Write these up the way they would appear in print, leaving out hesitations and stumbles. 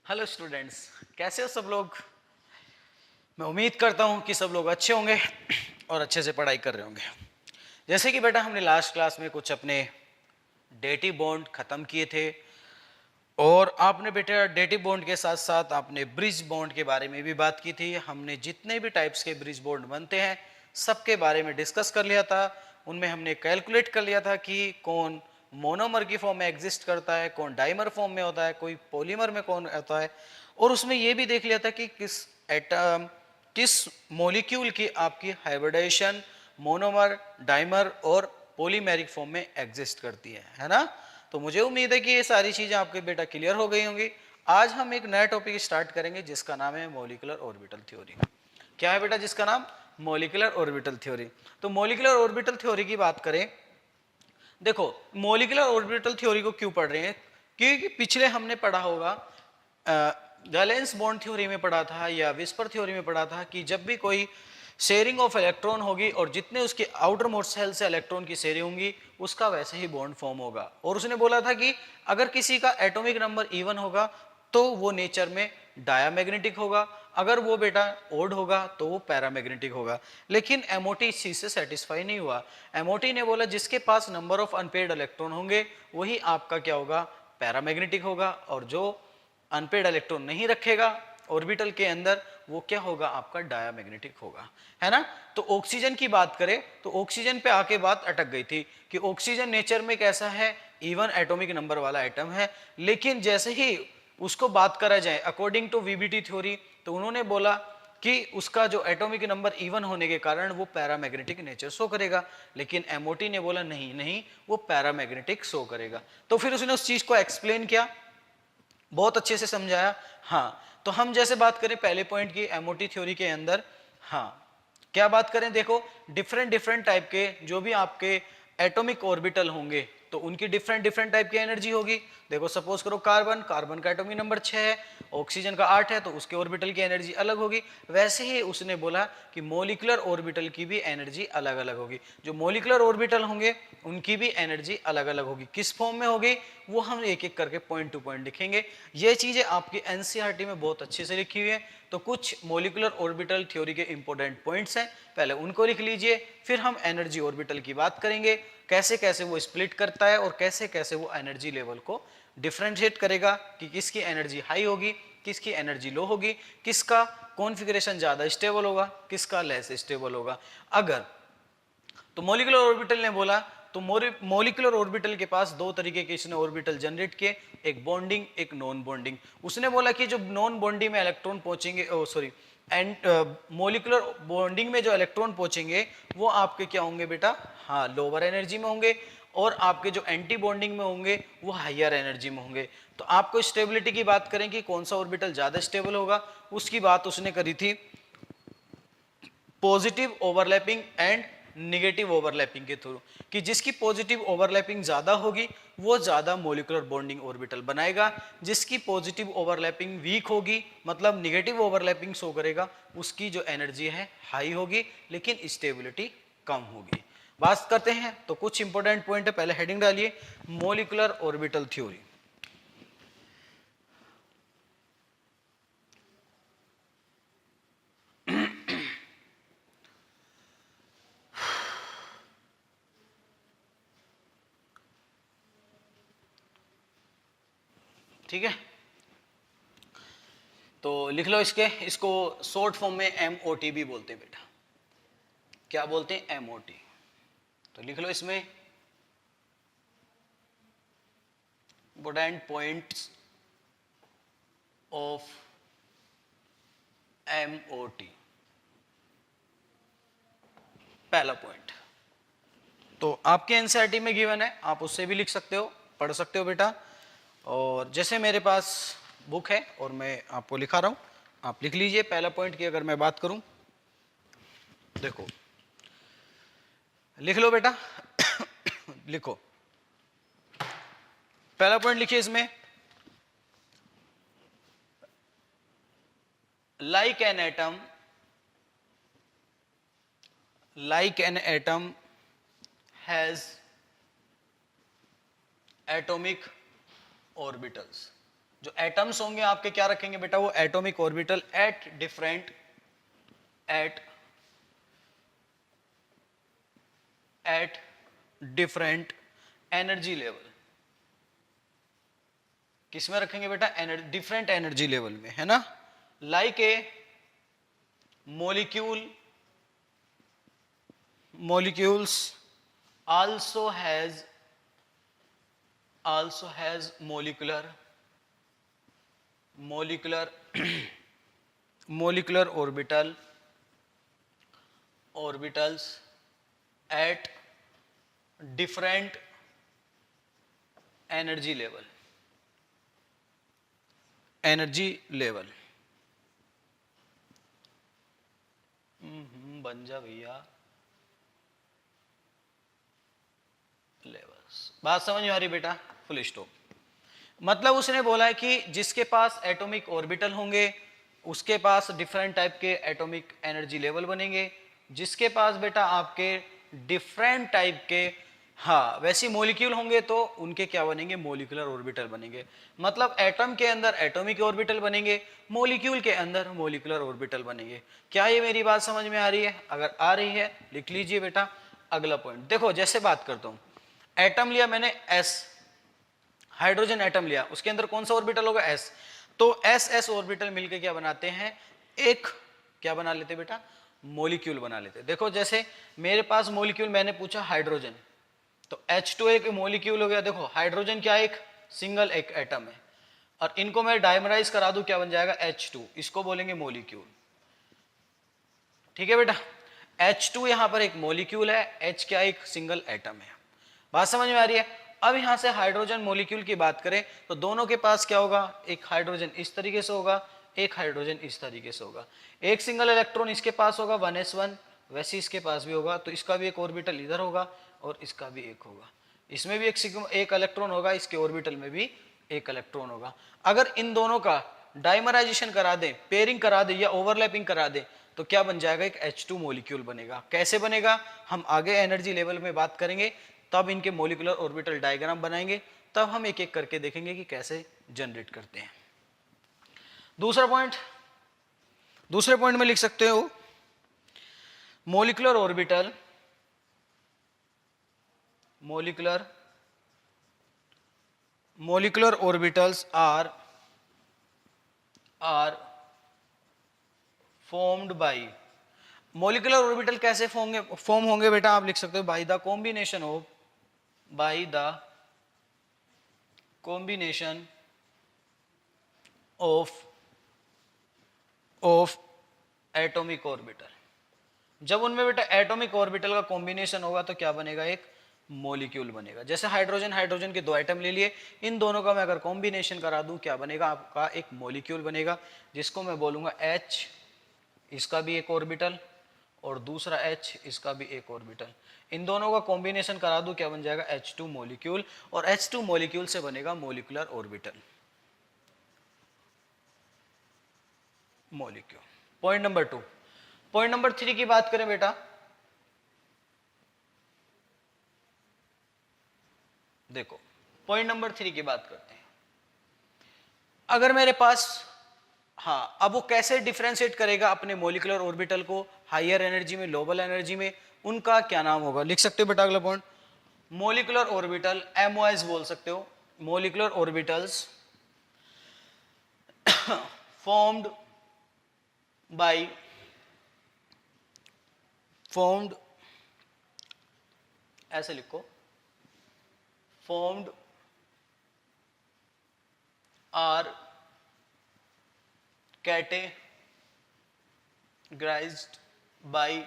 Hello students, कैसे हो सब लोग। मैं उम्मीद करता हूँ कि सब लोग अच्छे होंगे और अच्छे से पढ़ाई कर रहे होंगे। जैसे कि बेटा हमने लास्ट क्लास में कुछ अपने डेटिव बॉन्ड ख़त्म किए थे और आपने बेटा डेटिव बॉन्ड के साथ साथ आपने ब्रिज बॉन्ड के बारे में भी बात की थी। हमने जितने भी टाइप्स के ब्रिज बॉन्ड बनते हैं सबके बारे में डिस्कस कर लिया था। उनमें हमने कैलकुलेट कर लिया था कि कौन मोनोमर की फॉर्म में एग्जिस्ट करता है, कौन डाइमर फॉर्म में होता है, कोई पॉलीमर में कौन होता है। और उसमें यह भी देख लिया था कि किस एटम किस मॉलिक्यूल की आपकी हाइब्रिडाइजेशन मोनोमर, डाइमर और पॉलीमेरिक फॉर्म में एग्जिस्ट करती है ना। तो मुझे उम्मीद है कि ये सारी चीजें आपके बेटा क्लियर हो गई होंगी। आज हम एक नया टॉपिक स्टार्ट करेंगे जिसका नाम है मॉलिक्यूलर ऑर्बिटल थ्योरी। क्या है बेटा जिसका नाम? Molecular orbital theory. तो मॉलिक्यूलर ऑर्बिटल थ्योरी की बात करें, देखो मॉलिक्यूलर ऑर्बिटल थ्योरी को क्यों पढ़ रहे हैं, क्योंकि पिछले हमने पढ़ा होगा वैलेंस बॉन्ड थ्योरी में पढ़ा था या विस्पर थ्योरी में पढ़ा था कि जब भी कोई शेयरिंग ऑफ इलेक्ट्रॉन होगी और जितने उसके आउटर मोस्ट सेल से इलेक्ट्रॉन की शेयरिंग होंगी उसका वैसे ही बॉन्ड फॉर्म होगा। और उसने बोला था कि अगर किसी का एटॉमिक नंबर इवन होगा तो वो नेचर में डायामैग्नेटिक होगा, अगर वो बेटा ओड होगा तो वो पैरामैग्नेटिक होगा। लेकिन एमओटी इस चीज से सेटिस्फाई नहीं हुआ। एमओटी ने बोला जिसके पास नंबर ऑफ अनपेड इलेक्ट्रॉन होंगे वही आपका क्या होगा, पैरामैग्नेटिक होगा, और जो अनपेड इलेक्ट्रॉन नहीं रखेगा ऑर्बिटल के अंदर वो क्या होगा, आपका डायामैग्नेटिक होगा, है ना। तो ऑक्सीजन की बात करें तो ऑक्सीजन पे आके बात अटक गई थी कि ऑक्सीजन नेचर में कैसा है, इवन एटॉमिक नंबर वाला एटम है। लेकिन जैसे ही उसको बात करा जाए अकॉर्डिंग टू वीबीटी थ्योरी, तो उन्होंने बोला कि उसका जो एटॉमिक नंबर इवन होने के कारण वो पैरामैग्नेटिक नेचर शो करेगा। लेकिन एमओटी ने बोला नहीं नहीं, वो पैरामैग्नेटिक शो करेगा। तो फिर उसने उस चीज को एक्सप्लेन किया, बहुत अच्छे से समझाया। हाँ, तो हम जैसे बात करें पहले पॉइंट की एमओटी थ्योरी के अंदर, हाँ क्या बात करें, देखो डिफरेंट डिफरेंट टाइप के जो भी आपके एटॉमिक ऑर्बिटल होंगे तो उनकी डिफरेंट डिफरेंट टाइप की एनर्जी होगी। देखो सपोज करो कार्बन, कार्बन का एटॉमिक नंबर 6 है, ऑक्सीजन का 8 है, तो उसके ऑर्बिटल की एनर्जी अलग होगी। वैसे ही उसने बोला कि मॉलिक्यूलर ऑर्बिटल की भी एनर्जी अलग अलग होगी। जो मॉलिक्यूलर ऑर्बिटल होंगे उनकी भी एनर्जी अलग अलग होगी। किस फॉर्म में होगी वो हम एक एक करके पॉइंट टू पॉइंट लिखेंगे। ये चीजें आपकी एनसीईआरटी में बहुत अच्छे से लिखी हुई है। तो कुछ मॉलिक्यूलर ऑर्बिटल थ्योरी के इंपॉर्टेंट पॉइंट्स हैं, पहले उनको लिख लीजिए। फिर हम एनर्जी ऑर्बिटल की बात करेंगे, कैसे कैसे वो स्प्लिट करता है और कैसे कैसे वो एनर्जी लेवल को डिफरेंशिएट करेगा कि किसकी एनर्जी हाई होगी, किसकी एनर्जी लो होगी, किसका कॉन्फ़िगरेशन ज्यादा स्टेबल होगा, किसका लेस स्टेबल होगा। अगर तो मॉलिक्यूलर ऑर्बिटल ने बोला तो मॉलिक्यूलर ऑर्बिटल के पास दो तरीके के इसने ऑर्बिटल जनरेट किए, एक बॉन्डिंग एक नॉन बॉन्डिंग। उसने बोला कि जो नॉन बॉन्डिंग में इलेक्ट्रॉन पहुंचेंगे, सॉरी एंड मॉलिक्यूलर बॉन्डिंग में जो इलेक्ट्रॉन पहुंचेंगे वो आपके क्या होंगे बेटा, हाँ लोअर एनर्जी में होंगे, और आपके जो एंटी बॉन्डिंग में होंगे वो हायर एनर्जी में होंगे। तो आपको स्टेबिलिटी की बात करें कि कौन सा ऑर्बिटल ज्यादा स्टेबल होगा, उसकी बात उसने करी थी positive overlapping and negative overlapping के थ्रू, कि जिसकी पॉजिटिव ओवरलैपिंग ज्यादा होगी वो ज्यादा मॉलिक्यूलर बॉन्डिंग ऑर्बिटल बनाएगा, जिसकी पॉजिटिव ओवरलैपिंग वीक होगी मतलब निगेटिव ओवरलैपिंग शो करेगा, उसकी जो एनर्जी है हाई होगी लेकिन स्टेबिलिटी कम होगी। बात करते हैं तो कुछ इंपॉर्टेंट पॉइंट है, पहले हेडिंग डालिए मॉलिक्यूलर ऑर्बिटल थ्योरी। ठीक है, तो लिख लो इसको शॉर्ट फॉर्म में एमओटी भी बोलते हैं बेटा। क्या बोलते हैं? एमओटी। तो लिख लो इसमें इंपॉर्टेंट पॉइंट्स ऑफ एमओटी। पहला पॉइंट तो आपके एनसीईआरटी में गिवन है, आप उससे भी लिख सकते हो, पढ़ सकते हो बेटा। और जैसे मेरे पास बुक है और मैं आपको लिखा रहा हूं, आप लिख लीजिए। पहला पॉइंट की अगर मैं बात करूं, देखो लिख लो बेटा लिखो पहला पॉइंट लिखिए इसमें, like an atom has atomic orbitals। जो एटम्स होंगे आपके क्या रखेंगे बेटा, वो atomic orbital at different energy level. किस में रखेंगे बेटा, डिफरेंट एनर्जी लेवल में, है ना। Like a molecules also has molecular molecular orbitals at different energy level बन जा भैया, लेवल्स। बात समझ में आ रही बेटा, फुल स्टॉप। मतलब उसने बोला है कि जिसके पास एटॉमिक ऑर्बिटल होंगे उसके पास डिफरेंट टाइप के एटॉमिक एनर्जी लेवल बनेंगे, जिसके पास बेटा आपके डिफरेंट टाइप के, हाँ वैसे मॉलिक्यूल होंगे तो उनके क्या बनेंगे, मॉलिक्यूलर ऑर्बिटल बनेंगे। मतलब एटम के अंदर एटॉमिक ऑर्बिटल बनेंगे, मॉलिक्यूल के अंदर मॉलिक्यूलर ऑर्बिटल बनेंगे। क्या ये मेरी बात समझ में आ रही है? अगर आ रही है लिख लीजिए बेटा। अगला पॉइंट देखो, जैसे बात करता हूं, एटम लिया मैंने एस, हाइड्रोजन एटम लिया, उसके अंदर कौन सा ऑर्बिटल होगा, एस। तो एस एस ऑर्बिटल मिलकर क्या बनाते हैं, एक क्या बना लेते बेटा, मॉलिक्यूल बना लेते। देखो जैसे मेरे पास मॉलिक्यूल, मैंने पूछा हाइड्रोजन, तो H2 एक मॉलिक्यूल हो गया। देखो हाइड्रोजन क्या, एक सिंगल एक एटम है, और इनको मैं डायमराइज करा दूं, क्या बन जाएगा, H2, इसको बोलेंगे मॉलिक्यूल। ठीक है बेटा, H2 यहां पर एक मॉलिक्यूल है, H क्या एक सिंगल एटम है। बात समझ में आ रही है? अब यहां से हाइड्रोजन मॉलिक्यूल की बात करें तो दोनों के पास क्या होगा, एक हाइड्रोजन इस तरीके से होगा, एक हाइड्रोजन इस तरीके से होगा। एक सिंगल इलेक्ट्रॉन इसके पास होगा 1s1, वैसे इसके पास भी होगा, तो इसका भी एक ऑर्बिटल इधर होगा और इसका भी एक होगा। इसमें भी एक इलेक्ट्रॉन होगा, इसके ऑर्बिटल में भी एक इलेक्ट्रॉन होगा। अगर इन दोनों का डाइमराइजेशन करा दें, पेयरिंग करा दें या ओवरलैपिंग करा दें, तो क्या बन जाएगा, एक H2 मॉलिक्यूल बनेगा। कैसे बनेगा, हम आगे एनर्जी लेवल में बात करेंगे, तब इनके मॉलिक्यूलर ऑर्बिटल डायग्राम बनाएंगे, तब हम एक एक करके देखेंगे कि कैसे जनरेट करते हैं। दूसरा पॉइंट, दूसरे पॉइंट में लिख सकते हो, molecular orbital, molecular orbitals are formed by, molecular orbital कैसे फॉर्म होंगे बेटा, आप लिख सकते हो by the combination of atomic orbital। जब उनमें बेटा एटॉमिक ऑर्बिटल का कॉम्बिनेशन होगा तो क्या बनेगा, एक मॉलिक्यूल बनेगा। जैसे हाइड्रोजन, हाइड्रोजन के दो एटम ले लिए, इन दोनों का मैं अगर कॉम्बिनेशन करा दूं, क्या बनेगा आपका, एक मॉलिक्यूल बनेगा, जिसको मैं बोलूंगा H, इसका भी एक ऑर्बिटल, और दूसरा H, इसका भी एक ऑर्बिटल। इन दोनों का कॉम्बिनेशन करा दूं, क्या बन जाएगा, H2 मॉलिक्यूल, और H2 मॉलिक्यूल से बनेगा molecular orbital, molecule. Point number 2। Point number 3 की बात करें बेटा, देखो पॉइंट नंबर 3 की बात करते हैं। अगर मेरे पास, हाँ, अब वो कैसे डिफरेंशिएट करेगा अपने मॉलिक्यूलर ऑर्बिटल को, हायर एनर्जी में, लोअर एनर्जी में, उनका क्या नाम होगा, लिख सकते हो बेटा अगला पॉइंट, मॉलिक्यूलर ऑर्बिटल, MOS बोल सकते हो, मॉलिक्यूलर ऑर्बिटल्स फॉर्म्ड ऐसे लिखो, formed are categorized by,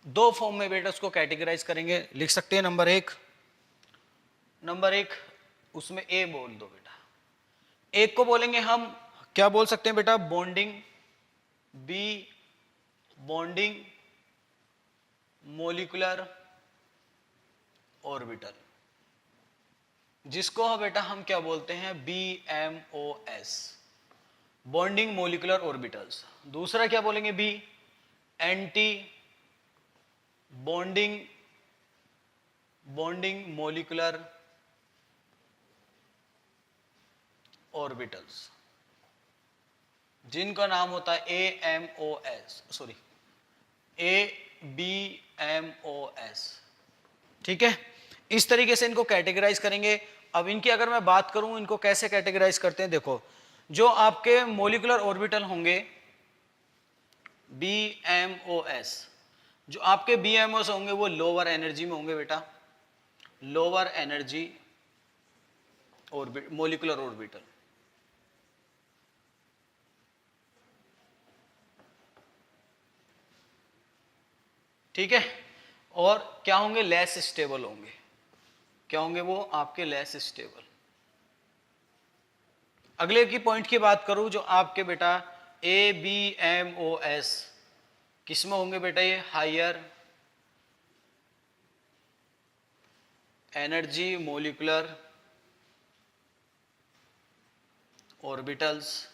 दो फॉर्म में बेटा उसको कैटेगराइज करेंगे, लिख सकते हैं। नंबर एक उसमें ए बोल दो बेटा, एक को बोलेंगे हम क्या बोल सकते हैं बेटा, bonding, B bonding molecular orbital, जिसको बेटा हम क्या बोलते हैं, BMOS, बॉन्डिंग मॉलिक्यूलर ऑर्बिटल्स। दूसरा क्या बोलेंगे, B anti bonding molecular orbitals जिनका नाम होता है AMOS, सॉरी ABMOS। ठीक है, इस तरीके से इनको कैटेगराइज करेंगे। अब इनकी अगर मैं बात करूं इनको कैसे कैटेगराइज करते हैं, देखो जो आपके मोलिकुलर ऑर्बिटल होंगे BMOS, जो आपके BMOS होंगे वो लोअर एनर्जी में होंगे बेटा, लोअर एनर्जी मोलिकुलर ऑर्बिटल। ठीक है, और क्या होंगे, लेस स्टेबल होंगे। क्या होंगे वो आपके लेस स्टेबल। अगले की पॉइंट की बात करूं जो आपके बेटा ABMOS किसमें होंगे बेटा, ये हायर एनर्जी मोलिकुलर ऑर्बिटल्स।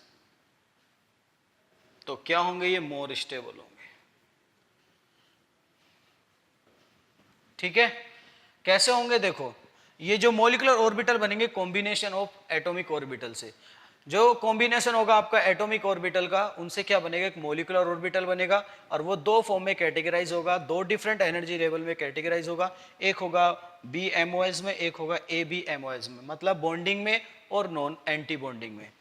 तो क्या होंगे, ये मोर स्टेबल होंगे। ठीक है, कैसे होंगे, देखो ये जो मोलिकुलर ऑर्बिटल बनेंगे कॉम्बिनेशन ऑफ एटॉमिक ऑर्बिटल से। जो कॉम्बिनेशन होगा आपका एटॉमिक ऑर्बिटल का, उनसे क्या बनेगा, एक मोलिकुलर ऑर्बिटल बनेगा, और वो दो फॉर्म में कैटेगराइज होगा, दो डिफरेंट एनर्जी लेवल में कैटेगराइज होगा। एक होगा BMOS में, एक होगा ABMOS में, मतलब बॉन्डिंग में और नॉन एंटी बॉन्डिंग में।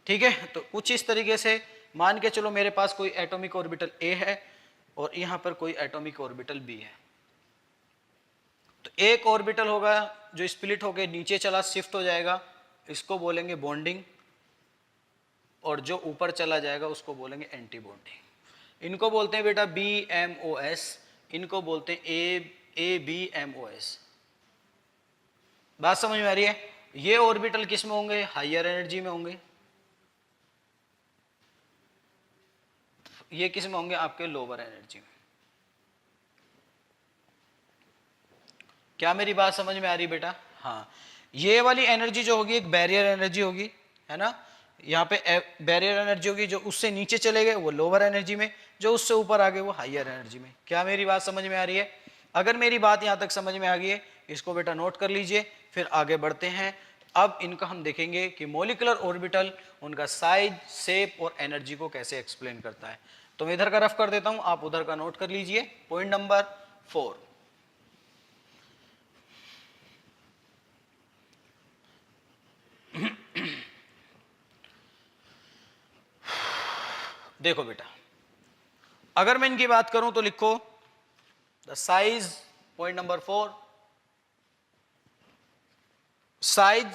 ठीक है, तो कुछ इस तरीके से मान के चलो मेरे पास कोई एटॉमिक ऑर्बिटल A है और यहाँ पर कोई एटॉमिक ऑर्बिटल B है। तो एक ऑर्बिटल होगा जो स्प्लिट होकर नीचे चला शिफ्ट हो जाएगा, इसको बोलेंगे बॉन्डिंग, और जो ऊपर चला जाएगा उसको बोलेंगे एंटी बॉन्डिंग। इनको बोलते हैं बेटा BMOS, इनको बोलते हैं ABMOS। बात समझ में आ रही है। ये ऑर्बिटल किस में होंगे, हायर एनर्जी में होंगे, ये किस में होंगे, आपके लोअर एनर्जी में। क्या मेरी बात समझ में आ रही बेटा, हाँ। ये वाली एनर्जी जो होगी एक बैरियर एनर्जी होगी, है ना, यहाँ पे बैरियर एनर्जी होगी, जो उससे नीचे चले गए वो लोअर एनर्जी में, जो उससे ऊपर आ गए वो हायर एनर्जी में। क्या मेरी बात समझ में आ रही है। अगर मेरी बात यहाँ तक समझ में आ गई है, इसको बेटा नोट कर लीजिए, फिर आगे बढ़ते हैं। अब इनका हम देखेंगे कि मोलिकुलर ऑर्बिटल उनका साइज, शेप और एनर्जी को कैसे एक्सप्लेन करता है। तो मैं इधर का रफ कर देता हूं, आप उधर का नोट कर लीजिए। पॉइंट नंबर 4, देखो बेटा, अगर मैं इनकी बात करूं तो लिखो the size, point number 4, size,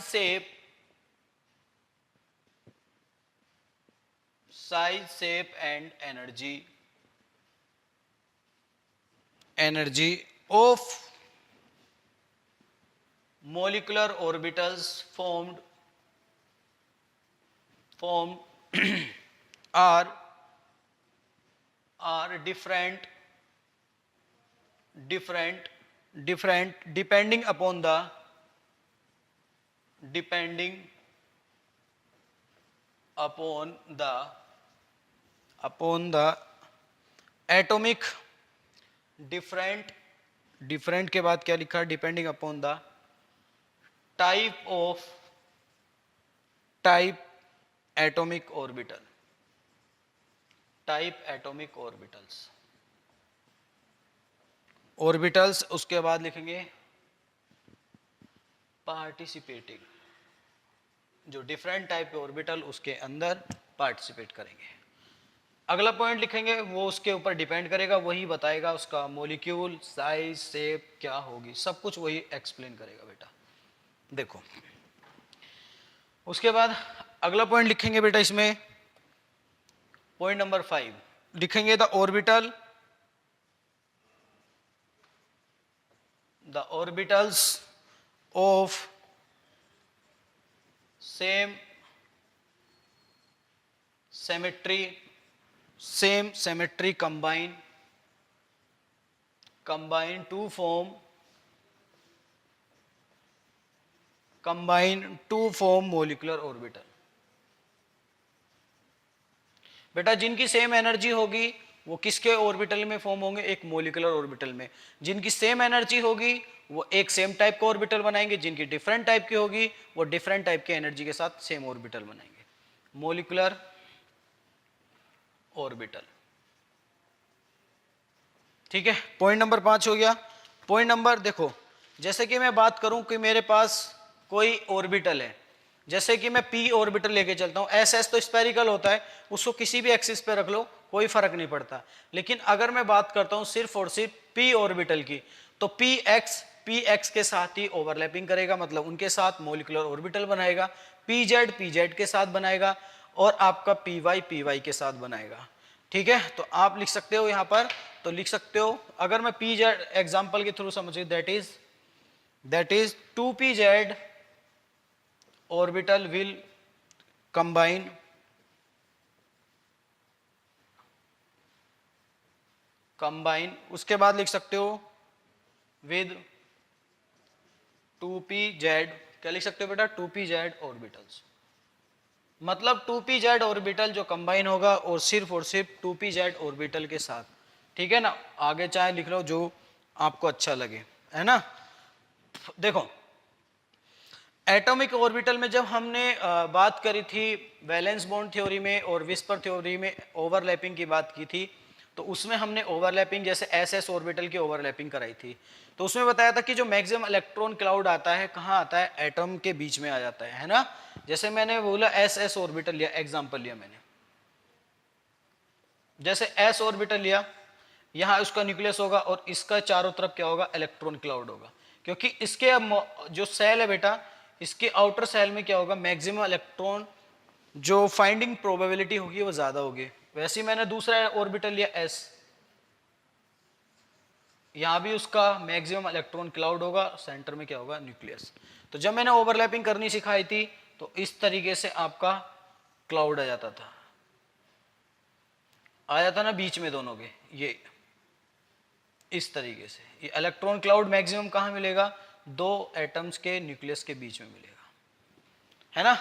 shape and energy of molecular orbitals formed are different depending upon the atomic different के बाद क्या लिखा, depending upon the type atomic orbitals. उसके बाद लिखेंगे पार्टिसिपेटिंग, जो डिफरेंट टाइप के ऑर्बिटल उसके अंदर पार्टिसिपेट करेंगे। अगला पॉइंट लिखेंगे वो उसके ऊपर डिपेंड करेगा, वही बताएगा उसका मॉलिक्यूल साइज, शेप क्या होगी, सब कुछ वही एक्सप्लेन करेगा बेटा। देखो उसके बाद अगला पॉइंट लिखेंगे बेटा, इसमें पॉइंट नंबर 5 लिखेंगे the orbitals of same symmetry combine to form molecular orbital। बेटा जिनकी सेम एनर्जी होगी वो किसके ऑर्बिटल में फॉर्म होंगे, एक मोलिकुलर ऑर्बिटल में। जिनकी सेम एनर्जी होगी वो एक सेम टाइप का ऑर्बिटल बनाएंगे, जिनकी डिफरेंट टाइप की होगी वो डिफरेंट टाइप की एनर्जी के साथ सेम ऑर्बिटल बनाएंगे, मोलिकुलर ऑर्बिटल। ठीक है, पॉइंट नंबर 5 हो गया। पॉइंट नंबर देखो, जैसे कि मैं बात करूं कि मेरे पास कोई ऑर्बिटल है, जैसे कि मैं p ऑर्बिटल लेके चलता हूं, एस तो स्फेरिकल होता है, उसको किसी भी एक्सिस पे रख लो कोई फर्क नहीं पड़ता। लेकिन अगर मैं बात करता हूं सिर्फ और सिर्फ p ऑर्बिटल की, तो px के साथ ही ओवरलैपिंग करेगा, मतलब उनके साथ मोलिकुलर ऑर्बिटल बनाएगा। pz के साथ बनाएगा और आपका py के साथ बनाएगा। ठीक है, तो आप लिख सकते हो यहां पर, तो लिख सकते हो अगर मैं pz एग्जांपल के थ्रू समझिए, that is 2pz orbital will combine, उसके बाद लिख सकते हो विद 2pz, क्या लिख सकते हो बेटा, 2pz ऑर्बिटल्स, मतलब 2pz ऑर्बिटल जो कंबाइन होगा और सिर्फ 2pz ऑर्बिटल के साथ। ठीक है ना, आगे चाहे लिख लो जो आपको अच्छा लगे, है ना। देखो एटॉमिक ऑर्बिटल में जब हमने बात करी थी वैलेंस बॉन्ड थ्योरी में और विस्पर थ्योरी में ओवरलैपिंग की बात की थी, तो उसमें हमने ओवरलैपिंग जैसे एस ऑर्बिटल की ओवरलैपिंग कराई थी। तो उसमें बताया था कि जो मैक्सिमम इलेक्ट्रॉन क्लाउड आता है कहाँ आता है, एटम के बीच में आ जाता है ना। जैसे मैंने बोला एस ऑर्बिटल लिया, एग्जाम्पल लिया मैंने, जैसे एस ऑर्बिटल लिया, यहाँ उसका न्यूक्लियस होगा और इसका चारों तरफ क्या होगा, इलेक्ट्रॉन क्लाउड होगा, क्योंकि इसके जो सेल है बेटा, इसके आउटर सेल में क्या होगा, मैक्सिमम इलेक्ट्रॉन जो फाइंडिंग प्रोबेबिलिटी होगी वो ज्यादा होगी। वैसे ही मैंने दूसरा ऑर्बिटल लिया एस, यहां भी उसका मैक्सिमम इलेक्ट्रॉन क्लाउड होगा, सेंटर में क्या होगा, न्यूक्लियस। तो जब मैंने ओवरलैपिंग करनी सिखाई थी तो इस तरीके से आपका क्लाउड आ जाता था, ना बीच में दोनों के, ये इस तरीके से। ये इलेक्ट्रॉन क्लाउड मैक्सिमम कहां मिलेगा, दो एटम्स के न्यूक्लियस के बीच में मिलेगा, है ना।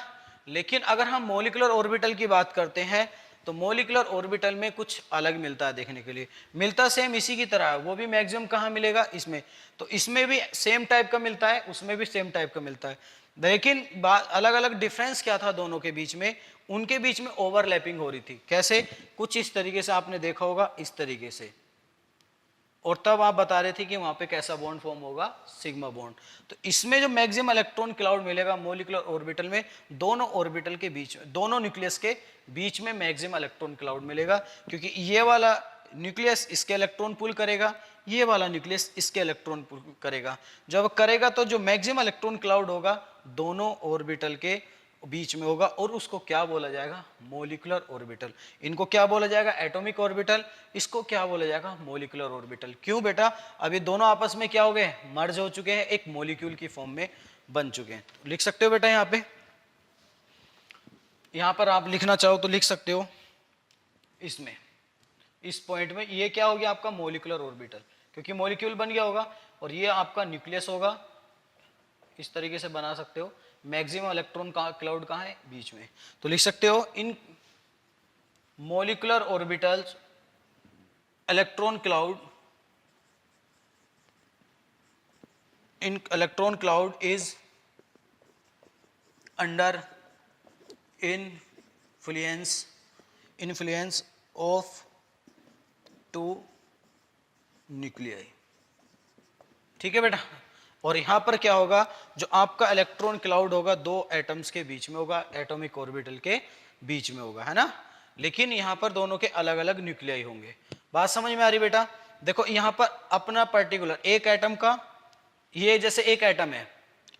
लेकिन अगर हम मोलिकुलर ऑर्बिटल की बात करते हैं तो मोलिकुलर ऑर्बिटल में कुछ अलग मिलता है, देखने के लिए मिलता सेम इसी की तरह है, वो भी मैक्सिमम कहां मिलेगा, इसमें। तो इसमें भी सेम टाइप का मिलता है, उसमें भी सेम टाइप का मिलता है, लेकिन अलग अलग डिफरेंस क्या था दोनों के बीच में, उनके बीच में ओवरलैपिंग हो रही थी। कैसे, कुछ इस तरीके से आपने देखा होगा, इस तरीके से, और तब आप बता रहे थे कि वहां पे कैसा बॉन्ड फॉर्म होगा, सिग्मा बॉन्ड। तो इसमें जो मैक्सिमम इलेक्ट्रॉन क्लाउड मिलेगा मोलिकुलर ऑर्बिटल में, दोनों ऑर्बिटल के बीच में, दोनों न्यूक्लियस के बीच में मैक्सिमम इलेक्ट्रॉन क्लाउड मिलेगा, क्योंकि ये वाला न्यूक्लियस इसके इलेक्ट्रॉन पुल करेगा, ये वाला न्यूक्लियस इसके इलेक्ट्रॉन पुल करेगा। जब करेगा तो जो मैक्सिमम इलेक्ट्रॉन क्लाउड होगा दोनों ऑर्बिटल के बीच में होगा, और उसको क्या बोला जाएगा, मोलिकुलर ऑर्बिटल। इनको क्या बोला जाएगा, एटॉमिक ऑर्बिटल, इसको क्या बोला जाएगा, मोलिकुलर ऑर्बिटल। क्यों बेटा, अभी दोनों आपस में क्या हो गए, मर्ज हो चुके हैं, एक मोलिक्यूल की फॉर्म में बन चुके हैं। तो लिख सकते हो बेटा, यहाँ पे, यहां पर आप लिखना चाहो तो लिख सकते हो, इसमें इस पॉइंट में ये क्या हो गया आपका, मोलिकुलर ऑर्बिटल, क्योंकि मोलिक्यूल बन गया होगा, और ये आपका न्यूक्लियस होगा, इस तरीके से बना सकते हो। मैक्सिमम इलेक्ट्रॉन क्लाउड कहाँ है, बीच में। तो लिख सकते हो इन molecular orbitals electron cloud, in electron cloud is under influence of two nuclei. ठीक है बेटा, और यहां पर क्या होगा, जो आपका इलेक्ट्रॉन क्लाउड होगा दो एटम्स के बीच में होगा, एटॉमिक ऑर्बिटल के बीच में होगा, है ना। लेकिन यहां पर दोनों के अलग अलग न्यूक्लियाई होंगे। बात समझ में आ रही बेटा। देखो यहां पर अपना पर्टिकुलर एक एटम का, ये जैसे एक एटम है,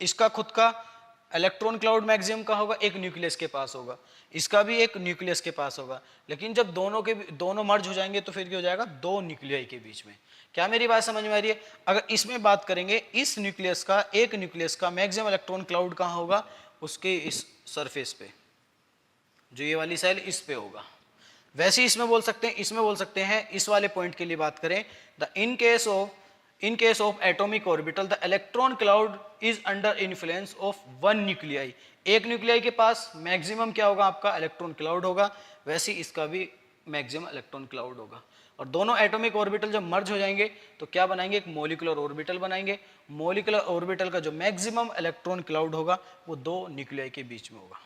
इसका खुद का इलेक्ट्रॉन क्लाउड मैक्सिमम का होगा, एक न्यूक्लियस के पास होगा, इसका भी एक न्यूक्लियस के पास होगा। लेकिन जब दोनों मर्ज हो जाएंगे तो फिर क्या हो जाएगा, दो न्यूक्लियाई के बीच में। क्या मेरी बात समझ में आ रही है। अगर इसमें बात करेंगे, इस न्यूक्लियस का, एक न्यूक्लियस का मैक्सिमम इलेक्ट्रॉन क्लाउड कहाँ होगा, उसके इस सरफेस पे, जो ये वाली सेल इस पे होगा। वैसे ही इसमें बोल सकते हैं, इस वाले पॉइंट के लिए बात करें, the in case of atomic orbital the electron cloud is under influence of one nuclei। एक न्यूक्लियाई के पास मैक्सिमम क्या होगा, आपका इलेक्ट्रॉन क्लाउड होगा। वैसे ही इसका भी मैक्सिमम इलेक्ट्रॉन क्लाउड होगा। और दोनों एटॉमिक ऑर्बिटल जब मर्ज हो जाएंगे तो क्या बनाएंगे, एक मोलिकुलर ऑर्बिटल बनाएंगे। मोलिकुलर ऑर्बिटल का जो मैक्सिमम इलेक्ट्रॉन क्लाउड होगा वो दो न्यूक्लियाई के बीच में होगा।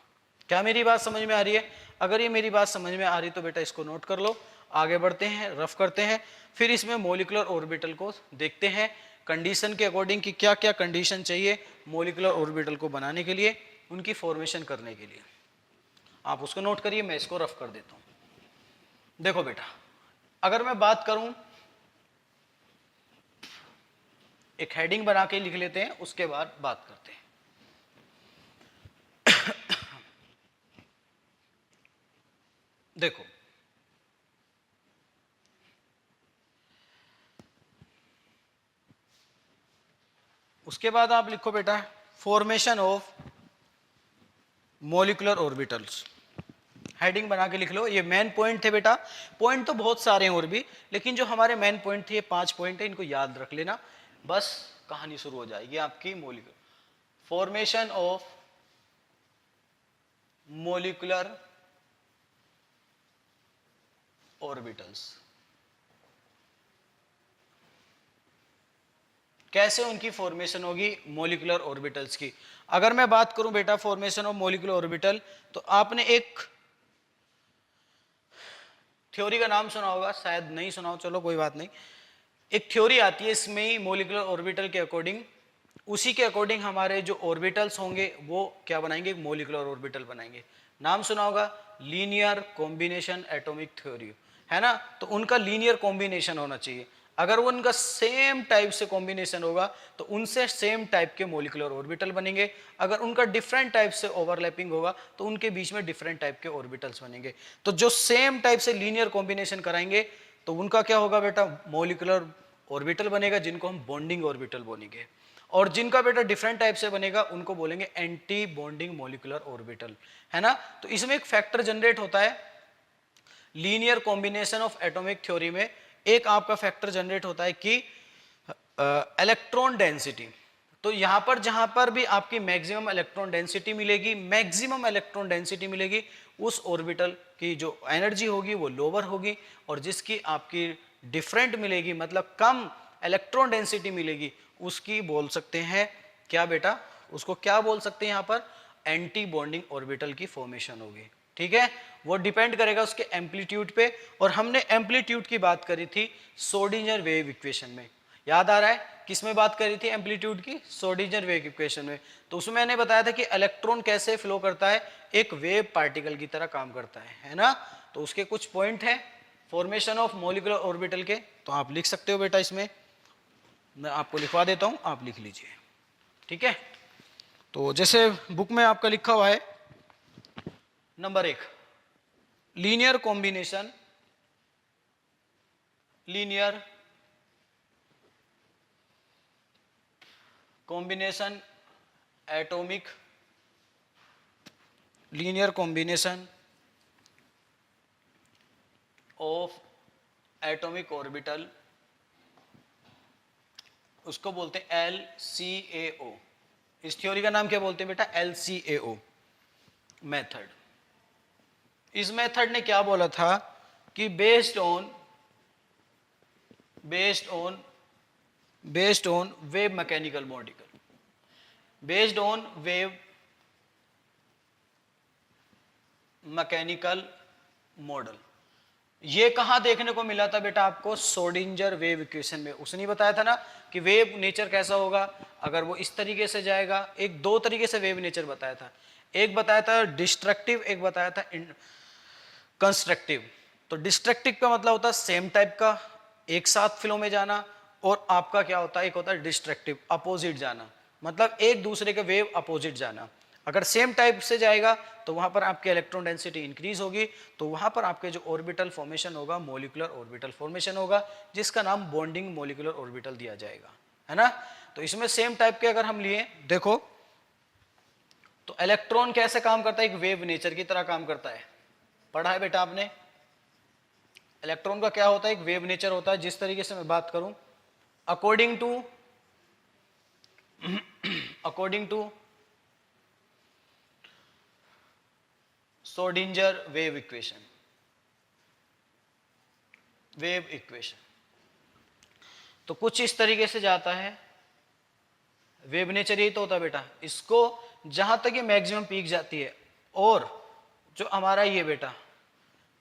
क्या मेरी बात समझ में आ रही है? अगर ये मेरी बात समझ में आ रही तो बेटा इसको नोट कर लो। आगे बढ़ते हैं, रफ करते हैं, फिर इसमें मोलिकुलर ऑर्बिटल को देखते हैं कंडीशन के अकॉर्डिंग कि क्या क्या कंडीशन चाहिए मोलिकुलर ऑर्बिटल को बनाने के लिए, उनकी फॉर्मेशन करने के लिए। आप उसको नोट करिए, मैं इसको रफ कर देता हूं। देखो बेटा, अगर मैं बात करूं, एक हेडिंग बना के लिख लेते हैं, उसके बाद बात करते हैं। देखो, उसके बाद आप लिखो बेटा formation of molecular orbitals. Heading बना के लिख लो, ये मेन पॉइंट थे बेटा। पॉइंट तो बहुत सारे हैं और भी, लेकिन जो हमारे मेन पॉइंट थे, ये 5 पॉइंट है, इनको याद रख लेना, बस कहानी शुरू हो जाएगी आपकी। Molecular formation of molecular orbitals, कैसे उनकी फॉर्मेशन होगी मोलिकुलर ऑर्बिटल्स की। अगर मैं बात करूं बेटा फॉर्मेशन ऑफ मोलिकुलर ऑर्बिटल, तो आपने एक थ्योरी का नाम सुना होगा, शायद नहीं सुना हो, चलो कोई बात नहीं। एक थ्योरी आती है इसमें ही मोलिकुलर ऑर्बिटल के अकॉर्डिंग, उसी के अकॉर्डिंग हमारे जो ऑर्बिटल्स होंगे वो क्या बनाएंगे, मोलिकुलर ऑर्बिटल बनाएंगे। नाम सुना होगा लीनियर कॉम्बिनेशन एटॉमिक थ्योरी, है ना। तो उनका लीनियर कॉम्बिनेशन होना चाहिए। अगर वो उनका सेम टाइप से कॉम्बिनेशन होगा तो उनसे सेम टाइप के मोलिकुलर ऑर्बिटल बनेंगे। अगर उनका डिफरेंट टाइप से ओवरलैपिंग होगा तो उनके बीच में डिफरेंट टाइप के ऑर्बिटल्स बनेंगे। तो जो सेम टाइप से लीनियर कॉम्बिनेशन कराएंगे तो उनका क्या होगा बेटा, मोलिकुलर ऑर्बिटल बनेगा, जिनको हम बॉन्डिंग ऑर्बिटल बोलेंगे। और जिनका बेटा डिफरेंट टाइप से बनेगा उनको बोलेंगे एंटी बॉन्डिंग मोलिकुलर ऑर्बिटल, है ना। तो इसमें एक फैक्टर जनरेट होता है linear combination of atomic theory में। एक आपका फैक्टर जनरेट होता है कि इलेक्ट्रॉन डेंसिटी। तो यहां पर जहां पर भी आपकी मैक्सिमम इलेक्ट्रॉन डेंसिटी मिलेगी, मैक्सिमम इलेक्ट्रॉन डेंसिटी मिलेगी, उस ऑर्बिटल की जो एनर्जी होगी वो लोअर होगी, और जिसकी आपकी डिफरेंट मिलेगी, मतलब कम इलेक्ट्रॉन डेंसिटी मिलेगी, उसकी बोल सकते हैं क्या बेटा, उसको क्या बोल सकते हैं यहां पर, एंटी बॉन्डिंग ऑर्बिटल की फॉर्मेशन होगी। ठीक है, वो डिपेंड करेगा उसके एम्पलीट्यूड पे। और हमने एम्पलीट्यूड की बात करी थी श्रोडिंगर वेव इक्वेशन में, याद आ रहा है किस में बात करी थी एम्पलीट्यूड की, श्रोडिंगर वेव इक्वेशन में। तो उसमें मैंने बताया था कि इलेक्ट्रॉन कैसे फ्लो करता है, एक वेव पार्टिकल की तरह काम करता है ना। तो उसके कुछ पॉइंट हैं फॉर्मेशन ऑफ मोलिकुलर ऑर्बिटल के, तो आप लिख सकते हो बेटा, इसमें मैं आपको लिखवा देता हूं, आप लिख लीजिए। ठीक है, तो जैसे बुक में आपका लिखा हुआ है, number 1 linear combination, linear combination atomic, linear combination of atomic orbital, उसको बोलते हैं LCAO। इस थ्योरी का नाम क्या बोलते हैं बेटा, LCAO मेथड। इस मेथड ने क्या बोला था कि based on wave mechanical model, based on wave mechanical model. ये कहां देखने को मिला था बेटा आपको, श्रोडिंगर वेव इक्वेशन में। उसने बताया था ना कि वेव नेचर कैसा होगा, अगर वो इस तरीके से जाएगा। एक दो तरीके से वेव नेचर बताया था, एक बताया था डिस्ट्रक्टिव, एक बताया था कंस्ट्रक्टिव। तो डिस्ट्रक्टिव का मतलब होता है सेम टाइप का एक साथ फ्लो में जाना, और आपका क्या होता है, एक होता है डिस्ट्रक्टिव अपोजिट जाना, मतलब एक दूसरे के वेव अपोजिट जाना। अगर सेम टाइप से जाएगा तो वहां पर आपकी इलेक्ट्रॉन डेंसिटी इंक्रीज होगी, तो वहां पर आपके जो ऑर्बिटल फॉर्मेशन होगा मोलिकुलर ऑर्बिटल फॉर्मेशन होगा, जिसका नाम बॉन्डिंग मोलिकुलर ऑर्बिटल दिया जाएगा, है ना। तो इसमें सेम टाइप के अगर हम लिए, देखो तो इलेक्ट्रॉन कैसे काम करता है, एक वेव नेचर की तरह काम करता है, पढ़ा है बेटा आपने। इलेक्ट्रॉन का क्या होता है, एक वेव नेचर होता है। जिस तरीके से मैं बात करूं, according to Schrodinger wave equation, wave equation. तो कुछ इस तरीके से जाता है। वेव नेचर यही तो होता है बेटा, इसको जहां तक ये मैक्सिमम पीक जाती है और जो हमारा ये बेटा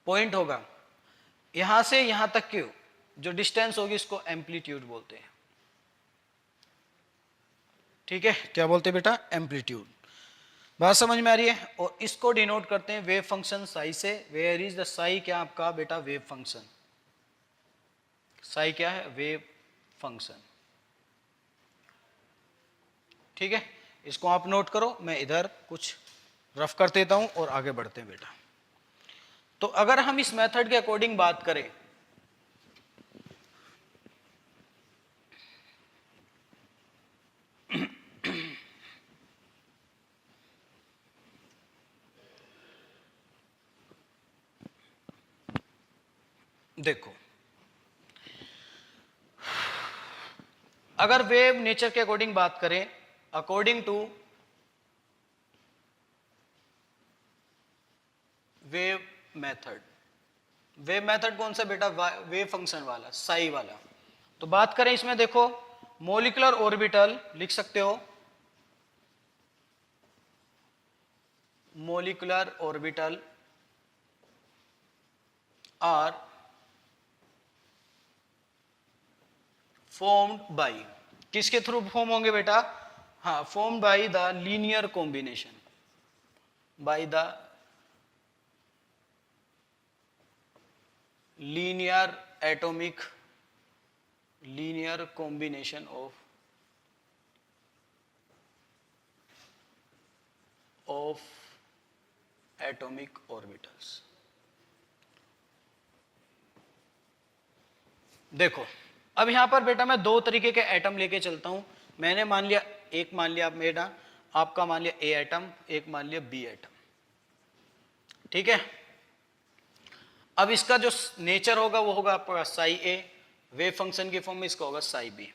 पॉइंट होगा यहां से यहां तक की जो डिस्टेंस होगी इसको एम्पलीट्यूड बोलते हैं। ठीक है, क्या बोलते हैं बेटा? एम्पलीट्यूड। बात समझ में आ रही है? और इसको डिनोट करते हैं वेव फंक्शन साई से। Where is the psi? क्या आपका बेटा? Wave function. साई क्या है? Wave function. ठीक है, इसको आप नोट करो, मैं इधर कुछ रफ कर देता हूं और आगे बढ़ते हैं बेटा। तो अगर हम इस मेथड के अकॉर्डिंग बात करें, देखो अगर वेव नेचर के अकॉर्डिंग बात करें, according to wave method. Wave method कौन सा बेटा? वेव फंक्शन वाला, साई वाला। तो बात करें इसमें, देखो मोलिकुलर ऑर्बिटल लिख सकते हो, molecular orbital are formed by, किसके थ्रू फॉर्म होंगे बेटा? हाँ, formed by the linear combination, by the linear atomic linear combination of atomic orbitals। देखो अब यहां पर बेटा मैं दो तरीके के एटम लेके चलता हूं। मैंने मान लिया, एक मान लिया बेटा आपका, मान लिया ए एटम, एक मान लिया बी एटम। ठीक है, अब इसका जो नेचर होगा वो होगा आपका साई ए, वेव फंक्शन की फॉर्म में इसका होगा साई बी।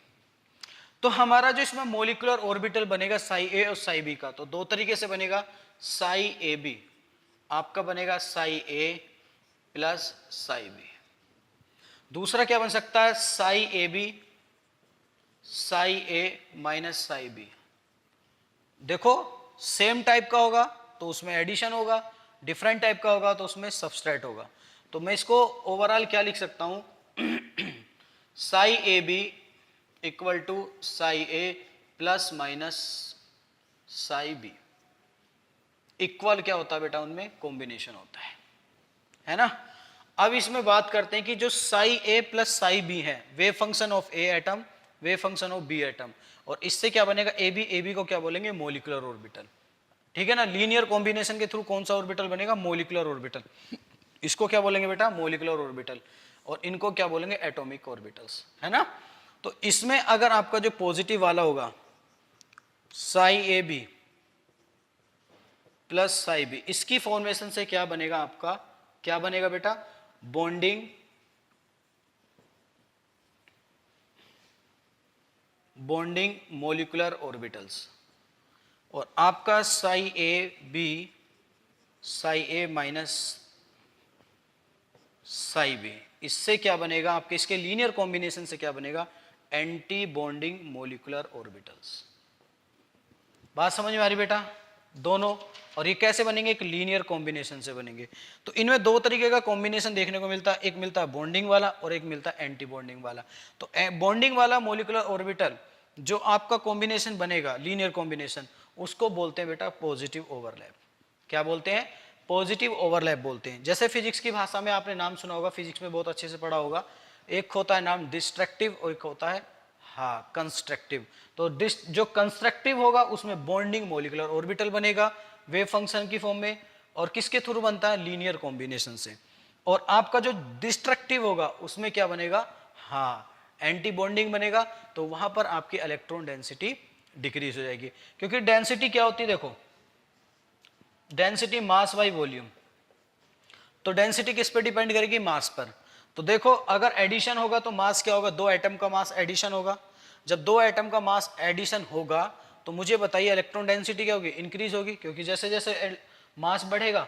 तो हमारा जो इसमें मोलिकुलर ऑर्बिटल बनेगा साई ए और साई बी का, तो दो तरीके से बनेगा। साई ए बी आपका बनेगा psi A plus psi B. दूसरा क्या बन सकता है? Psi A B psi A minus psi B. देखो सेम टाइप का होगा तो उसमें एडिशन होगा, डिफरेंट टाइप का होगा तो उसमें सबस्ट्रैट होगा। तो मैं इसको ओवरऑल क्या लिख सकता हूं? Psi A B equal to psi A plus minus psi B. Equal क्या होता है बेटा? उनमें कॉम्बिनेशन होता है ना। अब इसमें बात करते हैं कि जो psi A plus psi B है, wave function of A atom, wave function of B atom, और इससे क्या बनेगा? ए बी को क्या बोलेंगे? Molecular orbital. ठीक है ना, लीनियर कॉम्बिनेशन के थ्रू कौन सा ऑर्बिटल बनेगा? Molecular orbital. इसको क्या बोलेंगे बेटा? Molecular orbital. और इनको क्या बोलेंगे? एटॉमिक ऑर्बिटल्स, है ना। तो इसमें अगर आपका जो पॉजिटिव वाला होगा psi A B plus psi B, इसकी फॉर्मेशन से क्या बनेगा आपका? क्या बनेगा बेटा? Bonding molecular orbitals. और आपका psi A B psi A minus psi B, इससे क्या बनेगा आपके? इसके लीनियर कॉम्बिनेशन से क्या बनेगा? Anti bonding molecular orbitals. बात समझ में आ रही बेटा? दोनों। और ये कैसे बनेंगे? एक लीनियर कॉम्बिनेशन से बनेंगे। तो इनमें दो तरीके का कॉम्बिनेशन देखने को मिलता है, एक मिलता है बॉन्डिंग वाला और एक मिलता है एंटी बॉन्डिंग वाला। तो बॉन्डिंग वाला मोलिकुलर ऑर्बिटल जो आपका कॉम्बिनेशन बनेगा, लीनियर कॉम्बिनेशन, उसको बोलते हैं बेटा पॉजिटिव ओवरलैप। क्या बोलते हैं? पॉजिटिव ओवरलैप बोलते हैं। जैसे फिजिक्स की भाषा में आपने नाम सुना होगा, फिजिक्स में बहुत अच्छे से पढ़ा होगा, एक होता है नाम डिस्ट्रक्टिव और एक होता है कंस्ट्रक्टिव। तो जो कंस्ट्रक्टिव होगा उसमें बॉन्डिंग मोलिकुलर ऑर्बिटल बनेगा वेव फंक्शन की फॉर्म में, और किसके थ्रू बनता है? लीनियर कॉम्बिनेशन से। और आपका जो डिस्ट्रक्टिव होगा उसमें क्या बनेगा? एंटी बॉन्डिंग बनेगा। तो वहां पर आपकी इलेक्ट्रॉन डेंसिटी डिक्रीज हो जाएगी, क्योंकि डेंसिटी क्या होती है? देखो डेंसिटी मास बाई वॉल्यूम। तो डेंसिटी किस पे डिपेंड करेगी? मास पर। तो देखो अगर एडिशन होगा तो मास क्या होगा? दो एटम का मास एडिशन होगा। जब दो एटम का मास एडिशन होगा तो मुझे बताइए इलेक्ट्रॉन डेंसिटी क्या होगी? इंक्रीज होगी, क्योंकि जैसे जैसे मास बढ़ेगा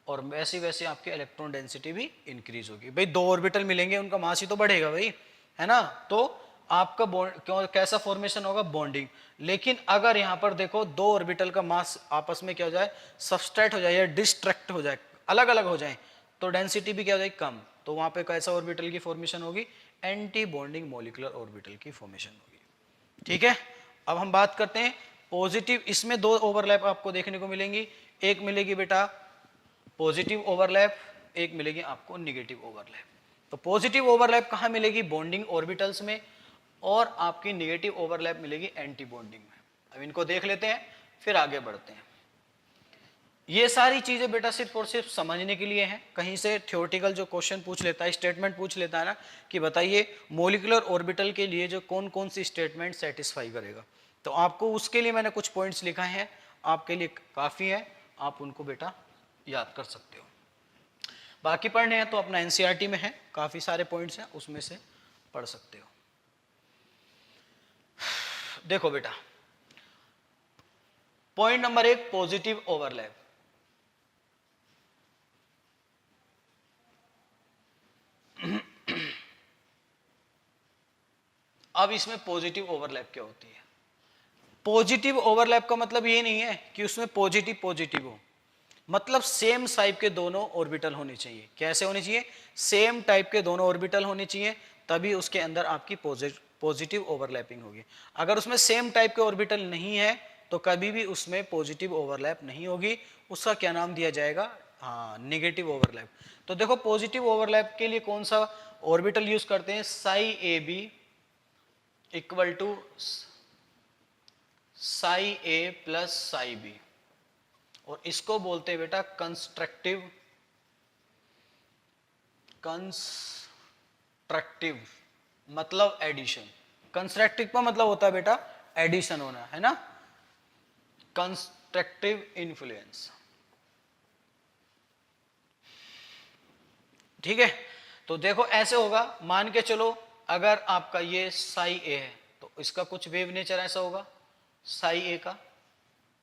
और वैसे वैसे आपकी इलेक्ट्रॉन डेंसिटी भी इंक्रीज होगी। भाई दो ऑर्बिटल मिलेंगे, उनका मास ही तो बढ़ेगा भाई, है ना। तो आपका बॉन्ड क्यों कैसा फॉर्मेशन होगा, बॉन्डिंग। लेकिन अगर यहाँ पर देखो दो ऑर्बिटल का मास आपस में क्या हो जाए, सबस्ट्रैक्ट हो जाए या डिस्ट्रैक्ट हो जाए, अलग अलग हो जाए, तो डेंसिटी भी क्या हो जाएगी, कम। तो वहां पे कैसा ऑर्बिटल की फॉर्मेशन होगी, एंटी बॉन्डिंग मॉलिक्यूलर ऑर्बिटल की फॉर्मेशन होगी। ठीक है, अब हम बात करते हैं पॉजिटिव। इसमें दो ओवरलैप आपको देखने को मिलेंगी, एक मिलेगी बेटा पॉजिटिव ओवरलैप, एक मिलेगी आपको निगेटिव ओवरलैप। तो पॉजिटिव ओवरलैप कहाँ मिलेगी, बॉन्डिंग ऑर्बिटल्स में, और आपकी निगेटिव ओवरलैप मिलेगी एंटी बॉन्डिंग में। अब इनको देख लेते हैं फिर आगे बढ़ते हैं। ये सारी चीजें बेटा सिर्फ और सिर्फ समझने के लिए हैं। कहीं से थ्योरेटिकल जो क्वेश्चन पूछ लेता है, स्टेटमेंट पूछ लेता है ना, कि बताइए मॉलिक्यूलर ऑर्बिटल के लिए जो कौन कौन सी स्टेटमेंट सेटिस्फाई करेगा, तो आपको उसके लिए मैंने कुछ पॉइंट्स लिखा है, आपके लिए काफी है, आप उनको बेटा याद कर सकते हो। बाकी पढ़ने हैं तो अपना एनसीईआरटी में है, काफी सारे पॉइंट्स हैं, उसमें से पढ़ सकते हो। देखो बेटा, पॉइंट नंबर 1 पॉजिटिव ओवरलैप। अब इसमें पॉजिटिव ओवरलैप क्या होती है? पॉजिटिव ओवरलैप का मतलब ये नहीं है कि उसमें पॉजिटिव पॉजिटिव हो, मतलब सेम टाइप के दोनों ऑर्बिटल होने चाहिए। कैसे होने चाहिए? सेम टाइप के दोनों ऑर्बिटल होने चाहिए, तभी उसके अंदर आपकी पॉजिटिव ओवरलैपिंग होगी। अगर उसमें सेम टाइप के ऑर्बिटल नहीं है तो कभी भी उसमें पॉजिटिव ओवरलैप नहीं होगी, उसका क्या नाम दिया जाएगा? हाँ, नेगेटिव ओवरलैप। तो देखो पॉजिटिव ओवरलैप के लिए कौन सा ऑर्बिटल यूज करते हैं? Psi A B equal to psi A plus psi B, और इसको बोलते हैं बेटा कंस्ट्रक्टिव मतलब एडिशन। कंस्ट्रक्टिव का मतलब होता है बेटा एडिशन होना, है ना, कंस्ट्रक्टिव इन्फ्लुएंस। ठीक है, तो देखो ऐसे होगा, मान के चलो अगर आपका ये साई ए है तो इसका कुछ वेव नेचर ऐसा होगा साई ए का,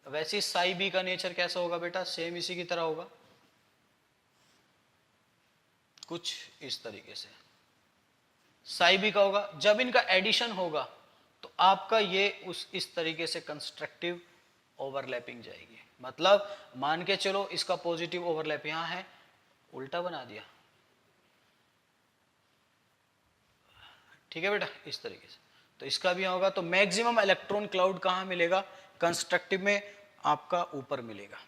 वैसे ही साई बी का नेचर कैसा होगा बेटा? सेम इसी की तरह होगा, कुछ इस तरीके से साई बी का होगा। जब इनका एडिशन होगा तो आपका ये इस तरीके से कंस्ट्रक्टिव ओवरलैपिंग जाएगी। मतलब मान के चलो इसका पॉजिटिव ओवरलैप यहां है, उल्टा बना दिया, ठीक है बेटा, इस तरीके से। तो इसका भी होगा, तो मैक्सिमम इलेक्ट्रॉन क्लाउड कहां मिलेगा? कंस्ट्रक्टिव में आपका ऊपर मिलेगा,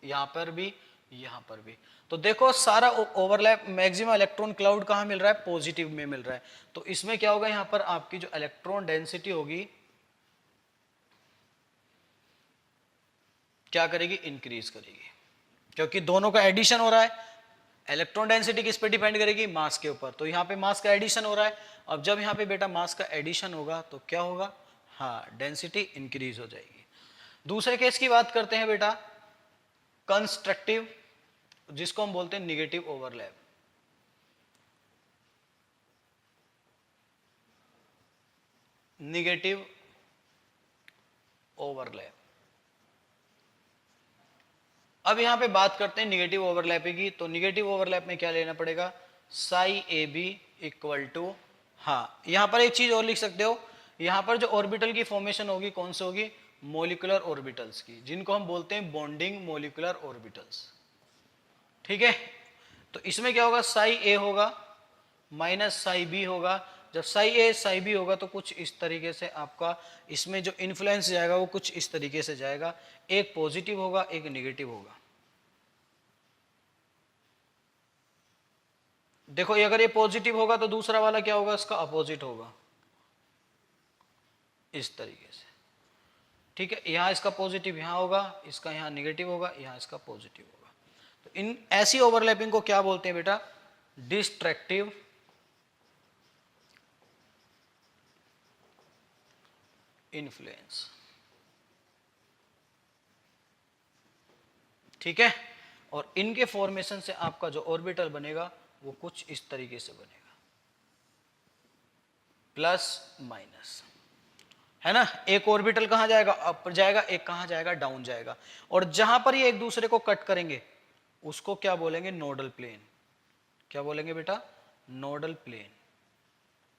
यहां पर भी यहां पर भी। तो देखो सारा ओवरलैप, मैक्सिमम इलेक्ट्रॉन क्लाउड कहां मिल रहा है? पॉजिटिव में मिल रहा है। तो इसमें क्या होगा, यहां पर आपकी जो इलेक्ट्रॉन डेंसिटी होगी क्या करेगी? इंक्रीज करेगी, क्योंकि दोनों का एडिशन हो रहा है। इलेक्ट्रॉन डेंसिटी किस पे डिपेंड करेगी? मास के ऊपर। तो यहाँ पे मास का एडिशन हो रहा है। अब जब यहाँ पे बेटा मास का एडिशन होगा तो क्या होगा? हाँ, डेंसिटी इंक्रीज हो जाएगी। दूसरे केस की बात करते हैं बेटा, कंस्ट्रक्टिव, जिसको हम बोलते हैं निगेटिव ओवरलैप। Negative overlap. अब यहां पे बात करते हैं निगेटिव ओवरलैप की। तो निगेटिव ओवरलैप में क्या लेना पड़ेगा? Psi A B equal to, हाँ यहां पर एक चीज और लिख सकते हो, यहां पर जो ऑर्बिटल की फॉर्मेशन होगी कौन सी होगी? मॉलिक्यूलर ऑर्बिटल्स की, जिनको हम बोलते हैं बॉन्डिंग मॉलिक्यूलर ऑर्बिटल्स। ठीक है, तो इसमें क्या होगा? साई ए होगा माइनस साई बी होगा। जब साई ए साई बी होगा तो कुछ इस तरीके से आपका इसमें जो इन्फ्लुएंस जाएगा वो कुछ इस तरीके से जाएगा, एक पॉजिटिव होगा एक नेगेटिव होगा। देखो अगर ये पॉजिटिव होगा तो दूसरा वाला क्या होगा? इसका अपोजिट होगा, इस तरीके से। ठीक है, यहां इसका पॉजिटिव यहां होगा, इसका यहां नेगेटिव होगा, यहां इसका पॉजिटिव होगा। तो इन ऐसी ओवरलैपिंग को क्या बोलते हैं बेटा? Destructive influence. ठीक है, और इनके फॉर्मेशन से आपका जो ऑर्बिटल बनेगा वो कुछ इस तरीके से बनेगा, प्लस माइनस, है ना। एक ऑर्बिटल कहां जाएगा? अप जाएगा, एक कहां जाएगा? डाउन जाएगा। और जहां पर ये एक दूसरे को कट करेंगे उसको क्या बोलेंगे, नोडल प्लेन। क्या बोलेंगे बेटा, नोडल प्लेन।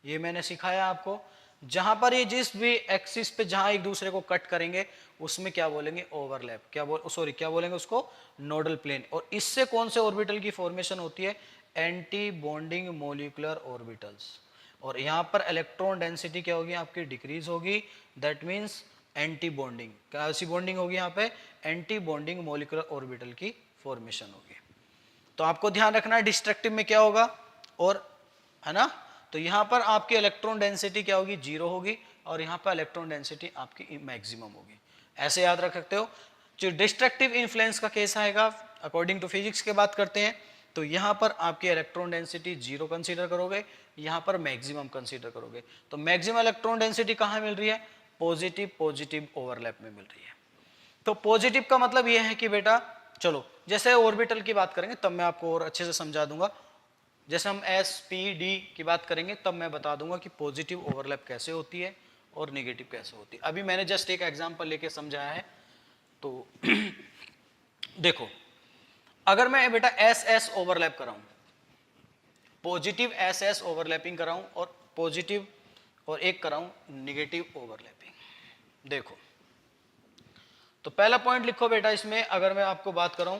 ये मैंने सिखाया आपको। जहां पर ये जिस भी एक्सिस पे जहां एक दूसरे को कट करेंगे उसमें क्या बोलेंगे, ओवरलैप। क्या बोलेंगे उसको, नोडल प्लेन। और इससे कौन से ऑर्बिटल की फॉर्मेशन होती है, एंटी बॉन्डिंग मोलिकुलर ऑर्बिटल्स। और यहां पर इलेक्ट्रॉन डेंसिटी क्या होगी आपकी, डिक्रीज होगी। दैट मीन्स एंटी बॉन्डिंग, कैसी बॉन्डिंग होगी यहाँ पे, एंटी बॉन्डिंग मोलिकुलर ऑर्बिटल की फॉर्मेशन होगी। तो आपको ध्यान रखना है डिस्ट्रक्टिव में क्या होगा, और है ना, तो यहां पर आपकी इलेक्ट्रॉन डेंसिटी क्या होगी, 0 होगी, और यहां पर इलेक्ट्रॉन डेंसिटी आपकी मैक्सिमम होगी। ऐसे याद रख सकते हो। जो डिस्ट्रक्टिव इन्फ्लुएंस का केस आएगा, अकॉर्डिंग टू फिजिक्स की बात करते हैं, तो यहां पर आपकी इलेक्ट्रॉन डेंसिटी 0 कंसीडर करोगे, यहां पर मैक्सिमम कंसीडर करोगे। तो मैक्सिमम इलेक्ट्रॉन डेंसिटी कहां मिल रही है, पॉजिटिव पॉजिटिव ओवरलैप में मिल रही है। तो पॉजिटिव का मतलब यह है कि बेटा, चलो जैसे ऑर्बिटल की बात करेंगे तब मैं आपको और अच्छे से समझा दूंगा। जैसे हम एस पी डी की बात करेंगे तब मैं बता दूंगा कि पॉजिटिव ओवरलैप कैसे होती है और नेगेटिव कैसे होती है। अभी मैंने जस्ट एक एग्जांपल लेके समझाया है। तो देखो, अगर मैं बेटा एस एस ओवरलैप कराऊं, पॉजिटिव एस एस ओवरलैपिंग कराऊं और पॉजिटिव और एक कराऊं नेगेटिव ओवरलैपिंग, देखो तो पहला पॉइंट लिखो बेटा। इसमें अगर मैं आपको बात करूं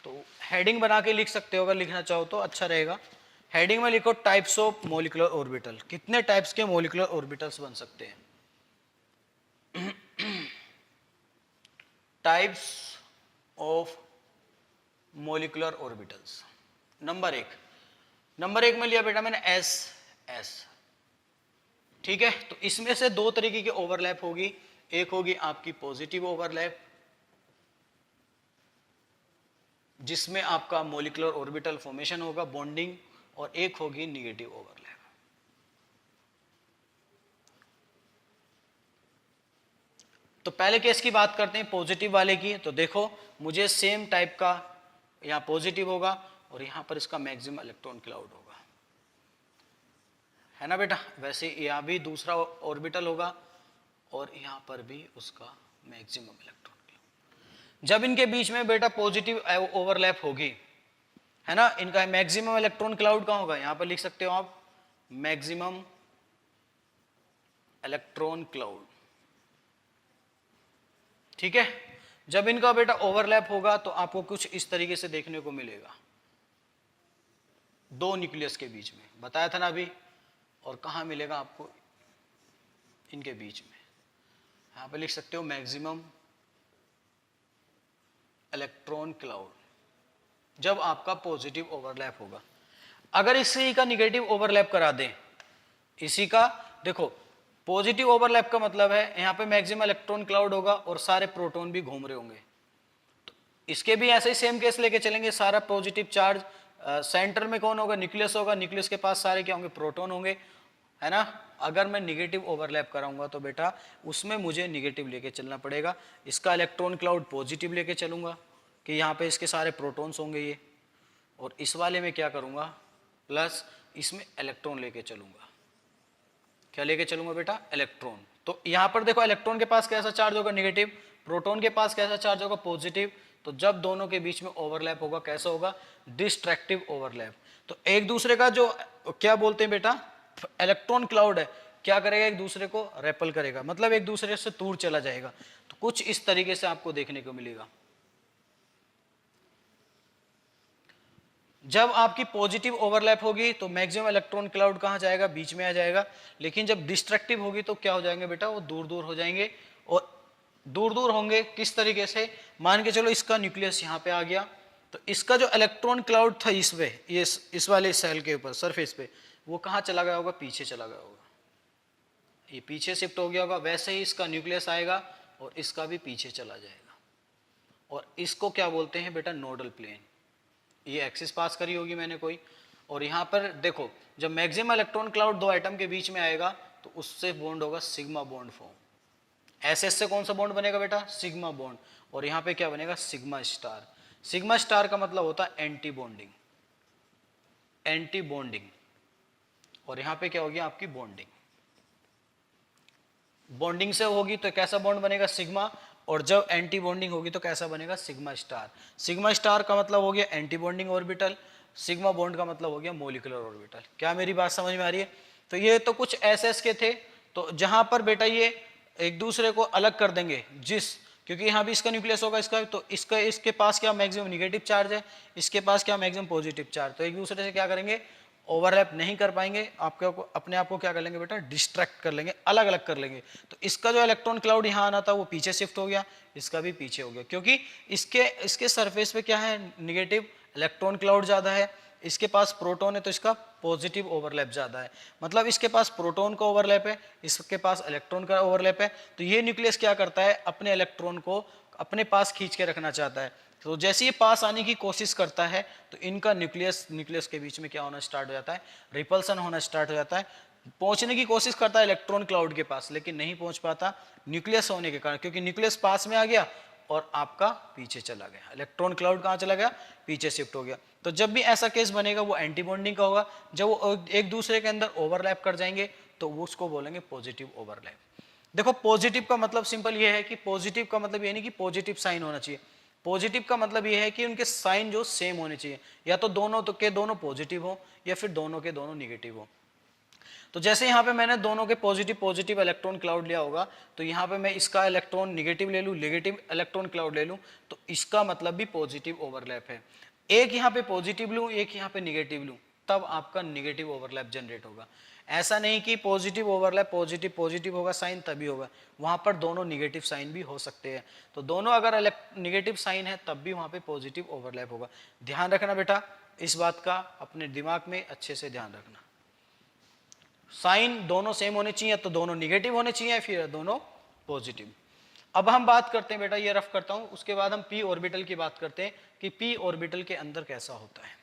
तो हेडिंग बना के लिख सकते हो, अगर लिखना चाहो तो अच्छा रहेगा। हेडिंग में लिखो टाइप्स ऑफ मोलिकुलर ऑर्बिटल, कितने टाइप्स के मोलिकुलर ऑर्बिटल्स बन सकते हैं। Types of molecular orbitals, number एक में लिया बेटा मैंने एस एस, ठीक है। तो इसमें से दो तरीके की ओवरलैप होगी, एक होगी आपकी पॉजिटिव ओवरलैप जिसमें आपका मोलिकुलर ऑर्बिटल फॉर्मेशन होगा, बॉन्डिंग, और एक होगी नेगेटिव ओवरलैप। तो पहले केस की बात करते हैं पॉजिटिव वाले की। तो देखो मुझे सेम टाइप का यहां पॉजिटिव होगा और यहां पर इसका मैक्सिमम इलेक्ट्रॉन क्लाउड होगा, है ना बेटा। वैसे यहां भी दूसरा ऑर्बिटल होगा और यहां पर भी उसका मैक्सिमम इलेक्ट्रॉन क्लाउड। जब इनके बीच में बेटा पॉजिटिव ओवरलैप होगी, है ना, इनका मैक्सिमम इलेक्ट्रॉन क्लाउड कहां होगा, यहां पर लिख सकते हो आप मैक्सिमम इलेक्ट्रॉन क्लाउड, ठीक है। जब इनका बेटा ओवरलैप होगा तो आपको कुछ इस तरीके से देखने को मिलेगा, दो न्यूक्लियस के बीच में, बताया था ना अभी। और कहां मिलेगा आपको, इनके बीच में, यहां पे लिख सकते हो मैक्सिमम इलेक्ट्रॉन क्लाउड जब आपका पॉजिटिव ओवरलैप होगा। अगर इसी का निगेटिव ओवरलैप करा दें, इसी का, देखो पॉजिटिव ओवरलैप का मतलब है यहां पे मैक्सिमम इलेक्ट्रॉन क्लाउड होगा और सारे प्रोटॉन भी घूम रहे होंगे। तो इसके भी ऐसे ही सेम केस लेके चलेंगे, सारा पॉजिटिव चार्ज सेंटर में कौन होगा, न्यूक्लियस होगा, न्यूक्लियस के पास सारे क्या होंगे, प्रोटॉन होंगे, है ना। अगर मैं निगेटिव ओवरलैप कराऊंगा तो बेटा उसमें मुझे निगेटिव लेके चलना पड़ेगा, इसका इलेक्ट्रॉन क्लाउड पॉजिटिव लेके चलूंगा कि यहाँ पे इसके सारे प्रोटॉन्स होंगे ये, और इस वाले में क्या करूंगा, प्लस इसमें इलेक्ट्रॉन लेके चलूंगा। क्या लेके चलूंगा बेटा, इलेक्ट्रॉन। तो यहां पर देखो इलेक्ट्रॉन के पास कैसा चार्ज होगा, नेगेटिव, प्रोटॉन के पास कैसा चार्ज होगा, पॉजिटिव। तो जब दोनों के बीच में ओवरलैप होगा कैसा होगा, डिस्ट्रैक्टिव ओवरलैप। तो एक दूसरे का जो क्या बोलते हैं बेटा, इलेक्ट्रॉन क्लाउड है, क्या करेगा, एक दूसरे को रेपल करेगा, मतलब एक दूसरे से दूर चला जाएगा। तो कुछ इस तरीके से आपको देखने को मिलेगा। जब आपकी पॉजिटिव ओवरलैप होगी तो मैक्सिमम इलेक्ट्रॉन क्लाउड कहां जाएगा, बीच में आ जाएगा। लेकिन जब डिस्ट्रक्टिव होगी तो क्या हो जाएंगे बेटा, वो दूर दूर हो जाएंगे। और दूर दूर होंगे किस तरीके से, मान के चलो इसका न्यूक्लियस यहां पे आ गया, तो इसका जो इलेक्ट्रॉन क्लाउड था इस पे, ये इस वाले सेल के ऊपर सरफेस पे, वो कहां चला गया होगा, पीछे चला गया होगा, ये पीछे शिफ्ट हो गया होगा। वैसे ही इसका न्यूक्लियस आएगा और इसका भी पीछे चला जाएगा। और इसको क्या बोलते हैं बेटा, नोडल प्लेन। ये एक्सिस पास करी होगी मैंने कोई, और यहां पर देखो जब मैक्सिमम इलेक्ट्रॉन क्लाउड दो एटम के बीच में आएगा तो उससे बॉन्ड होगा sigma bond form. S S से कौन सा बॉन्ड बनेगा बेटा, सिग्मा बॉन्ड। और यहां पे क्या बनेगा, सिग्मा स्टार। सिग्मा स्टार का मतलब होता है एंटी बॉन्डिंग, एंटी बॉन्डिंग। और यहां पे क्या होगी आपकी बॉन्डिंग, बॉन्डिंग से होगी तो कैसा बॉन्ड बनेगा, सिग्मा। और जब एंटी बॉन्डिंग होगी तो कैसा बनेगा, सिग्मा स्टार। सिग्मा स्टार का मतलब हो गया anti bonding orbital, sigma bond का मतलब हो गया मोलिकुलर ऑर्बिटल। क्या मेरी बात समझ में आ रही है? तो ये तो कुछ एसएस के थे, तो जहां पर बेटा ये एक दूसरे को अलग कर देंगे, क्योंकि यहाँ भी इसका न्यूक्लियस होगा इसका, तो इसके पास क्या मैक्सिमम निगेटिव चार्ज है, इसके पास क्या मैक्सिमम पॉजिटिव चार्ज, तो एक दूसरे से क्या करेंगे, ओवरलैप नहीं कर पाएंगे, आपके अपने आप को क्या कर लेंगे बेटा, डिस्ट्रैक्ट कर लेंगे, अलग अलग कर लेंगे। तो इसका जो इलेक्ट्रॉन क्लाउड यहाँ आना था वो पीछे शिफ्ट हो गया, इसका भी पीछे हो गया, क्योंकि इसके सरफेस पे क्या है, निगेटिव इलेक्ट्रॉन क्लाउड ज्यादा है, इसके पास प्रोटॉन है तो इसका पॉजिटिव ओवरलैप ज्यादा है, मतलब इसके पास प्रोटॉन का ओवरलैप है, इसके पास इलेक्ट्रॉन का ओवरलैप है। तो ये न्यूक्लियस क्या करता है, अपने इलेक्ट्रॉन को अपने पास खींच के रखना चाहता है। तो जैसे ये पास आने की कोशिश करता है तो इनका न्यूक्लियस के बीच में क्या होना स्टार्ट हो जाता है, रिपल्सन होना स्टार्ट हो जाता है। पहुंचने की कोशिश करता है इलेक्ट्रॉन क्लाउड के पास, लेकिन नहीं पहुंच पाता न्यूक्लियस होने के कारण, क्योंकि न्यूक्लियस पास में आ गया और आपका पीछे चला गया, इलेक्ट्रॉन क्लाउड कहाँ चला गया, पीछे शिफ्ट हो गया। तो जब भी ऐसा केस बनेगा वो एंटी बॉन्डिंग का होगा, जब वो एक दूसरे के अंदर ओवरलैप कर जाएंगे तो वो उसको बोलेंगे पॉजिटिव ओवरलैप। देखो पॉजिटिव का मतलब सिंपल ये है कि पॉजिटिव का मतलब ये नहीं कि पॉजिटिव साइन होना चाहिए, पॉजिटिव का मतलब ये है कि उनके साइन जो सेम होने चाहिए, या तो दोनों के दोनों पॉजिटिव हो या फिर दोनों के दोनों निगेटिव हो। तो जैसे यहाँ पे मैंने दोनों के पॉजिटिव इलेक्ट्रॉन क्लाउड लिया होगा, तो यहाँ पे मैं इसका इलेक्ट्रॉन निगेटिव ले लूँ, नेगेटिव इलेक्ट्रॉन क्लाउड ले लूँ, तो इसका मतलब भी पॉजिटिव ओवरलैप है। एक यहाँ पे पॉजिटिव लूँ, एक यहाँ पे निगेटिव लूँ, तब आपका निगेटिव ओवरलैप जनरेट होगा। ऐसा नहीं कि पॉजिटिव ओवरलैप पॉजिटिव होगा साइन तभी होगा, वहां पर दोनों निगेटिव साइन भी हो सकते हैं। तो दोनों अगर निगेटिव साइन है तब भी वहां पे पॉजिटिव ओवरलैप होगा। ध्यान रखना बेटा इस बात का, अपने दिमाग में अच्छे से ध्यान रखना। साइन दोनों सेम होने चाहिए, तो दोनों निगेटिव होने चाहिए, फिर दोनों पॉजिटिव। अब हम बात करते हैं बेटा, ये रफ करता हूं, उसके बाद हम पी ऑर्बिटल की बात करते हैं कि पी ऑर्बिटल के अंदर कैसा होता है।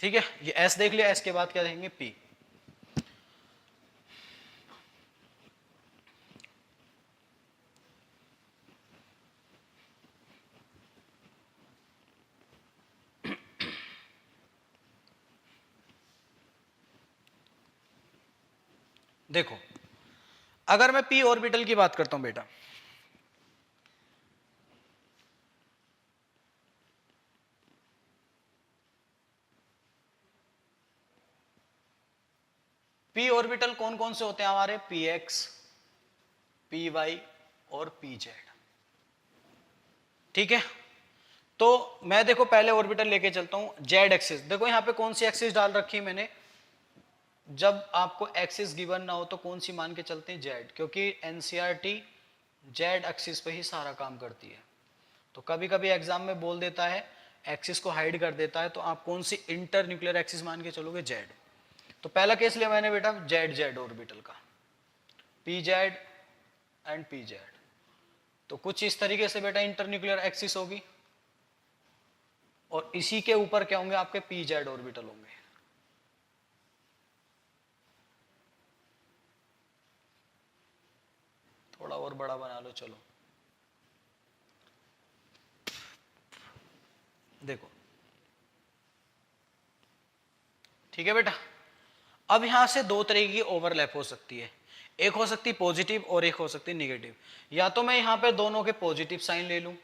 ठीक है, ये एस देख लिया, एस के बाद क्या देखेंगे, पी। देखो अगर मैं पी ऑर्बिटल की बात करता हूं बेटा, पी ऑर्बिटल कौन कौन से होते हैं हमारे, पी एक्स, पी वाई और पी जेड। ठीक है, तो मैं देखो पहले ऑर्बिटल लेके चलता हूं, जेड एक्सिस। देखो यहां पे कौन सी एक्सिस डाल रखी है मैंने, जब आपको एक्सिस गिवन ना हो तो कौन सी मान के चलते हैं, जेड, क्योंकि एनसीईआरटी जेड एक्सिस पे ही सारा काम करती है। तो कभी कभी एग्जाम में बोल देता है, एक्सिस को हाइड कर देता है, तो आप कौन सी इंटर न्यूक्लियर एक्सिस मान के चलोगे, जेड। तो पहला केस लिया मैंने बेटा जेड जेड ऑर्बिटल का, P Z and P Z. तो कुछ इस तरीके से बेटा इंटर न्यूक्लियर एक्सिस होगी, और इसी के ऊपर क्या होंगे, आपके पी जेड ऑर्बिटल होंगे। थोड़ा और बड़ा बना लो, चलो देखो, ठीक है बेटा। अब यहां से दो तरह की ओवरलैप हो सकती है, एक हो सकती है पॉजिटिव और एक हो सकती है निगेटिव। या तो मैं यहां पे दोनों के पॉजिटिव साइन ले लूं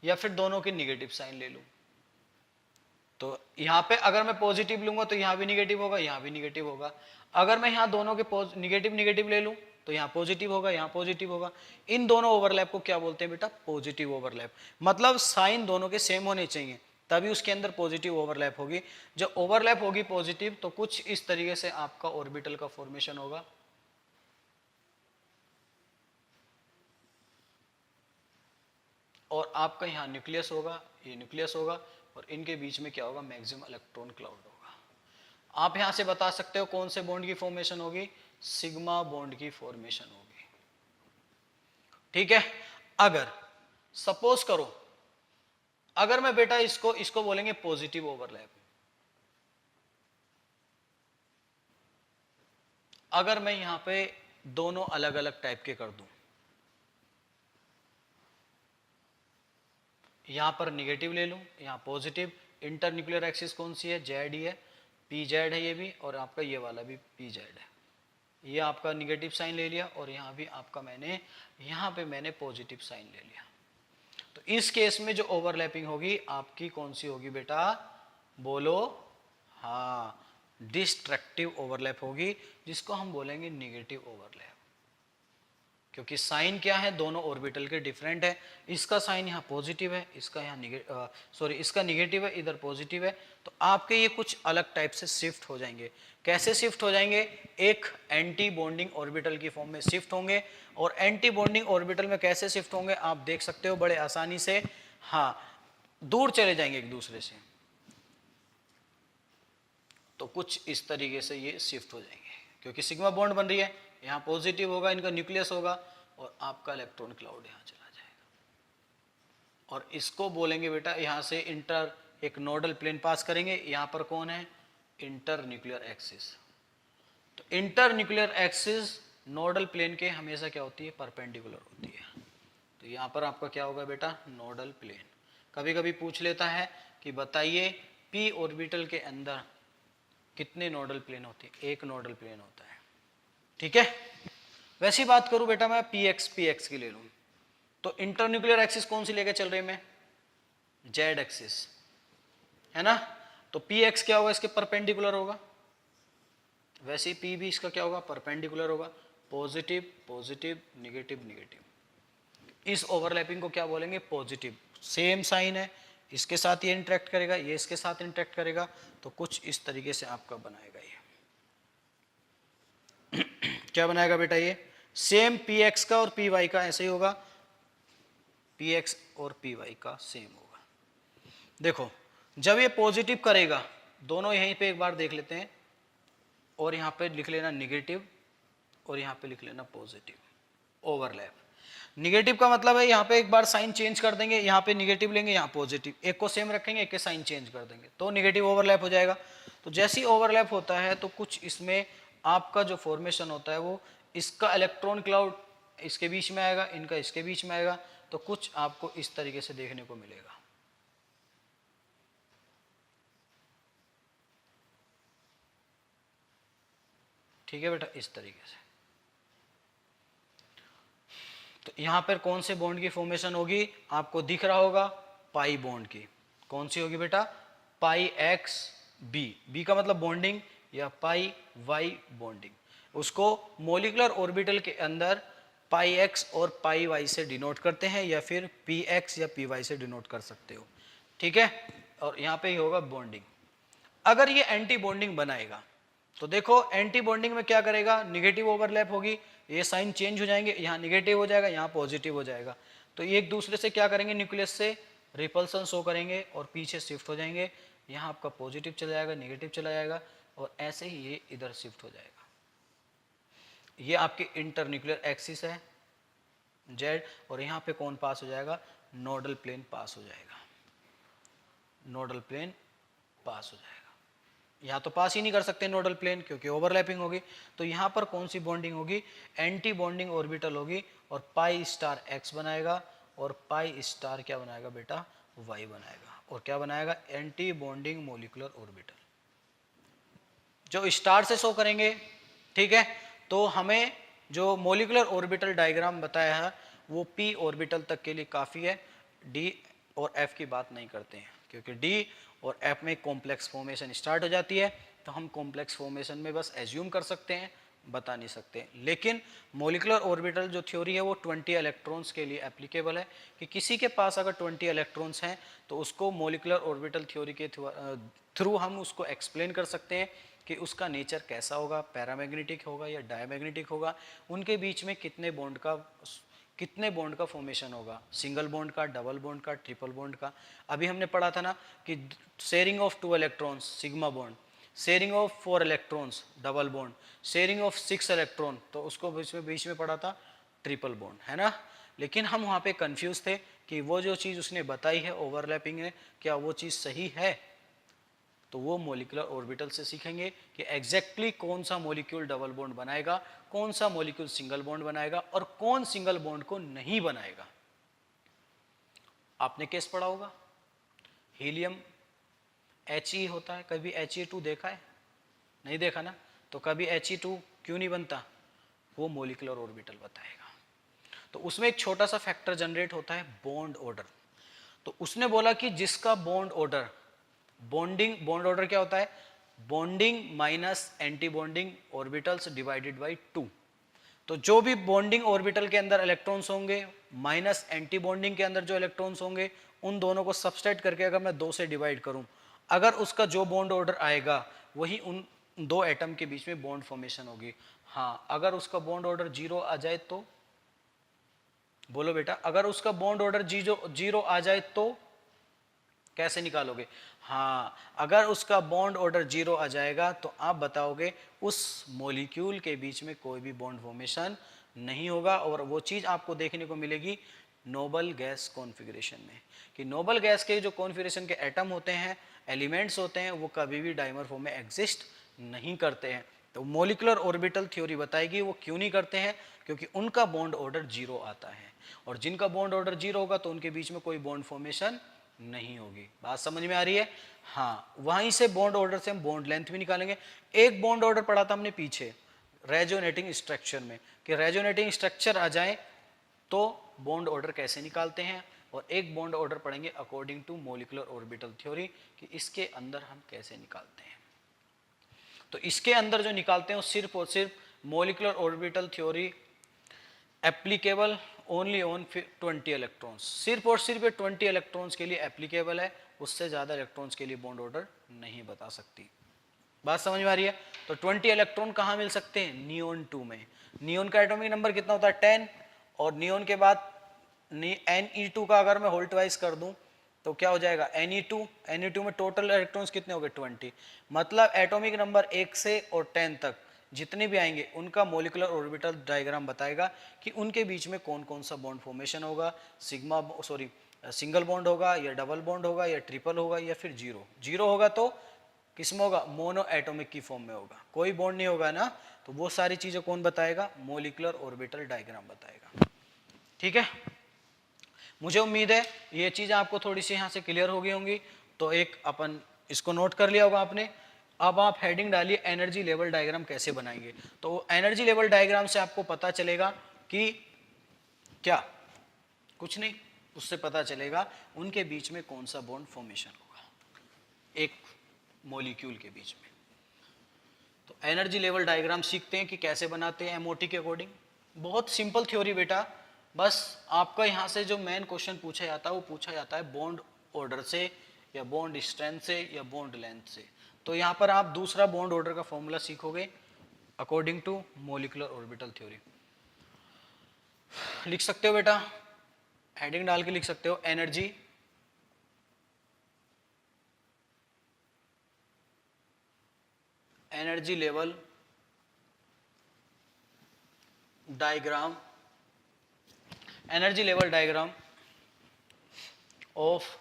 या फिर दोनों के निगेटिव साइन ले लूं। तो यहां पे अगर मैं पॉजिटिव लूंगा तो यहां भी निगेटिव होगा, यहां भी निगेटिव होगा। अगर मैं यहां दोनों के निगेटिव ले लूं तो यहां पॉजिटिव होगा, यहां पॉजिटिव होगा। इन दोनों ओवरलैप को क्या बोलते हैं बेटा, पॉजिटिव ओवरलैप। मतलब साइन दोनों के सेम होने चाहिए तभी उसके अंदर पॉजिटिव ओवरलैप होगी। जब ओवरलैप होगी पॉजिटिव तो कुछ इस तरीके से आपका ऑर्बिटल का फॉर्मेशन होगा। और आपका यहाँ न्यूक्लियस होगा, ये न्यूक्लियस होगा, और इनके बीच में क्या होगा, मैक्सिमम इलेक्ट्रॉन क्लाउड होगा। आप यहां से बता सकते हो कौन से बॉन्ड की फॉर्मेशन होगी, सिग्मा बॉन्ड की फॉर्मेशन होगी। ठीक है, अगर सपोज करो, अगर मैं बेटा इसको बोलेंगे पॉजिटिव ओवरलैप, अगर मैं यहां पे दोनों अलग अलग टाइप के कर दूं, यहां पर निगेटिव ले लूं, यहां पॉजिटिव, इंटर न्यूक्लियर एक्सिस कौन सी है, जेड ही है, पी जेड है ये भी, और आपका ये वाला भी पी जेड है। ये आपका निगेटिव साइन ले लिया और यहाँ भी आपका यहाँ पे मैंने पॉजिटिव साइन ले लिया। तो इस केस में जो ओवरलैपिंग होगी आपकी कौन सी होगी बेटा, बोलो, हाँ, डिस्ट्रक्टिव ओवरलैप होगी, जिसको हम बोलेंगे निगेटिव ओवरलैप। क्योंकि साइन क्या है, दोनों ऑर्बिटल के डिफरेंट है। इसका साइन यहाँ पॉजिटिव है, इसका यहाँ इसका निगेटिव है, इधर पॉजिटिव है। तो आपके ये कुछ अलग टाइप से शिफ्ट हो जाएंगे। कैसे शिफ्ट हो जाएंगे, एक एंटी बॉन्डिंग ऑर्बिटल की फॉर्म में शिफ्ट होंगे। और एंटी बॉन्डिंग ऑर्बिटल में कैसे शिफ्ट होंगे आप देख सकते हो बड़े आसानी से, हाँ, दूर चले जाएंगे एक दूसरे से। तो कुछ इस तरीके से ये शिफ्ट हो जाएंगे, क्योंकि सिग्मा बॉन्ड बन रही है, यहाँ पॉजिटिव होगा, इनका न्यूक्लियस होगा और आपका इलेक्ट्रॉन क्लाउड यहाँ चला जाएगा। और इसको बोलेंगे बेटा, यहाँ से इंटर एक नोडल प्लेन पास करेंगे, यहाँ पर कौन है, इंटर न्यूक्लियर एक्सिस। तो inter nuclear axis nodal plane के हमेशा क्या होती है, परपेंडिकुलर होती है। तो यहाँ पर आपका क्या होगा बेटा, नोडल प्लेन। कभी कभी पूछ लेता है कि बताइए पी ऑर्बिटल के अंदर कितने नोडल प्लेन होते हैं, एक नोडल प्लेन होता है, ठीक है। वैसी बात करूं बेटा मैं पी एक्स की ले लूं, तो इंटरन्यूक्लियर एक्सिस कौन सी लेके चल रही मैं, जेड एक्सिस, है ना। तो पी एक्स क्या होगा, इसके परपेंडिकुलर होगा। वैसे ही पी भी इसका क्या होगा, परपेंडिकुलर होगा। Positive positive negative negative. इस ओवरलैपिंग को क्या बोलेंगे, पॉजिटिव। सेम साइन है, इसके साथ ये इंटरेक्ट करेगा, ये इसके साथ इंटरेक्ट करेगा। तो कुछ इस तरीके से आपका बनाएगा ये क्या बनाएगा बेटा, ये सेम पी एक्स का और पी वाई का ऐसे ही होगा, पी एक्स और पी वाई का सेम होगा। देखो जब ये पॉजिटिव करेगा, दोनों यहीं पे एक बार देख लेते हैं, और यहाँ पे लिख लेना निगेटिव और यहाँ पे लिख लेना पॉजिटिव। ओवरलैप, निगेटिव का मतलब है यहाँ पे एक बार साइन चेंज कर देंगे, यहाँ पे निगेटिव लेंगे, यहाँ पॉजिटिव, एक को सेम रखेंगे, एक के साइन चेंज कर देंगे, तो निगेटिव ओवरलैप हो जाएगा। तो जैसे ही ओवरलैप होता है तो कुछ इसमें आपका जो फॉर्मेशन होता है वो, इसका इलेक्ट्रॉन क्लाउड इसके बीच में आएगा, इनका इसके बीच में आएगा। तो कुछ आपको इस तरीके से देखने को मिलेगा। ठीक है बेटा, इस तरीके से। तो यहां पर कौन से बॉन्ड की फॉर्मेशन होगी, आपको दिख रहा होगा, पाई बॉन्ड की। कौन सी होगी बेटा, पाई एक्स बी, बी का मतलब बॉन्डिंग, या पाई वाई बॉन्डिंग। उसको मोलिकुलर ऑर्बिटल के अंदर पाई एक्स और पाई वाई से डिनोट करते हैं, या फिर पी एक्स या पी वाई से डिनोट कर सकते हो, ठीक है। और यहाँ पे ही होगा बॉन्डिंग। अगर ये एंटी बॉन्डिंग बनाएगा तो देखो एंटी बॉन्डिंग में क्या करेगा, निगेटिव ओवरलैप होगी, ये साइन चेंज हो जाएंगे, यहाँ निगेटिव हो जाएगा, यहाँ पॉजिटिव हो जाएगा। तो ये एक दूसरे से क्या करेंगे, न्यूक्लियस से रिपल्सन शो करेंगे और पीछे शिफ्ट हो जाएंगे। यहाँ आपका पॉजिटिव चला जाएगा, निगेटिव चला जाएगा, और ऐसे ही ये इधर शिफ्ट हो जाएगा। ये आपकी इंटरन्यूक्लियर एक्सिस है जेड, और यहाँ पे कौन पास हो जाएगा, नोडल प्लेन पास हो जाएगा, नोडल प्लेन पास हो जाएगा। यहाँ तो पास ही नहीं कर सकते नोडल प्लेन, क्योंकि ओवरलैपिंग होगी। तो यहाँ पर कौन सी बॉन्डिंग होगी, एंटी बॉन्डिंग ऑर्बिटल होगी, और पाई स्टार एक्स बनाएगा, और पाई स्टार क्या बनाएगा बेटा, वाई बनाएगा। और क्या बनाएगा, एंटी बॉन्डिंग मोलिकुलर ऑर्बिटल, जो स्टार से शो करेंगे, ठीक है। तो हमें जो मोलिकुलर ऑर्बिटल डायग्राम बताया है वो पी ऑर्बिटल तक के लिए काफ़ी है, डी और एफ की बात नहीं करते हैं, क्योंकि डी और एफ में कॉम्प्लेक्स फॉर्मेशन स्टार्ट हो जाती है। तो हम कॉम्प्लेक्स फॉर्मेशन में बस एज्यूम कर सकते हैं, बता नहीं सकते। लेकिन मोलिकुलर ऑर्बिटल जो थ्योरी है वो 20 इलेक्ट्रॉन्स के लिए एप्लीकेबल है, कि किसी के पास अगर 20 इलेक्ट्रॉन्स हैं तो उसको मोलिकुलर ऑर्बिटल थ्योरी के थ्रू हम उसको एक्सप्लेन कर सकते हैं कि उसका नेचर कैसा होगा, पैरामैग्नेटिक होगा या डायमैग्नेटिक होगा, उनके बीच में कितने बॉन्ड का फॉर्मेशन होगा, सिंगल बॉन्ड का, डबल बॉन्ड का, ट्रिपल बॉन्ड का। अभी हमने पढ़ा था ना कि sharing of 2 electrons sigma bond, sharing of 4 electrons double bond, sharing of 6 electron, तो उसको बीच में पढ़ा था ट्रिपल बॉन्ड, है ना। लेकिन हम वहाँ पे कंफ्यूज थे कि वो जो चीज़ उसने बताई है ओवरलैपिंग है, क्या वो चीज़ सही है। तो वो मोलिकुलर ऑर्बिटल से सीखेंगे कि एग्जैक्टली कौन सा मॉलिक्यूल डबल बॉन्ड बनाएगा, कौन सा मॉलिक्यूल सिंगल बॉन्ड बनाएगा, और कौन सिंगल बॉन्ड को नहीं बनाएगा। आपने केस पढ़ा होगा, हीलियम He होता है, कभी He2 देखा है, नहीं देखा ना। तो कभी He2 क्यों नहीं बनता, वो मॉलिक्यूलर ऑर्बिटल बताएगा। तो उसमें एक छोटा सा फैक्टर जनरेट होता है बॉन्ड ऑर्डर। तो उसने बोला कि जिसका बॉन्ड ऑर्डर, बॉन्ड ऑर्डर क्या होता है, bonding minus anti bonding orbitals divided by 2। तो जो भी बॉन्डिंग ऑर्बिटल के अंदर इलेक्ट्रॉन्स होंगे माइनस एंटी बॉन्डिंग के अंदर जो इलेक्ट्रॉन्स होंगे, उन दोनों को सबस्ट्रैक्ट करके अगर मैं 2 से डिवाइड करूं, अगर उसका जो बॉन्ड ऑर्डर आएगा वही उन दो एटम के बीच में बॉन्ड फॉर्मेशन होगी। हाँ, अगर उसका बॉन्ड ऑर्डर 0 आ जाए तो, बोलो बेटा, अगर उसका बॉन्ड ऑर्डर जीरो आ जाए तो कैसे निकालोगे? हाँ, अगर उसका बॉन्ड ऑर्डर 0 आ जाएगा तो आप बताओगे उस मॉलिक्यूल के बीच में कोई भी बॉन्ड फॉर्मेशन नहीं होगा। और वो चीज आपको देखने को मिलेगी नोबल गैस कॉन्फ़िगरेशन में, कि नोबल गैस के जो कॉन्फ़िगरेशन के एटम होते हैं, एलिमेंट्स होते हैं, वो कभी भी डाइमर फॉर्म में एग्जिस्ट नहीं करते हैं। तो मॉलिक्यूलर ऑर्बिटल थ्योरी बताएगी वो क्यों नहीं करते हैं, क्योंकि उनका बॉन्ड ऑर्डर 0 आता है, और जिनका बॉन्ड ऑर्डर 0 होगा तो उनके बीच में कोई बॉन्ड फॉर्मेशन नहीं होगी। बात समझ में आ रही है? हाँ, वहीं से बॉन्ड ऑर्डर से हम बॉन्ड लेंथ भी निकालेंगे। एक बॉन्ड ऑर्डर पढ़ा था हमने पीछे रेजोनेटिंग स्ट्रक्चर में, कि रेजोनेटिंग स्ट्रक्चर आ जाए तो बॉन्ड ऑर्डर कैसे निकालते हैं, और एक बॉन्ड ऑर्डर पढ़ेंगे according to molecular orbital theory, कि इसके अंदर हम कैसे निकालते हैं। तो इसके अंदर जो निकालते हैं वो सिर्फ और सिर्फ molecular orbital theory applicable only on 20 electrons, सिर्फ और सिर्फ 20 इलेक्ट्रॉन्स के लिए एप्लीकेबल है, उससे ज़्यादा इलेक्ट्रॉन्स के लिए बॉन्ड ऑर्डर नहीं बता सकती। बात समझ में आ रही है? तो 20 इलेक्ट्रॉन कहाँ मिल सकते हैं? नियोन 2 में। नियोन का एटॉमिक नंबर कितना होता है? 10। और नियोन के बाद Ne2 का अगर मैं होल्ट वाइज कर दूं तो क्या हो जाएगा? Ne2 में टोटल इलेक्ट्रॉन्स कितने हो गए? 20। मतलब एटॉमिक नंबर 1 से और 10 तक जितने भी आएंगे उनका मॉलिक्यूलर ऑर्बिटल डायग्राम बताएगा कि उनके बीच में कौन कौन सा बॉन्ड फॉर्मेशन होगा, सिंगल बॉन्ड होगा या डबल बॉन्ड होगा या ट्रिपल होगा या फिर जीरो होगा तो किसमें होगा? मोनो एटॉमिक की फॉर्म में होगा, कोई बॉन्ड नहीं होगा ना। तो वो सारी चीजें कौन बताएगा? मॉलिक्यूलर ऑर्बिटल डायग्राम बताएगा। ठीक है, मुझे उम्मीद है ये चीज़ें आपको थोड़ी सी यहाँ से क्लियर हो गई होंगी। तो एक अपन इसको नोट कर लिया होगा आपने। अब आप हेडिंग डालिए एनर्जी लेवल डायग्राम कैसे बनाएंगे। तो एनर्जी लेवल डायग्राम से आपको पता चलेगा कि क्या, कुछ नहीं, उससे पता चलेगा उनके बीच में कौन सा बॉन्ड फॉर्मेशन होगा एक मॉलिक्यूल के बीच में। तो एनर्जी लेवल डायग्राम सीखते हैं कि कैसे बनाते हैं एमओटी के अकॉर्डिंग। बहुत सिंपल थ्योरी बेटा, बस आपका यहाँ से जो मेन क्वेश्चन पूछा जाता है वो पूछा जाता है बॉन्ड ऑर्डर से या बॉन्ड स्ट्रेंथ से या बॉन्ड लेंथ से। तो यहाँ पर आप दूसरा बॉन्ड ऑर्डर का फॉर्मूला सीखोगे according to molecular orbital theory. लिख सकते हो बेटा, हेडिंग डाल के लिख सकते हो energy level diagram, energy level diagram of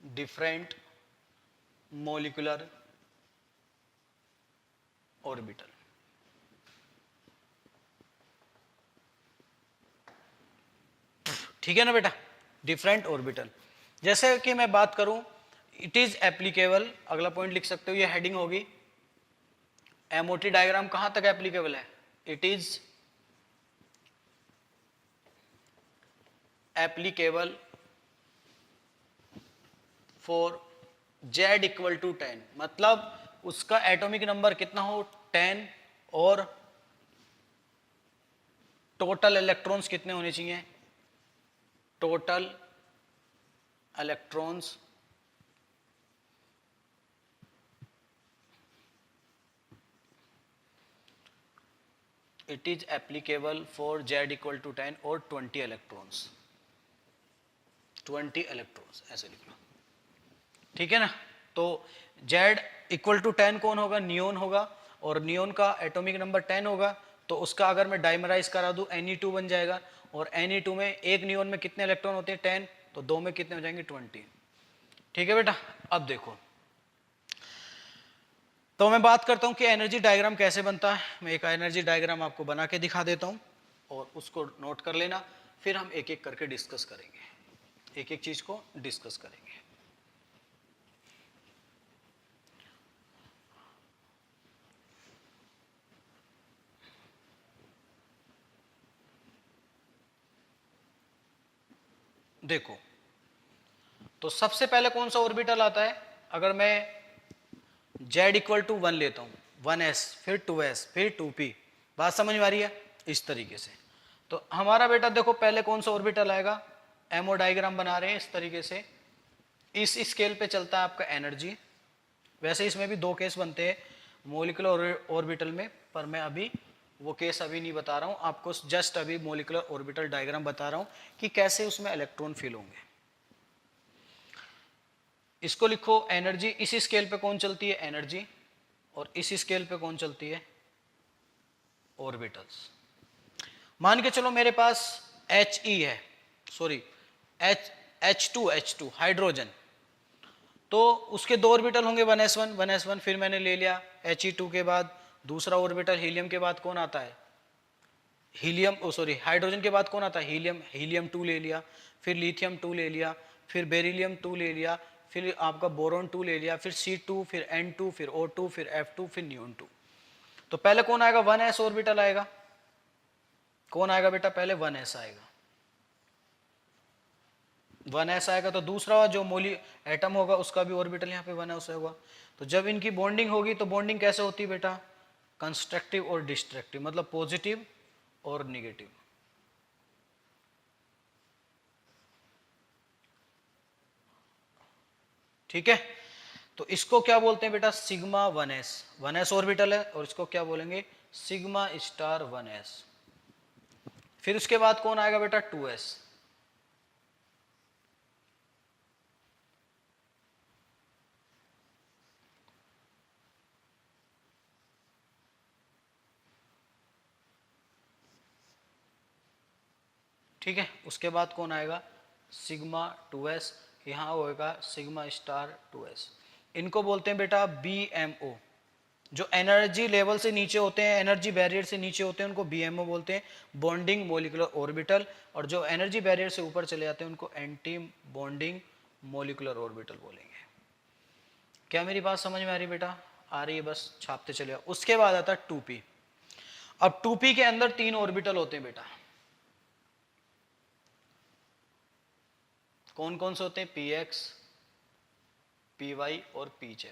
different molecular orbital. ठीक है ना बेटा, डिफरेंट ऑर्बिटल। जैसे कि मैं बात करूं इट इज एप्लीकेबल, अगला पॉइंट लिख सकते हो, ये हेडिंग होगी एमओटी डायग्राम कहां तक एप्लीकेबल है? It is applicable for Z equal to 10, मतलब उसका एटॉमिक नंबर कितना हो? 10, और टोटल इलेक्ट्रॉन्स कितने होने चाहिए? Total electrons it is applicable for Z equal to 10 और 20 इलेक्ट्रॉन्स, 20 इलेक्ट्रॉन्स ऐसे लिख लो। ठीक है ना? तो Z इक्वल टू 10 कौन होगा? नियोन होगा, और नियोन का एटॉमिक नंबर 10 होगा। तो उसका अगर मैं डाइमराइज करा दूं Ne2 बन जाएगा, और Ne2 में एक नियोन में कितने इलेक्ट्रॉन होते हैं? 10, तो दो में कितने हो जाएंगे? 20। ठीक है बेटा, अब देखो तो मैं बात करता हूं कि एनर्जी डायग्राम कैसे बनता है। मैं एक एनर्जी डायग्राम आपको बना के दिखा देता हूं और उसको नोट कर लेना, फिर हम एक एक करके डिस्कस करेंगे, एक एक चीज को डिस्कस करेंगे। देखो, तो सबसे पहले कौन सा ऑर्बिटल आता है? अगर मैं z इक्वल टू 1 लेता हूँ, 1s फिर 2s फिर 2p, बात समझ में आ रही है? इस तरीके से तो हमारा बेटा देखो पहले कौन सा ऑर्बिटल आएगा, एमओ डायग्राम बना रहे हैं इस तरीके से, इस स्केल पे चलता है आपका एनर्जी। वैसे इसमें भी दो केस बनते हैं मोलिकुलर ऑर्बिटल में, पर मैं अभी वो केस अभी नहीं बता रहा हूँ आपको, जस्ट अभी मोलिकुलर ऑर्बिटल डायग्राम बता रहा हूँ कि कैसे उसमें इलेक्ट्रॉन फिल होंगे। इसको लिखो एनर्जी, इस स्केल पे कौन चलती है? एनर्जी। और इस स्केल पे कौन चलती है? ऑर्बिटल्स। मान के चलो मेरे पास He है, सॉरी H2 हाइड्रोजन, तो उसके दो ऑर्बिटल होंगे 1s1 फिर मैंने ले लिया He2 के बाद दूसरा ऑर्बिटल हीलियम के बाद कौन आता है? हीलियम, सॉरी हाइड्रोजन के बाद कौन आता है? हीलियम 2 ले लिया, फिर लिथियम 2 ले लिया, फिर बेरिलियम 2 ले लिया, फिर आपका बोरॉन 2 ले लिया, फिर C2, फिर N2, फिर O2, फिर F2, फिर नियोन 2। तो पहले कौन आएगा? 1s ऑर्बिटल आएगा। कौन आएगा बेटा? पहले 1s आएगा। 1s आएगा तो दूसरा जो मोली एटम होगा उसका भी ऑर्बिटल यहाँ पे 1s होगा। तो जब इनकी बॉन्डिंग होगी तो बॉन्डिंग कैसे होती है बेटा? कंस्ट्रक्टिव और डिस्ट्रक्टिव, मतलब पॉजिटिव और निगेटिव। ठीक है, तो इसको क्या बोलते हैं बेटा? सिग्मा 1s ऑर्बिटल है, और इसको क्या बोलेंगे? Sigma star 1s। फिर उसके बाद कौन आएगा बेटा? 2s। ठीक है, उसके बाद कौन आएगा? सिग्मा 2s, यहाँ होएगा सिग्मा स्टार 2s। इनको बोलते हैं बेटा BMO। जो एनर्जी लेवल से नीचे होते हैं, एनर्जी बैरियर से नीचे होते हैं, उनको BMO बोलते हैं, बॉन्डिंग मोलिकुलर ऑर्बिटल। और जो एनर्जी बैरियर से ऊपर चले जाते हैं उनको एंटी बॉन्डिंग मोलिकुलर ऑर्बिटल बोलेंगे। क्या मेरी बात समझ में आ रही है बेटा? आ रही है, बस छापते चले जाओ। उसके बाद आता है 2p। अब 2p के अंदर 3 ऑर्बिटल होते हैं बेटा। कौन कौन से होते हैं? px, py और pz।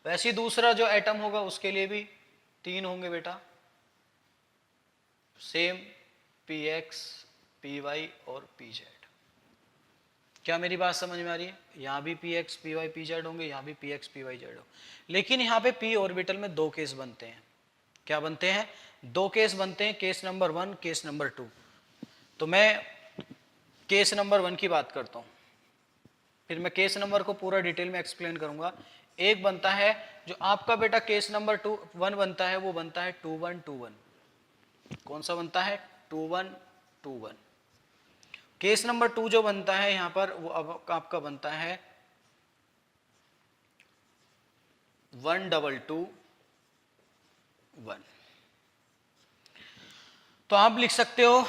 वैसे दूसरा जो एटम होगा उसके लिए भी 3 होंगे बेटा, सेम px, py और pz। क्या मेरी बात समझ में आ रही है? यहाँ भी px, py, pz होंगे, यहाँ भी px, py, z होंगे। लेकिन यहाँ पे p ऑर्बिटल में 2 केस बनते हैं। क्या बनते हैं? 2 केस बनते हैं, केस नंबर 1, केस नंबर 2। तो मैं केस नंबर 1 की बात करता हूँ, फिर मैं केस नंबर को पूरा डिटेल में एक्सप्लेन करूंगा। एक बनता है जो आपका बेटा केस नंबर 1 बनता है, वो बनता है 2121। कौन सा बनता है? 2121। केस नंबर 2 जो बनता है यहां पर, वो अब आपका बनता है 1221। तो आप लिख सकते हो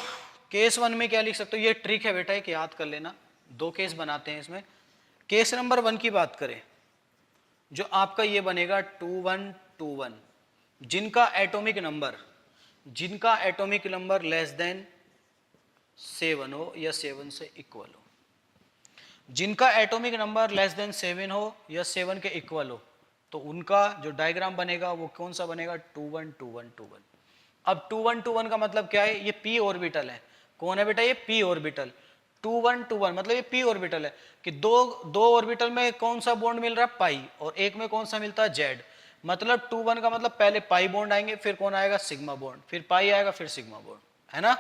केस 1 में क्या लिख सकते हो? ये ट्रिक है बेटा, एक याद कर लेना। 2 केस बनाते हैं इसमें। केस नंबर 1 की बात करें, जो आपका ये बनेगा 2121, जिनका एटॉमिक नंबर लेस देन 7 हो या 7 से इक्वल हो। जिनका एटॉमिक नंबर लेस देन 7 हो या 7 के इक्वल हो, तो उनका जो डायग्राम बनेगा वो कौन सा बनेगा? 212121। अब 2121 का मतलब क्या है? ये p ऑर्बिटल है। कौन है बेटा? ये p ऑर्बिटल। 2121 मतलब ये p ऑर्बिटल है कि दो ऑर्बिटल में कौन सा बॉन्ड मिल रहा है? पाई, और एक में कौन सा मिलता है? z। मतलब 21 का मतलब पहले पाई बॉन्ड आएंगे, फिर कौन आएगा? सिग्मा बॉन्ड, फिर पाई आएगा, फिर सिग्मा बॉन्ड, है ना?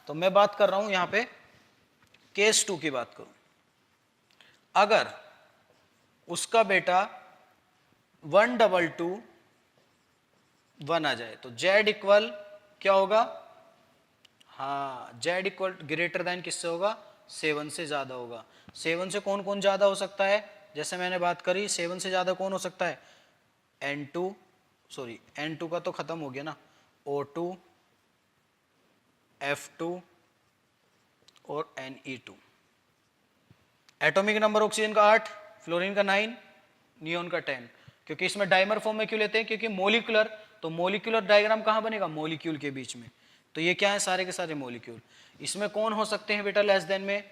तो मैं बात कर रहा हूं यहां पे केस 2 की बात करूं। अगर उसका बेटा 1221 आ जाए तो z इक्वल क्या होगा? हाँ, z इक्वल ग्रेटर देन किससे होगा? 7 से ज्यादा होगा। 7 से कौन कौन ज्यादा हो सकता है? जैसे मैंने बात करी, 7 से ज्यादा कौन हो सकता है? N2, सॉरी N2 का तो खत्म हो गया ना, O2, F2 और Ne2। एटॉमिक नंबर ऑक्सीजन का 8, फ्लोरीन का 9, नियोन का 10। क्योंकि इसमें डाइमर फॉर्म में क्यों लेते हैं? क्योंकि मोलिकुलर, तो मोलिकुलर डायग्राम कहां बनेगा? मॉलिक्यूल के बीच में। तो ये क्या है? सारे के सारे मॉलिक्यूल। इसमें कौन हो सकते हैं बेटा लेस देन में?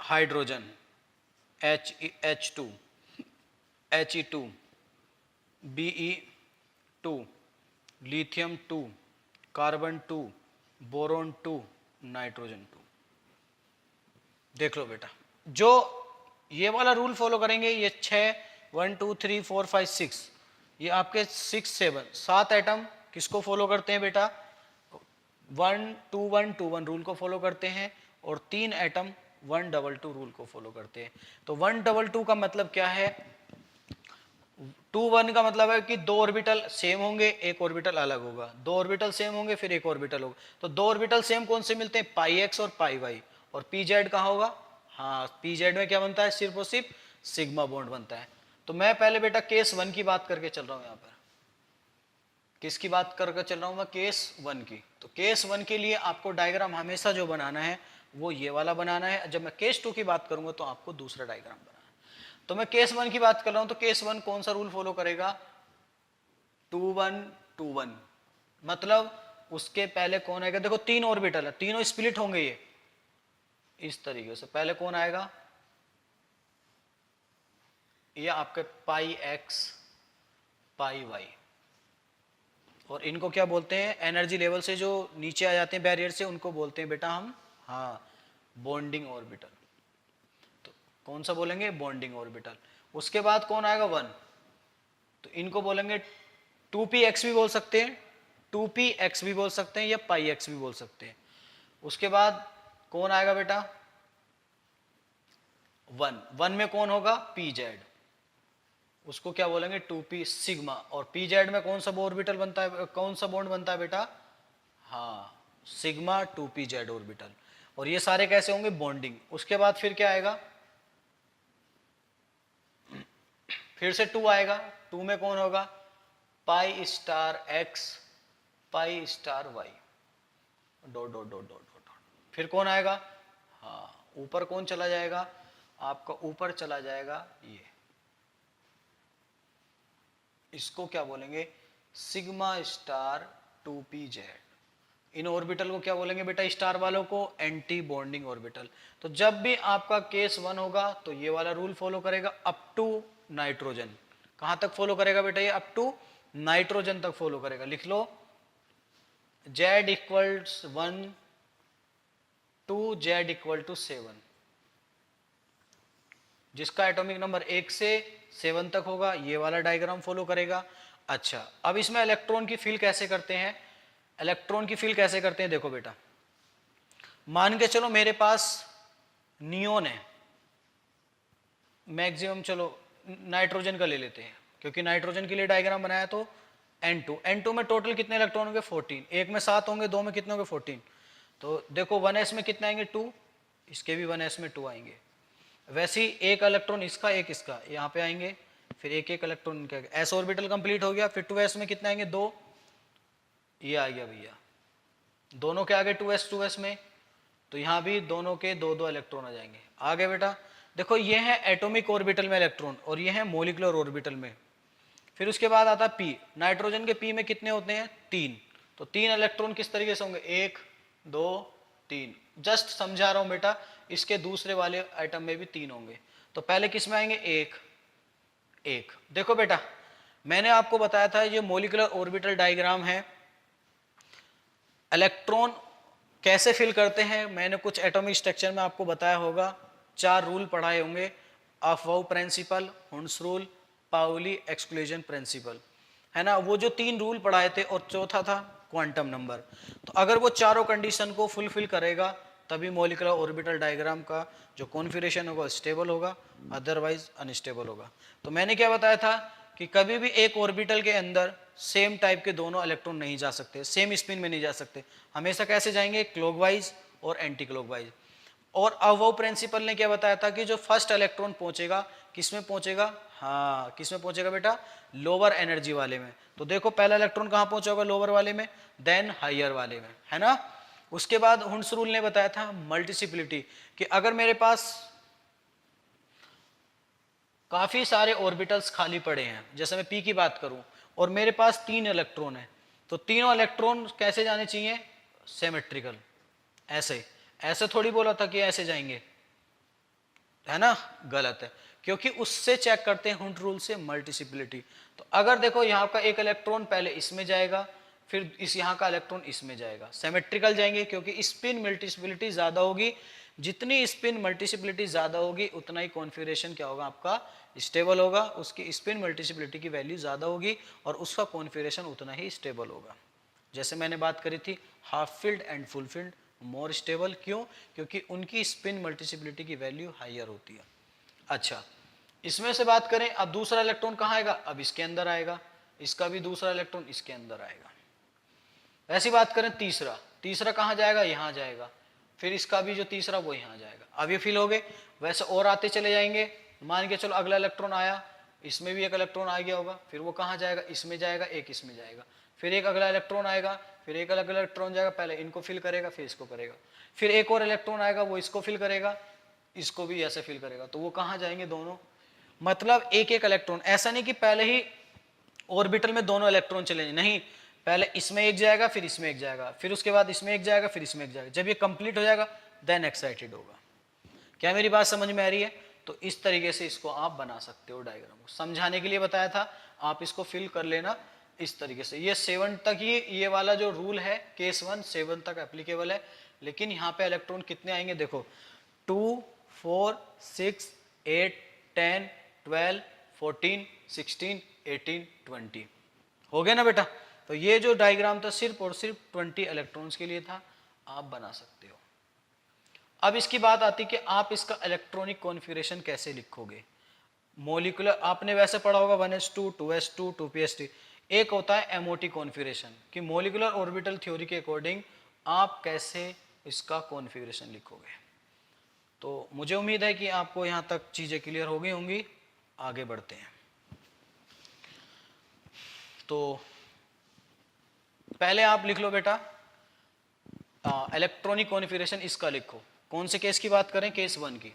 Hydrogen H2 He2 Be2 lithium 2 carbon 2 boron 2 nitrogen 2। देख लो बेटा, जो ये वाला रूल फॉलो करेंगे, ये 6 1 2 3 4 5 6, ये आपके 6 7 7 एटम किसको फॉलो करते हैं बेटा? 1 2 1 2 1 रूल को फॉलो करते हैं, और 3 एटम 1 2 2 रूल को फॉलो करते हैं। तो 1 2 2 का मतलब क्या है? 2 1 का मतलब है कि 2 ऑर्बिटल सेम होंगे, एक ऑर्बिटल अलग होगा, 2 ऑर्बिटल सेम होंगे, फिर एक ऑर्बिटल होगा। तो 2 ऑर्बिटल सेम कौन से मिलते हैं? पाई एक्स और पाई वाई। और पी जेड कहाँ होगा? हाँ, पी जेड में क्या बनता है? सिर्फ और सिर्फ सिग्मा बॉन्ड बनता है। तो मैं पहले बेटा केस 1 की बात करके चल रहा हूं, यहां पर किसकी बात करके चल रहा हूं मैं? केस 1 की। तो केस 1 के लिए आपको डायग्राम हमेशा जो बनाना है वो ये वाला बनाना है। जब मैं केस 2 की बात करूंगा तो आपको दूसरा डायग्राम बनाना है। तो मैं केस 1 की बात कर रहा हूं, तो केस 1 कौन सा रूल फॉलो करेगा? 2 1 2 1, मतलब उसके पहले कौन आएगा? देखो 3 ऑर्बिटल है, तीनों स्प्लिट होंगे ये इस तरीके से। पहले कौन आएगा? ये आपके पाई एक्स पाई वाई। और इनको क्या बोलते हैं? एनर्जी लेवल से जो नीचे आ जाते हैं बैरियर से, उनको बोलते हैं बेटा हम, हाँ, बॉन्डिंग ऑर्बिटल। तो कौन सा बोलेंगे? Bonding orbital. उसके बाद कौन आएगा? 1, तो इनको बोलेंगे 2px भी बोल सकते हैं, 2px भी बोल सकते हैं, या पाई एक्स भी बोल सकते हैं। उसके बाद कौन आएगा बेटा? 1 1 में कौन होगा? पी जेड, उसको क्या बोलेंगे? 2p sigma. और पी जेड में कौन सा ऑर्बिटल बनता है, कौन सा बॉन्ड बनता है बेटा? हाँ, सिग्मा 2p जेड ऑर्बिटल। और ये सारे कैसे होंगे? बॉन्डिंग। उसके बाद फिर क्या आएगा? फिर से 2 आएगा, 2 में कौन होगा? Pi star X pi star Y, dot dot dot dot dot. फिर कौन आएगा? हाँ, ऊपर कौन चला जाएगा? आपका ऊपर चला जाएगा ये, इसको क्या बोलेंगे? Sigma star 2p Z. इन ऑर्बिटल को क्या बोलेंगे बेटा? स्टार वालों को एंटी बॉन्डिंग ऑर्बिटल। तो जब भी आपका केस 1 होगा तो ये वाला रूल फॉलो करेगा अप टू नाइट्रोजन। कहां तक फॉलो करेगा बेटा? ये अप टू नाइट्रोजन तक फॉलो करेगा। लिख लो, Z equals 1 to Z equal to 7, जिसका एटॉमिक नंबर 1 से 7 तक होगा, ये वाला डायग्राम फॉलो करेगा। अच्छा, अब इसमें इलेक्ट्रॉन की फील कैसे करते हैं? इलेक्ट्रॉन की फील कैसे करते हैं? देखो बेटा, मान के चलो मेरे पास नियोन है, मैक्सिमम चलो नाइट्रोजन का ले लेते हैं, क्योंकि नाइट्रोजन के लिए डायग्राम बनाया। तो N2 में टोटल कितने इलेक्ट्रॉन होंगे? 14। एक में 7 होंगे, 2 में कितने होंगे? 14। तो देखो 1s में कितने आएंगे? 2। इसके भी 1s में 2 आएंगे। वैसे ही एक इलेक्ट्रॉन इसका, एक इसका, यहाँ पे आएंगे, फिर एक एक इलेक्ट्रॉन इनका। एस ऑर्बिटल कंप्लीट हो गया। फिर 2s में कितने आएंगे? 2। ये आ गया भैया, दोनों के आगे 2s में, तो यहाँ भी दोनों के 2 इलेक्ट्रॉन आ जाएंगे। आ गए बेटा? देखो ये है एटॉमिक ऑर्बिटल में इलेक्ट्रॉन, और ये है मोलिकुलर ऑर्बिटल में। फिर उसके बाद आता पी। नाइट्रोजन के पी में कितने होते हैं? 3। तो 3 इलेक्ट्रॉन किस तरीके से होंगे? 1 2 3। जस्ट समझा रहा हूं बेटा, इसके दूसरे वाले आइटम में भी 3 होंगे। तो पहले किस में आएंगे? 1 देखो बेटा, मैंने आपको बताया था ये मोलिकुलर ऑर्बिटल डायग्राम है। इलेक्ट्रॉन कैसे फिल करते हैं, मैंने कुछ एटॉमिक स्ट्रक्चर में आपको बताया होगा। 4 रूल पढ़ाए होंगे, Aufbau principle, Hund's rule, Pauli exclusion principle, है ना। वो जो 3 रूल पढ़ाए थे, और चौथा था क्वांटम नंबर। तो अगर वो चारों कंडीशन को फुलफिल करेगा तभी मोलिकुलर ऑर्बिटल डायग्राम का जो कॉन्फिगरेशन होगा स्टेबल होगा, अदरवाइज अनस्टेबल होगा। तो मैंने क्या बताया था कि कभी भी एक ऑर्बिटल के अंदर सेम टाइप के दोनों इलेक्ट्रॉन नहीं जा सकते, सेम स्पिन में नहीं जा सकते। हमेशा कैसे जाएंगे? क्लॉकवाइज और एंटी क्लॉकवाइज। और अफवाउ प्रिंसिपल ने क्या बताया था कि जो फर्स्ट इलेक्ट्रॉन पहुंचेगा, किसमें पहुंचेगा? हाँ, किसमें पहुंचेगा बेटा? लोअर एनर्जी वाले में। तो देखो पहला इलेक्ट्रॉन कहां पहुंचा होगा? लोअर वाले में, देन हायर वाले में, है ना। उसके बाद हुंस रूल ने बताया था मल्टीसिप्लिटी, कि अगर मेरे पास काफी सारे ऑर्बिटल्स खाली पड़े हैं, जैसे मैं पी की बात करूं, और मेरे पास 3 इलेक्ट्रॉन है, तो तीनों इलेक्ट्रॉन कैसे जाने चाहिए? सिमेट्रिकल। ऐसे ऐसे थोड़ी बोला था कि ऐसे जाएंगे, है ना, गलत है, क्योंकि उससे चेक करते हैं हुंट रूल से मल्टीसिप्लिटी। तो अगर देखो यहाँ का एक इलेक्ट्रॉन पहले इसमें जाएगा, फिर इस यहाँ का इलेक्ट्रॉन इसमें जाएगा, सिमेट्रिकल जाएंगे, क्योंकि स्पिन मल्टीसिप्लिटी ज्यादा होगी, जितनी स्पिन मल्टीसिप्लिटी ज्यादा होगी उतना ही कॉन्फ़िगरेशन क्या होगा आपका, स्टेबल होगा, उसकी स्पिन मल्टीसिप्लिटी की वैल्यू ज्यादा होगी और उसका कॉन्फ़िगरेशन उतना ही स्टेबल होगा। जैसे मैंने बात करी थी half field and full field more stable, क्यों, क्योंकि उनकी स्पिन मल्टीसिप्लिटी की वैल्यू हायर होती है। अच्छा, इसमें से बात करें, अब दूसरा इलेक्ट्रॉन कहाँ आएगा, अब इसके अंदर आएगा, इसका भी दूसरा इलेक्ट्रॉन इसके अंदर आएगा। ऐसी बात करें तीसरा, तीसरा कहाँ जाएगा, यहाँ जाएगा, फिर इसका भी जो तीसरा वो यहाँ जाएगा। अब ये फिल हो गए, वैसे और आते चले जाएंगे, मान के चलो अगला इलेक्ट्रॉन आया, इसमें भी एक इलेक्ट्रॉन आ गया होगा, फिर वो कहाँ जाएगा, इसमें जाएगा, एक इसमें जाएगा, फिर एक अगला इलेक्ट्रॉन आएगा, फिर एक अलग इलेक्ट्रॉन जाएगा, पहले इनको फिल करेगा फिर इसको करेगा, फिर एक और इलेक्ट्रॉन आएगा वो इसको फिल करेगा, इसको भी ऐसे फिल करेगा, तो वो कहाँ जाएंगे दोनों, मतलब एक एक इलेक्ट्रॉन, ऐसा नहीं कि पहले ही ऑर्बिटल में दोनों इलेक्ट्रॉन चले जाएंगे, नहीं, पहले इसमें एक जाएगा फिर इसमें एक जाएगा, फिर उसके बाद इसमें एक जाएगा फिर इसमें एक जाएगा, जब ये कंप्लीट हो जाएगा देन एक्साइटेड होगा। क्या मेरी बात समझ में आ रही है? तो इस तरीके से इसको आप बना सकते हो, डायग्राम को समझाने के लिए बताया था, आप इसको फिल कर लेना इस तरीके से। ये 7 तक ही ये वाला जो रूल है केस 1 7 तक एप्लीकेबल है, लेकिन यहाँ पे इलेक्ट्रॉन कितने आएंगे देखो, 2 4 6 8 10 12 14 16 18 20 हो गए ना बेटा। तो ये जो डायग्राम था सिर्फ और सिर्फ 20 इलेक्ट्रॉन्स के लिए था, आप बना सकते हो। अब इसकी बात आती है कि आप इसका इलेक्ट्रॉनिक कॉन्फ़िगरेशन कैसे लिखोगे। मॉलिक्यूलर आपने वैसे पढ़ा होगा 1s2 2s2 2p-s3, एक होता है एमओटी कॉन्फ़िगरेशन कि मॉलिक्यूलर ऑर्बिटल थ्योरी के अकॉर्डिंग आप कैसे इसका कॉन्फ़िगरेशन लिखोगे। तो मुझे उम्मीद है कि आपको यहाँ तक चीज़ें क्लियर हो गई होंगी। आगे बढ़ते हैं। तो पहले आप लिख लो बेटा इलेक्ट्रॉनिक कॉन्फ़िगरेशन इसका लिखो। कौन से केस की बात करें, केस 1 की।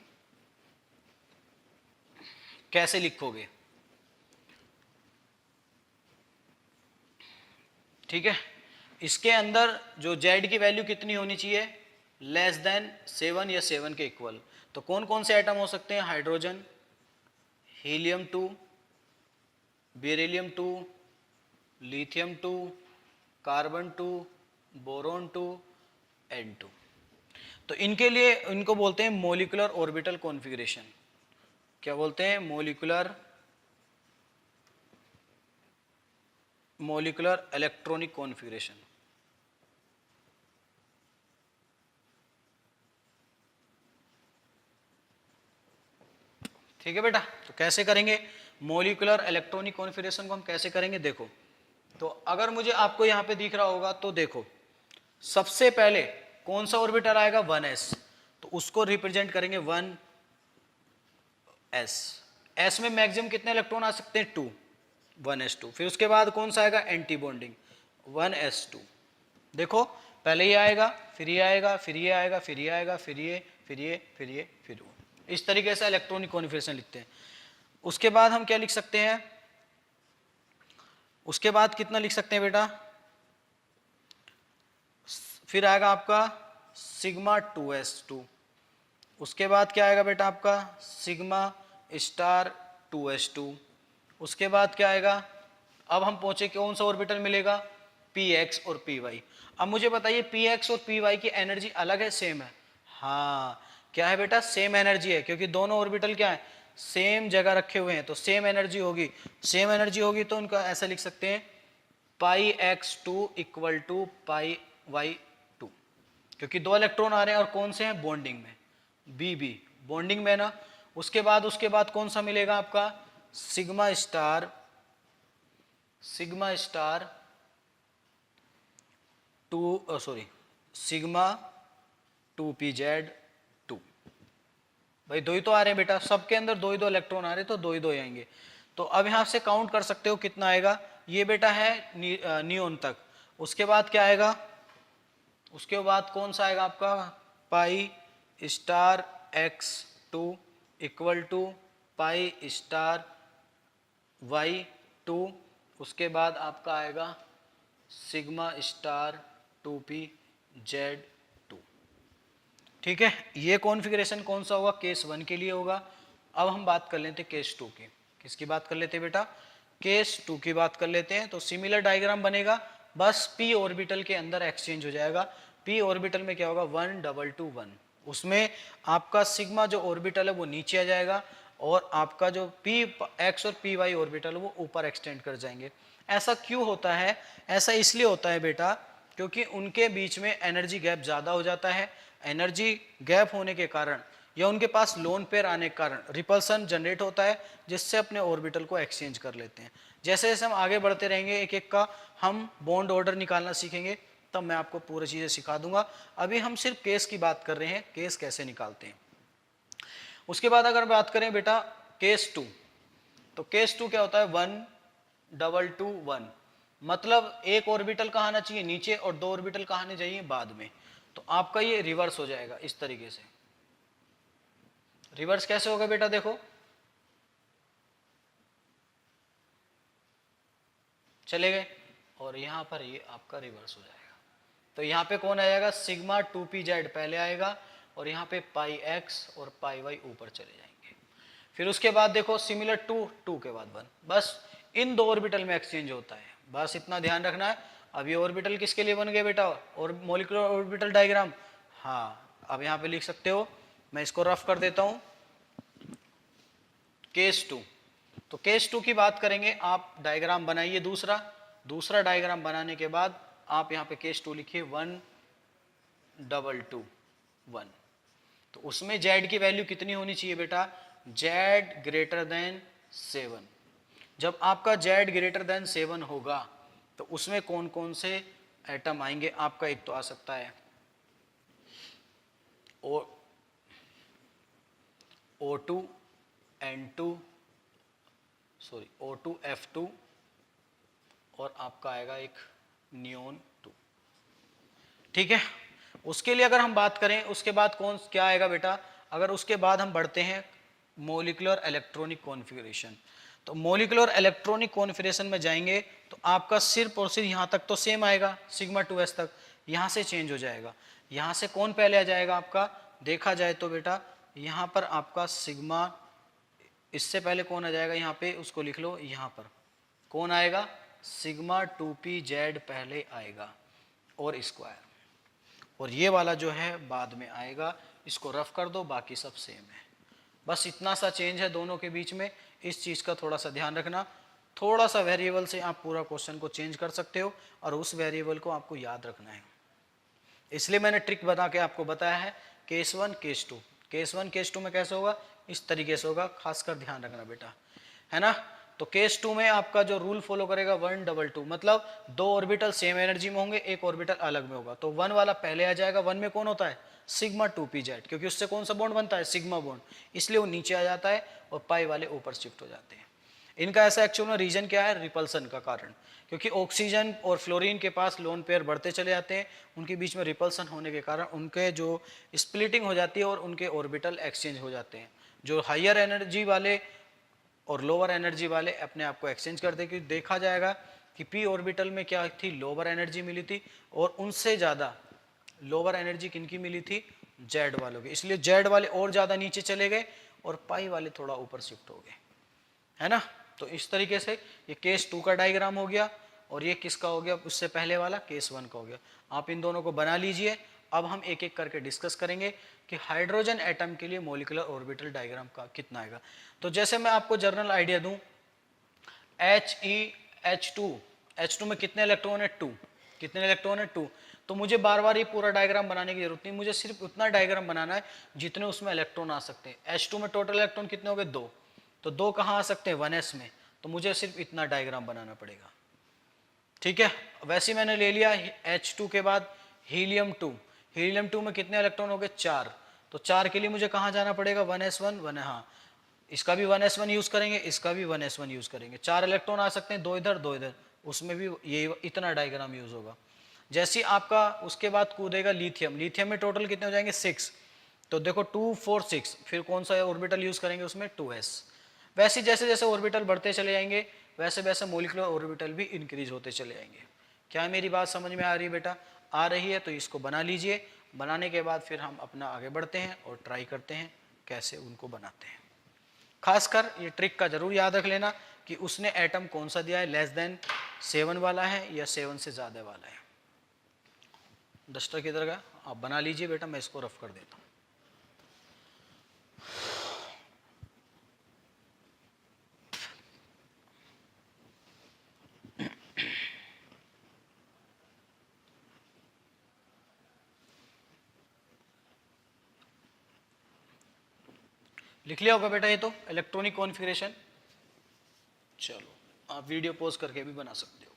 कैसे लिखोगे, ठीक है। इसके अंदर जो Z की वैल्यू कितनी होनी चाहिए, लेस देन 7 या 7 के इक्वल। तो कौन कौन से एटम हो सकते हैं, hydrogen, helium 2, beryllium 2, lithium 2, carbon 2, boron 2, N2। तो इनके लिए इनको बोलते हैं मॉलिक्यूलर ऑर्बिटल कॉन्फ़िगरेशन। क्या बोलते हैं, मॉलिक्यूलर इलेक्ट्रॉनिक कॉन्फ़िगरेशन। ठीक है बेटा। तो कैसे करेंगे मॉलिक्यूलर इलेक्ट्रॉनिक कॉन्फ़िगरेशन को, हम कैसे करेंगे देखो। तो अगर मुझे आपको यहाँ पे दिख रहा होगा तो देखो, सबसे पहले कौन सा ऑर्बिटल आएगा, 1s, तो उसको रिप्रेजेंट करेंगे 1s। s में मैक्सिमम कितने इलेक्ट्रॉन आ सकते हैं, 2, 1s2। फिर उसके बाद कौन सा आएगा, एंटी बॉन्डिंग, 1s2। देखो पहले ये आएगा, फिर ये आएगा, फिर ये आएगा, फिर ये आएगा, फिर ये, फिर ये, फिर ये, फिर वो। इस तरीके से इलेक्ट्रॉनिक कॉन्फ़िगरेशन लिखते हैं। उसके बाद हम क्या लिख सकते हैं, उसके बाद कितना लिख सकते हैं बेटा, फिर आएगा आपका सिग्मा 2s2। उसके बाद क्या आएगा बेटा आपका सिग्मा स्टार 2s2। उसके बाद क्या आएगा, अब हम पहुंचे कौन सा ऑर्बिटल मिलेगा, px और py। अब मुझे बताइए px और py की एनर्जी अलग है, सेम है? हाँ, क्या है बेटा, सेम एनर्जी है, क्योंकि दोनों ऑर्बिटल क्या है, सेम जगह रखे हुए हैं, तो सेम एनर्जी होगी। सेम एनर्जी होगी तो उनका ऐसा लिख सकते हैं πx2 इक्वल टू πy2, क्योंकि 2 इलेक्ट्रॉन आ रहे हैं और कौन से हैं, बॉन्डिंग में, BB बॉन्डिंग में ना। उसके बाद कौन सा मिलेगा आपका, सिग्मा स्टार 2pz2। भाई 2 ही तो आ रहे हैं बेटा, सबके अंदर 2 ही 2 इलेक्ट्रॉन आ रहे हैं, तो 2 ही 2 आएंगे। तो अब यहां से काउंट कर सकते हो कितना आएगा, ये बेटा है नियोन तक। उसके बाद क्या आएगा, उसके बाद कौन सा आएगा आपका, pi star x2 equal to pi star y2। उसके बाद आपका आएगा सिग्मा स्टार 2pz2। ठीक है, ये कॉन्फ़िगरेशन कौन सा होगा, केस 1 के लिए होगा। अब हम बात कर लेते हैं केस 2 की। किसकी बात कर लेते हैं बेटा, केस 2 की बात कर लेते हैं। तो सिमिलर डायग्राम बनेगा, बस p ऑर्बिटल के अंदर एक्सचेंज हो जाएगा। p ऑर्बिटल में क्या होगा, 1 2 2 1, उसमें आपका सिग्मा जो ऑर्बिटल है वो नीचे आ जाएगा और आपका जो p x और p y ऑर्बिटल वो ऊपर एक्सटेंड कर जाएंगे। ऐसा क्यों होता है, ऐसा इसलिए होता है बेटा क्योंकि उनके बीच में एनर्जी गैप ज़्यादा हो जाता है। एनर्जी गैप होने के कारण या उनके पास लोन पेयर आने के कारण रिपल्सन जनरेट होता है, जिससे अपने ऑर्बिटल को एक्सचेंज कर लेते हैं। जैसे जैसे हम आगे बढ़ते रहेंगे एक एक का हम बॉन्ड ऑर्डर निकालना सीखेंगे, तब मैं आपको पूरी चीज़ें सिखा दूंगा। अभी हम सिर्फ केस की बात कर रहे हैं, केस कैसे निकालते हैं। उसके बाद अगर बात करें बेटा केस 2, तो केस 2 क्या होता है, 1 2 2 1, मतलब एक ऑर्बिटल कहाँ आना चाहिए, नीचे, और दो ऑर्बिटल कहाँ आने चाहिए, बाद में। तो आपका ये रिवर्स हो जाएगा इस तरीके से। रिवर्स कैसे होगा बेटा, देखो चले गए, और यहां पर ये आपका रिवर्स हो जाएगा। तो यहाँ पे कौन आ जाएगा, सिग्मा 2pz पहले आएगा और यहाँ पे पाई x और पाई y ऊपर चले जाएंगे। फिर उसके बाद देखो सिमिलर 2 2 के बाद 1, बस इन दो ऑर्बिटल में एक्सचेंज होता है, बस इतना ध्यान रखना है। अब ये ऑर्बिटल किसके लिए बन गए बेटा, और मॉलिक्यूलर ऑर्बिटल डायग्राम। हाँ, अब यहाँ पे लिख सकते हो, मैं इसको रफ कर देता हूँ। केस 2, तो केस 2 की बात करेंगे, आप डायग्राम बनाइए दूसरा डायग्राम बनाने के बाद आप यहाँ पे केस 2 लिखिए 1 2 2 1। तो उसमें z की वैल्यू कितनी होनी चाहिए बेटा, z ग्रेटर देन 7। जब आपका z ग्रेटर देन 7 होगा तो उसमें कौन कौन से एटम आएंगे, आपका एक तो आ सकता है O2 N2 sorry O2 F2 और आपका आएगा एक नियोन 2। ठीक है, उसके लिए अगर हम बात करें उसके बाद कौन क्या आएगा बेटा, अगर उसके बाद हम बढ़ते हैं मॉलिक्यूलर इलेक्ट्रॉनिक कॉन्फ़िगरेशन, तो मॉलिक्यूलर इलेक्ट्रॉनिक कॉन्फ़िगरेशन में जाएंगे तो आपका सिर्फ और सिर्फ यहाँ तक तो सेम आएगा, सिग्मा 2s तक। यहाँ से चेंज हो जाएगा, यहाँ से कौन पहले आ जाएगा आपका, देखा जाए तो बेटा यहाँ पर आपका सिग्मा, इससे पहले कौन आ जाएगा, यहाँ पे उसको लिख लो, यहाँ पर कौन आएगा, सिग्मा 2pz पहले आएगा और स्क्वायर, और ये वाला जो है बाद में आएगा। इसको रफ कर दो, बाकी सब सेम है, बस इतना सा चेंज है दोनों के बीच में। इस चीज़ का थोड़ा सा ध्यान रखना, थोड़ा सा वेरिएबल से आप पूरा क्वेश्चन को चेंज कर सकते हो और उस वेरिएबल को आपको याद रखना है, इसलिए मैंने ट्रिक बता के आपको बताया है। केस 1 केस 2, केस 1 केस 2 में कैसे होगा, इस तरीके से होगा, खासकर ध्यान रखना बेटा, है ना। तो केस 2 में आपका जो रूल फॉलो करेगा 1 2 2, मतलब दो ऑर्बिटल सेम एनर्जी में होंगे, एक ऑर्बिटल अलग में होगा, तो 1 वाला पहले आ जाएगा। 1 में कौन होता है, सिग्मा 2pz, क्योंकि उससे कौन सा बॉन्ड बनता है, सिग्मा बॉन्ड, इसलिए वो नीचे आ जाता है और पाई वाले ऊपर शिफ्ट हो जाते हैं। इनका ऐसा एक्चुअल में रीजन क्या है, रिपल्सन का कारण, क्योंकि ऑक्सीजन और फ्लोरीन के पास लोन पेयर बढ़ते चले जाते हैं, उनके बीच में रिपल्सन होने के कारण उनके जो स्प्लिटिंग हो जाती है और उनके ऑर्बिटल एक्सचेंज हो जाते हैं। जो हायर एनर्जी वाले और लोअर एनर्जी वाले अपने आप को एक्सचेंज करते हैं, क्योंकि देखा जाएगा कि पी ऑर्बिटल में क्या थी, लोअर एनर्जी मिली थी, और उनसे ज़्यादा लोअर एनर्जी किनकी मिली थी, जेड वालों की, इसलिए जेड वाले और ज़्यादा नीचे चले गए और पाई वाले थोड़ा ऊपर शिफ्ट हो गए, है ना। तो इस तरीके से ये केस 2 का डायग्राम हो गया, और ये किसका हो गया, उससे पहले वाला केस 1 का हो गया। आप इन दोनों को बना लीजिए। अब हम एक एक करके डिस्कस करेंगे कि हाइड्रोजन एटम के लिए मॉलिक्यूलर ऑर्बिटल डायग्राम का कितना आएगा। तो जैसे मैं आपको जनरल आइडिया दूं, H2 में कितने इलेक्ट्रॉन है, 2, कितने इलेक्ट्रॉन है, 2। तो मुझे बार बार ये पूरा डायग्राम बनाने की जरूरत नहीं, मुझे सिर्फ उतना डायग्राम बनाना है जितने उसमें इलेक्ट्रॉन आ सकते हैं। H2 में टोटल इलेक्ट्रॉन कितने हो गए, 2, तो 2 कहाँ आ सकते हैं, 1s में, तो मुझे सिर्फ इतना डायग्राम बनाना पड़ेगा। ठीक है, वैसे मैंने ले लिया H2 के बाद हीलियम 2, हीलियम 2 में कितने इलेक्ट्रॉन हो गए, 4, तो 4 के लिए मुझे कहाँ जाना पड़ेगा, 1s1 1, हाँ इसका भी 1s1 यूज करेंगे, इसका भी 1s1 यूज करेंगे। 4 इलेक्ट्रॉन आ सकते हैं, 2 इधर 2 इधर, उसमें भी ये इतना डायग्राम यूज होगा। जैसे आपका उसके बाद कूदेगा लिथियम, लिथियम में टोटल कितने हो जाएंगे, 6, तो देखो 2 4 6, फिर कौन सा ऑर्बिटल यूज करेंगे उसमें, 2s। वैसे जैसे जैसे ऑर्बिटल बढ़ते चले जाएंगे वैसे वैसे मॉलिक्यूलर ऑर्बिटल भी इंक्रीज होते चले जाएंगे। क्या मेरी बात समझ में आ रही है बेटा, आ रही है तो इसको बना लीजिए। बनाने के बाद फिर हम अपना आगे बढ़ते हैं और ट्राई करते हैं कैसे उनको बनाते हैं। खासकर ये ट्रिक का जरूर याद रख लेना कि उसने एटम कौन सा दिया है, लेस देन 7 वाला है या 7 से ज़्यादा वाला है। डस्टर किधर गया? आप बना लीजिए बेटा, मैं इसको रफ कर देता हूँ। लिख लिया होगा बेटा ये तो इलेक्ट्रॉनिक कॉन्फ़िगरेशन। चलो आप वीडियो पॉज करके भी बना सकते हो।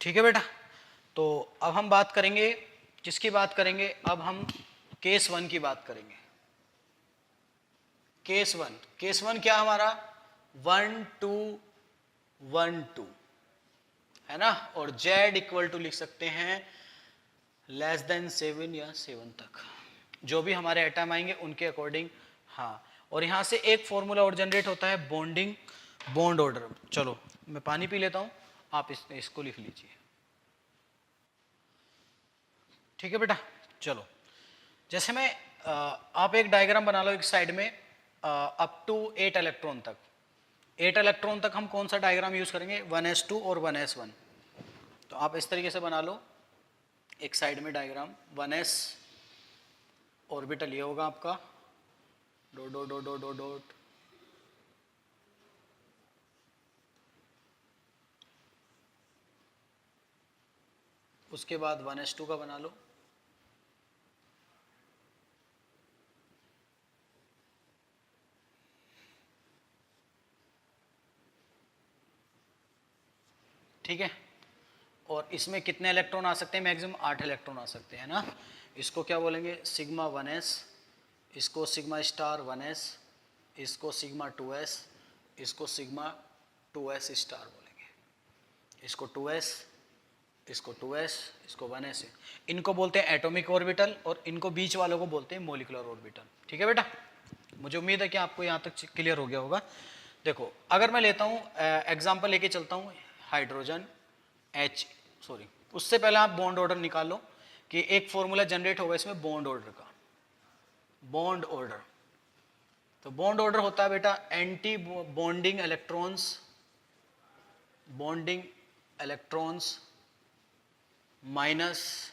ठीक है बेटा, तो अब हम बात करेंगे, किसकी बात करेंगे? अब हम केस 1 की बात करेंगे। केस 1, केस 1 क्या हमारा 1 2 1 2 है ना, और Z इक्वल टू लिख सकते हैं लेस देन 7 या 7 तक, जो भी हमारे एटम आएंगे उनके अकॉर्डिंग। हाँ, और यहाँ से एक फॉर्मूला और जनरेट होता है बॉन्डिंग बॉन्ड ऑर्डर। चलो मैं पानी पी लेता हूँ, आप इसको लिख लीजिए। ठीक है बेटा, चलो जैसे मैं आप एक डायग्राम बना लो एक साइड में अप टू 8 इलेक्ट्रॉन तक। 8 इलेक्ट्रॉन तक हम कौन सा डायग्राम यूज करेंगे? 1s2 और 1s1। तो आप इस तरीके से बना लो एक साइड में डायग्राम। 1s ऑर्बिटल ये होगा आपका, dot dot dot dot dot dot, उसके बाद 1s2 का बना लो। ठीक है, और इसमें कितने इलेक्ट्रॉन आ सकते हैं? मैक्सिमम 8 इलेक्ट्रॉन आ सकते हैं ना। इसको क्या बोलेंगे? सिग्मा 1s, इसको सिग्मा स्टार 1s, इसको सिग्मा 2s, इसको सिग्मा 2s स्टार बोलेंगे, इसको 2s, इसको 2s, इसको 1s। इनको बोलते हैं एटॉमिक ऑर्बिटल और इनको बीच वालों को बोलते हैं मॉलिक्यूलर ऑर्बिटल। ठीक है बेटा, मुझे उम्मीद है कि आपको यहाँ तक क्लियर हो गया होगा। देखो अगर मैं लेता हूँ एग्जाम्पल लेके चलता हूँ हाइड्रोजन सॉरी, उससे पहले आप बॉन्ड ऑर्डर निकाल लो कि एक फॉर्मूला जनरेट होगा इसमें बॉन्ड ऑर्डर का। बॉन्ड ऑर्डर, तो बॉन्ड ऑर्डर होता है बेटा anti bonding electrons, bonding electrons minus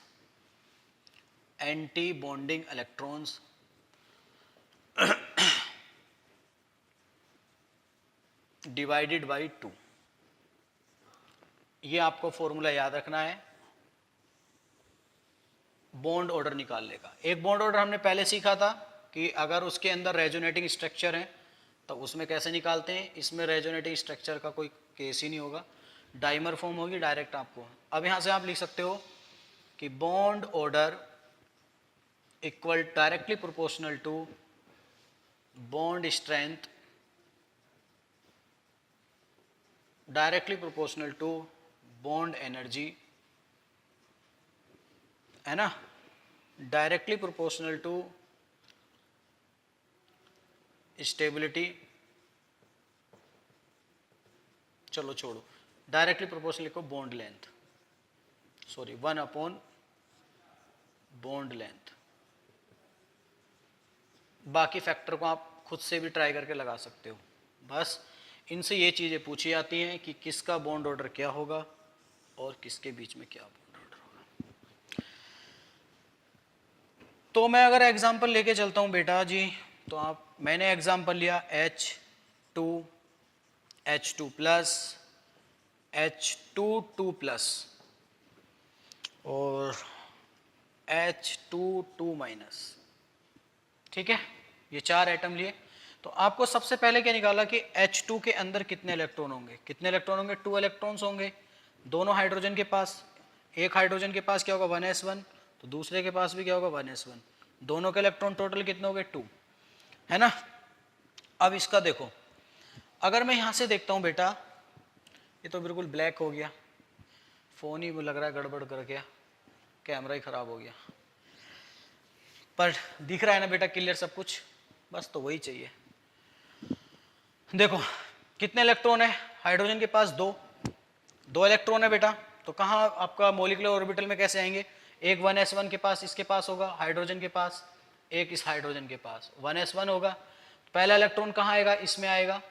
anti bonding electrons divided by 2। ये आपको फॉर्मूला याद रखना है बॉन्ड ऑर्डर निकालने का। एक बॉन्ड ऑर्डर हमने पहले सीखा था कि अगर उसके अंदर रेजोनेटिंग स्ट्रक्चर है तो उसमें कैसे निकालते हैं। इसमें रेजोनेटिंग स्ट्रक्चर का कोई केस ही नहीं होगा, डाइमर फॉर्म होगी डायरेक्ट आपको। अब यहां से आप लिख सकते हो कि bond order equal directly proportional to bond strength, directly proportional to bond energy, है ना, डायरेक्टली प्रोपोर्शनल टू स्टेबिलिटी, चलो छोड़ो, डायरेक्टली प्रोपोर्शनल लिखो bond length, sorry 1 upon bond length. बाकी फैक्टर को आप खुद से भी ट्राई करके लगा सकते हो। बस इनसे ये चीज़ें पूछी जाती हैं कि किसका बॉन्ड ऑर्डर क्या होगा और किसके बीच में क्या बॉन्ड ऑर्डर होगा। तो मैं अगर एग्जांपल लेके चलता हूँ बेटा जी, तो आप, मैंने एग्जांपल लिया H2 प्लस H22 प्लस और H22 माइनस। ठीक है, ये 4 एटम लिए। तो आपको सबसे पहले क्या निकाला कि H2 के अंदर कितने इलेक्ट्रॉन होंगे? कितने इलेक्ट्रॉन होंगे? 2 इलेक्ट्रॉन्स होंगे। दोनों हाइड्रोजन के पास, एक हाइड्रोजन के पास क्या होगा 1s1, तो दूसरे के पास भी क्या होगा 1s1, दोनों के इलेक्ट्रॉन टोटल कितने हो गए 2, है ना। अब इसका देखो, अगर मैं यहाँ से देखता हूँ बेटा, ये तो बिल्कुल ब्लैक हो गया, फ़ोन ही लग रहा है गड़बड़ कर गया, कैमरा ही ख़राब हो गया, पर दिख रहा है ना बेटा क्लियर सब कुछ, बस तो वही चाहिए। देखो कितने इलेक्ट्रॉन है हाइड्रोजन के पास, दो इलेक्ट्रॉन है बेटा, तो कहाँ आपका मोलिकुलर ऑर्बिटल में कैसे आएंगे, एक 1s1 के पास इसके पास होगा हाइड्रोजन के पास, एक इस हाइड्रोजन के पास 1s1 होगा, पहला इलेक्ट्रॉन कहाँ आएगा इसमें आएगा,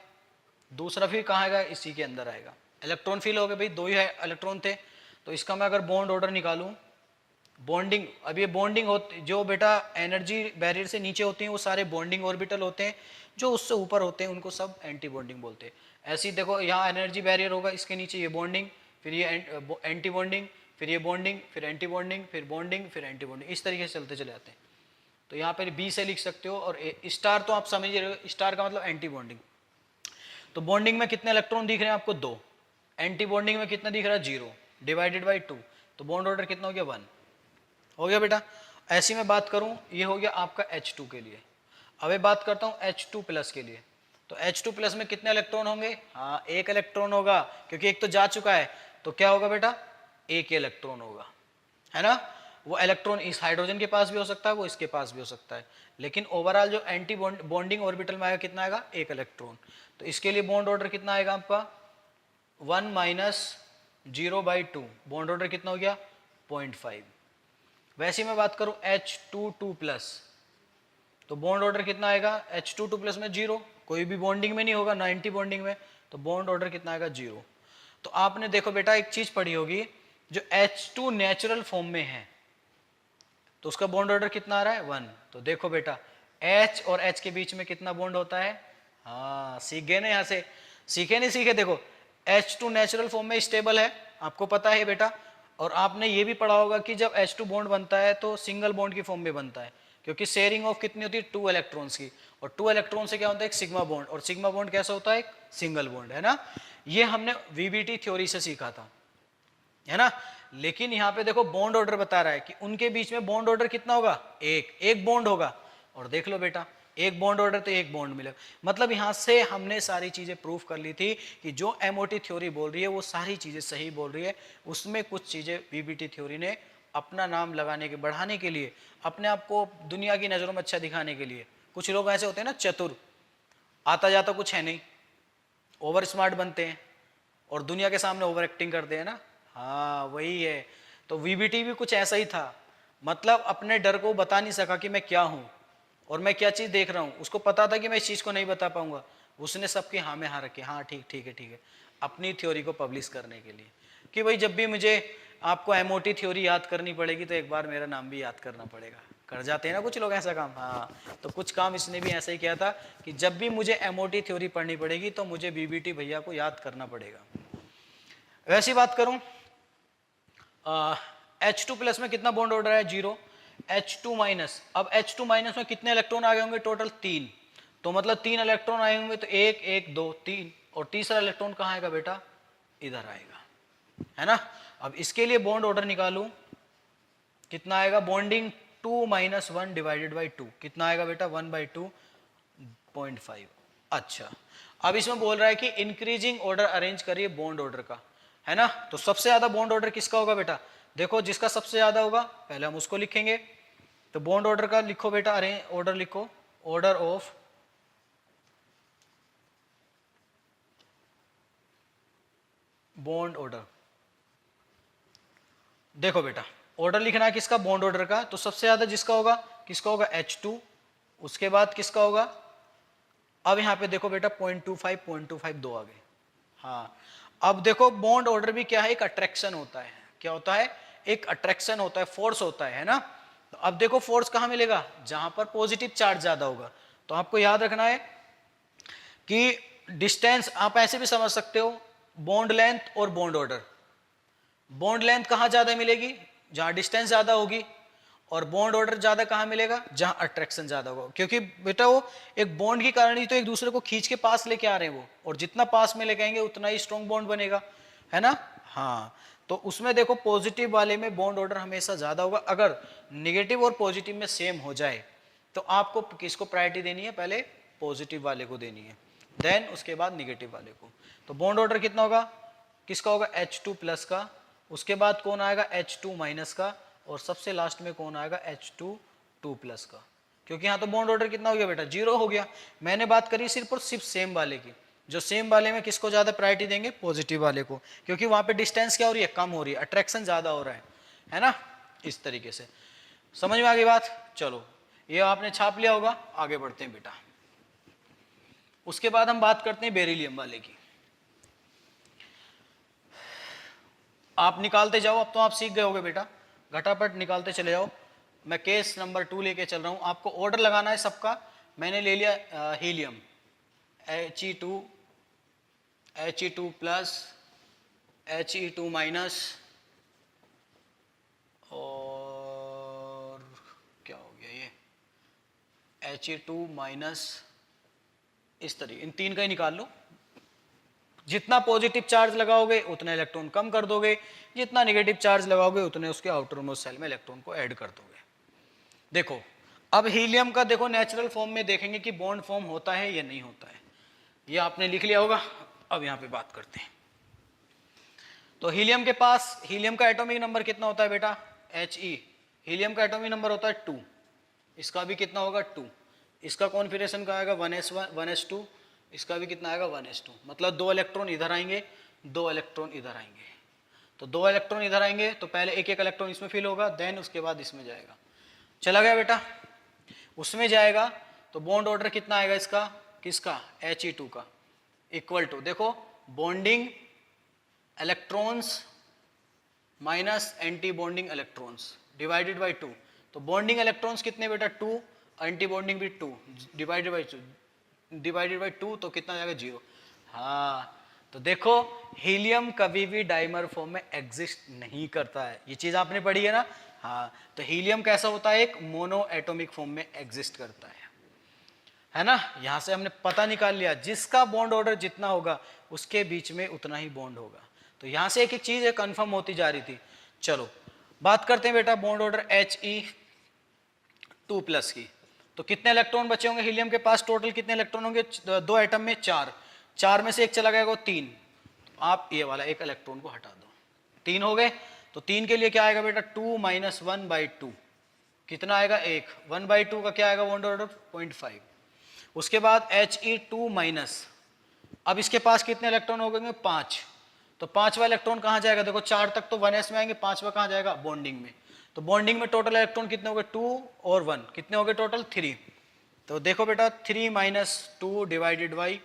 दूसरा फिर कहाँ आएगा इसी के अंदर आएगा, इलेक्ट्रॉन फिल हो गए भाई, दो ही इलेक्ट्रॉन थे, तो इसका मैं अगर बॉन्ड ऑर्डर निकालूं, बॉन्डिंग, अब ये बॉन्डिंग होती जो बेटा एनर्जी बैरियर से नीचे होते हैं वो सारे बॉन्डिंग ऑर्बिटल होते हैं, जो उससे ऊपर होते हैं उनको सब एंटी बॉन्डिंग बोलते हैं। ऐसे ही देखो यहाँ एनर्जी बैरियर होगा, इसके नीचे ये बॉन्डिंग, फिर ये एंटी बॉन्डिंग, फिर ये बॉन्डिंग, फिर एंटी बॉन्डिंग, फिर बॉन्डिंग, फिर एंटी बॉन्डिंग, इस तरीके से चलते चले जाते हैं। तो यहाँ पर बी से लिख सकते हो, और स्टार तो आप समझ रहे हो, स्टार का मतलब एंटी बॉन्डिंग। तो बॉन्डिंग में कितने इलेक्ट्रॉन दिख रहे हैं आपको 2, एंटी बॉन्डिंग में कितना दिख रहा है 0 डिवाइडेड बाई 2, तो बॉन्ड ऑर्डर कितना हो गया 1, हो गया बेटा। ऐसी मैं बात करूं, ये हो गया आपका H2 के लिए। अब मैं बात करता हूं H2 प्लस के लिए, तो H2 प्लस में कितने इलेक्ट्रॉन होंगे, हाँ एक इलेक्ट्रॉन होगा, क्योंकि एक तो जा चुका है, तो क्या होगा बेटा एक ही इलेक्ट्रॉन होगा, है ना। वो इलेक्ट्रॉन इस हाइड्रोजन के पास भी हो सकता है, वो इसके पास भी हो सकता है, लेकिन ओवरऑल जो एंटी बॉन्डिंग ऑर्बिटल में आएगा कितना आएगा, एक इलेक्ट्रॉन। तो इसके लिए बॉन्ड ऑर्डर कितना आएगा आपका 1 माइनस 0/2, बॉन्ड ऑर्डर कितना हो गया 0.5। वैसे मैं बात करूं H22 प्लस, तो बॉन्ड ऑर्डर कितना आएगा H22 प्लस में 0, कोई भी बॉन्डिंग में नहीं होगा ना एंटी बॉन्डिंग में, तो बॉन्ड ऑर्डर कितना आएगा 0। तो आपने देखो बेटा एक चीज पढ़ी होगी, जो H2 नेचुरल फॉर्म में है तो उसका बॉन्ड ऑर्डर कितना आ रहा है 1। तो देखो बेटा H और H के बीच में कितना बॉन्ड होता है, हाँ सीख गए ना, यहाँ से सीखे नहीं सीखे, देखो H2 नेचुरल फॉर्म में स्टेबल है, आपको पता है बेटा। और आपने ये भी पढ़ा होगा कि जब H2 बॉन्ड बनता है तो सिंगल बॉन्ड की फॉर्म में बनता है, क्योंकि शेयरिंग ऑफ कितनी होती है 2 इलेक्ट्रॉन्स की, और 2 इलेक्ट्रॉन से क्या होता है एक सिग्मा बॉन्ड, और सिग्मा बॉन्ड कैसा होता है एक सिंगल बॉन्ड, है ना। ये हमने VBT थ्योरी से सीखा था, है ना। लेकिन यहाँ पे देखो बॉन्ड ऑर्डर बता रहा है कि उनके बीच में बॉन्ड ऑर्डर कितना होगा, एक बॉन्ड होगा, और देख लो बेटा एक बॉन्ड ऑर्डर तो एक बॉन्ड मिलेगा। मतलब यहाँ से हमने सारी चीजें प्रूफ कर ली थी कि जो MOT थ्योरी बोल रही है वो सारी चीजें सही बोल रही है, उसमें कुछ चीजें VBT थ्योरी ने अपना नाम लगाने के बढ़ाने के लिए, अपने आप को दुनिया की नजरों में अच्छा दिखाने के लिए, कुछ लोग ऐसे होते हैं ना चतुर, आता जाता कुछ है नहीं, ओवर स्मार्ट बनते हैं और दुनिया के सामने ओवर एक्टिंग करते हैं ना, हाँ वही है। तो VBT भी कुछ ऐसा ही था, मतलब अपने डर को बता नहीं सका कि मैं क्या हूं और मैं क्या चीज देख रहा हूं, उसको पता था कि मैं इस चीज को नहीं बता पाऊंगा, उसने सबके हाँ में हाँ रखे, हाँ ठीक है, अपनी थ्योरी को पब्लिश करने के लिए कि भाई जब भी मुझे आपको MOT थ्योरी याद करनी पड़ेगी तो एक बार मेरा नाम भी याद करना पड़ेगा। कर जाते हैं ना कुछ लोग ऐसा काम, हाँ तो कुछ काम इसने भी ऐसा ही किया था कि जब भी मुझे MOT थ्योरी पढ़नी पड़ेगी तो मुझे VBT भैया को याद करना पड़ेगा। वैसी बात करूं H2 प्लस में कितना बॉन्ड ऑर्डर है 0, H2 माइनस, अब H2 माइनस में कितने इलेक्ट्रॉन आ गए होंगे टोटल 3, तो मतलब 3 इलेक्ट्रॉन आए होंगे, तो 1 1 2 3, और तीसरा इलेक्ट्रॉन कहाँ आएगा बेटा इधर आएगा, है ना। अब इसके लिए बॉन्ड ऑर्डर निकालूं कितना आएगा, बॉन्डिंग 2 माइनस 1 डिवाइडेड बाई 2 कितना आएगा बेटा 1/2 0.5। अच्छा अब इसमें बोल रहा है कि इंक्रीजिंग ऑर्डर अरेंज करिए बॉन्ड ऑर्डर का, है ना। तो सबसे ज्यादा बॉन्ड ऑर्डर किसका होगा बेटा, देखो जिसका सबसे ज्यादा होगा पहले हम उसको लिखेंगे, तो बॉन्ड ऑर्डर का लिखो बेटा, अरे ऑर्डर लिखो, ऑर्डर ऑफ बॉन्ड ऑर्डर। देखो बेटा ऑर्डर लिखना है किसका, बॉन्ड ऑर्डर का, तो सबसे ज्यादा जिसका होगा किसका होगा H2, उसके बाद किसका होगा, अब यहां पे देखो बेटा 0.25 दो आ गए, हाँ। अब देखो बॉन्ड ऑर्डर भी क्या है, एक अट्रैक्शन होता है, क्या होता है एक अट्रैक्शन होता है, फोर्स होता है ना। तो अब देखो फोर्स कहां मिलेगा, जहां पर पॉजिटिव चार्ज ज्यादा होगा। तो आपको याद रखना है कि डिस्टेंस आप ऐसे भी समझ सकते हो, बॉन्ड लेंथ और बॉन्ड ऑर्डर, बॉन्ड लेंथ कहां ज्यादा मिलेगी, जहां डिस्टेंस ज्यादा होगी, और बॉन्ड ऑर्डर ज्यादा कहां मिलेगा, जहां अट्रैक्शन ज्यादा होगा, क्योंकि बेटा वो एक बॉन्ड की कारण ही तो एक दूसरे को खींच के पास लेके आ रहे हैं वो, और जितना पास में लेके आएंगे उतना ही स्ट्रॉन्ग बॉन्ड बनेगा, है ना। हाँ, तो उसमें देखो पॉजिटिव वाले में बॉन्ड ऑर्डर हमेशा ज़्यादा होगा। अगर निगेटिव और पॉजिटिव में सेम हो जाए तो आपको किसको प्रायोरिटी देनी है, पहले पॉजिटिव वाले को देनी है, देन उसके बाद निगेटिव वाले को। तो बॉन्ड ऑर्डर कितना होगा, किसका होगा, H2 प्लस का, उसके बाद कौन आएगा, H2 माइनस का, और सबसे लास्ट में कौन आएगा, H2 2 प्लस का। क्योंकि यहाँ तो बॉन्ड ऑर्डर कितना हो गया बेटा, 0 हो गया। मैंने बात करी सिर्फ और सिर्फ सेम वाले की, जो सेम वाले में किसको ज़्यादा प्रायोरिटी देंगे, पॉजिटिव वाले को, क्योंकि वहाँ पे डिस्टेंस क्या हो रही है, कम हो रही है, अट्रैक्शन ज़्यादा हो रहा है ना। इस तरीके से समझ में आ गई बात। चलो ये आपने छाप लिया होगा, आगे बढ़ते हैं बेटा। उसके बाद हम बात करते हैं बेरिलियम वाले की। आप निकालते जाओ, अब तो आप सीख गए होगे बेटा, घटापट निकालते चले जाओ। मैं केस नंबर 2 लेके चल रहा हूँ, आपको ऑर्डर लगाना है सबका। मैंने ले लिया helium, He2 plus, He2 minus, और क्या हो गया ये, He2 माइनस, इस तरीके इन तीन का ही निकाल लो। जितना पॉजिटिव चार्ज लगाओगे उतना इलेक्ट्रॉन कम कर दोगे, जितना नेगेटिव चार्ज लगाओगे उतने उसके आउटर मोस्ट सेल में इलेक्ट्रॉन को ऐड कर दोगे। देखो अब हीलियम का देखो नेचुरल फॉर्म में देखेंगे कि बॉन्ड फॉर्म होता है या नहीं होता है, ये आपने लिख लिया होगा। अब यहाँ पे बात करते हैं। तो हीलियम के पास, हीलियम का एटॉमिक नंबर कितना होता है बेटा, He, हीलियम का एटॉमिक नंबर होता है 2, इसका भी कितना होगा 2, इसका कॉन्फिगरेशन का आएगा 1s1 1s2, इसका भी कितना आएगा 1s2, मतलब 2 इलेक्ट्रॉन इधर आएंगे, 2 इलेक्ट्रॉन इधर आएंगे। तो 2 इलेक्ट्रॉन इधर आएंगे तो पहले एक एक इलेक्ट्रॉन इसमें फिल होगा, देन उसके बाद इसमें जाएगा। चला गया बेटा, उसमें जाएगा तो बॉन्ड ऑर्डर कितना आएगा इसका, किसका, He2 का, इक्वल टू, देखो bonding electrons minus anti bonding electrons divided by 2। तो बॉन्डिंग इलेक्ट्रॉन्स कितने बेटा 2, एंटी बॉन्डिंग भी 2, डिवाइडेड बाई 2 तो कितना जाएगा 0। हाँ, तो देखो हीलियम कभी भी डाइमर फॉर्म में एग्जिस्ट नहीं करता है, ये चीज आपने पढ़ी है ना। हाँ, तो हीलियम कैसा होता है, एक मोनो एटॉमिक फॉर्म में एग्जिस्ट करता है ना। यहां से हमने पता निकाल लिया, जिसका बॉन्ड ऑर्डर जितना होगा उसके बीच में उतना ही बॉन्ड होगा। तो यहां से एक एक चीज कंफर्म होती जा रही थी। चलो बात करते हैं बेटा बॉन्ड ऑर्डर He2 प्लस की। तो कितने इलेक्ट्रॉन बचे होंगे हीलियम के पास, टोटल कितने इलेक्ट्रॉन होंगे, 2 एटम में 4, 4 में से एक चला गया 3, तो आप ये वाला एक इलेक्ट्रॉन को हटा दो, 3 हो गए। तो 3 के लिए क्या आएगा बेटा, 2 माइनस 1/2 कितना आएगा 1, 1/2 का क्या आएगा बॉन्ड ऑर्डर 0.5। उसके बाद He2 माइनस, अब इसके पास कितने इलेक्ट्रॉन हो गए 5, तो 5वां इलेक्ट्रॉन कहाँ जाएगा, देखो 4 तक तो 1s में आएंगे, 5वां कहाँ जाएगा बॉन्डिंग में। तो बॉन्डिंग में टोटल इलेक्ट्रॉन कितने हो गए 2 और 1, कितने हो गए टोटल 3। तो देखो बेटा 3 माइनस 2 डिवाइडेड बाई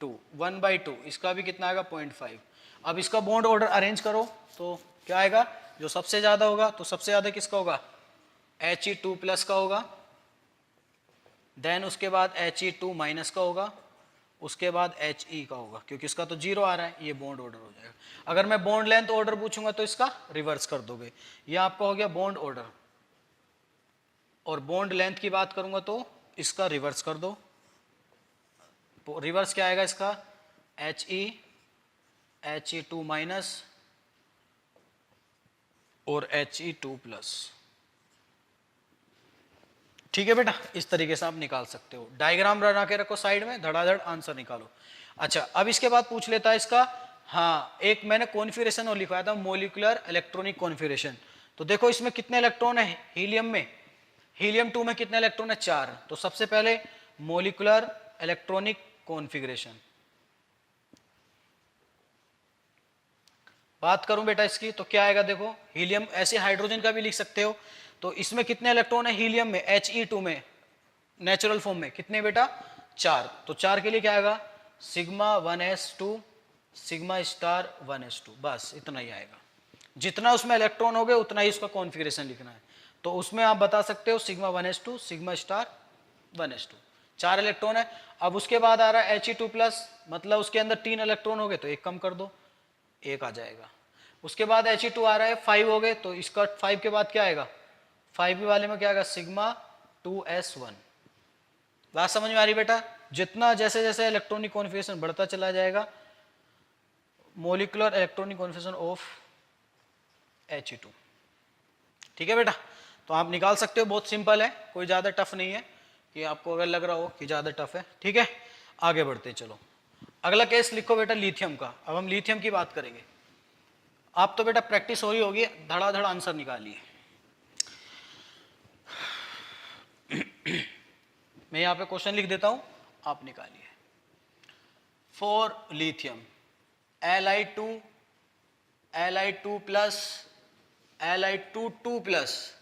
2, 1/2, इसका भी कितना आएगा 0.5। अब इसका बॉन्ड ऑर्डर अरेंज करो तो क्या आएगा, जो सबसे ज्यादा होगा तो सबसे ज्यादा किसका होगा, He2 प्लस का होगा, देन उसके बाद He2 माइनस का होगा, उसके बाद He का होगा, क्योंकि इसका तो 0 आ रहा है, ये बॉन्ड ऑर्डर हो जाएगा। अगर मैं बॉन्ड लेंथ ऑर्डर पूछूंगा तो इसका रिवर्स कर दोगे, ये आपका हो गया बॉन्ड ऑर्डर, और बॉन्ड लेंथ की बात करूंगा तो इसका रिवर्स कर दो। रिवर्स क्या आएगा इसका, He2 माइनस और He2 प्लस। ठीक है बेटा, इस तरीके से आप निकाल सकते हो, डायग्राम बना के रखो साइड में, धड़ाधड़ आंसर निकालो। अच्छा, अब इसके बाद पूछ लेता है इसका, हाँ एक मैंने कॉन्फ़िगरेशन और लिखवाया था, मोलिकुलर इलेक्ट्रॉनिक कॉन्फ़िगरेशन। तो देखो इसमें कितने इलेक्ट्रॉन है हीलियम में, हीलियम 2 में कितने इलेक्ट्रॉन है 4। तो सबसे पहले मोलिकुलर इलेक्ट्रॉनिक कॉन्फ़िगरेशन बात करूं बेटा इसकी, तो क्या आएगा, देखो हीलियम, ऐसे हाइड्रोजन का भी लिख सकते हो। तो इसमें कितने इलेक्ट्रॉन है हीलियम में, He2 में नेचुरल फॉर्म में कितने बेटा 4। तो 4 के लिए क्या आएगा, sigma 1s2 sigma star 1s2, बस इतना ही आएगा। जितना उसमें इलेक्ट्रॉन हो गए उतना ही उसका कॉन्फ़िगरेशन लिखना है। तो उसमें आप बता सकते हो sigma 1s2 sigma star 1s2, 4 electron है। अब उसके बाद आ रहा है He2 प्लस, मतलब उसके अंदर 3 इलेक्ट्रॉन हो गए तो एक कम कर दो, 1 आ जाएगा। उसके बाद He2 आ रहा है 5 हो गए, तो इसका 5 के बाद क्या आएगा, 5 वाले में क्या आएगा सिग्मा 2s1। बात समझ में आ रही बेटा, जितना जैसे जैसे इलेक्ट्रॉनिक कॉन्फ़िगरेशन बढ़ता चला जाएगा molecular electronic configuration of He2। ठीक है बेटा, तो आप निकाल सकते हो, बहुत सिंपल है, कोई ज़्यादा टफ नहीं है कि आपको अगर लग रहा हो कि ज़्यादा टफ है। ठीक है, आगे बढ़ते हैं। चलो अगला केस लिखो बेटा लिथियम का। अब हम लिथियम की बात करेंगे। आप तो बेटा प्रैक्टिस हो रही होगी, धड़ाधड़ आंसर निकालिए। मैं यहाँ पे क्वेश्चन लिख देता हूं, आप निकालिए। For lithium Li2 plus Li2 2 plus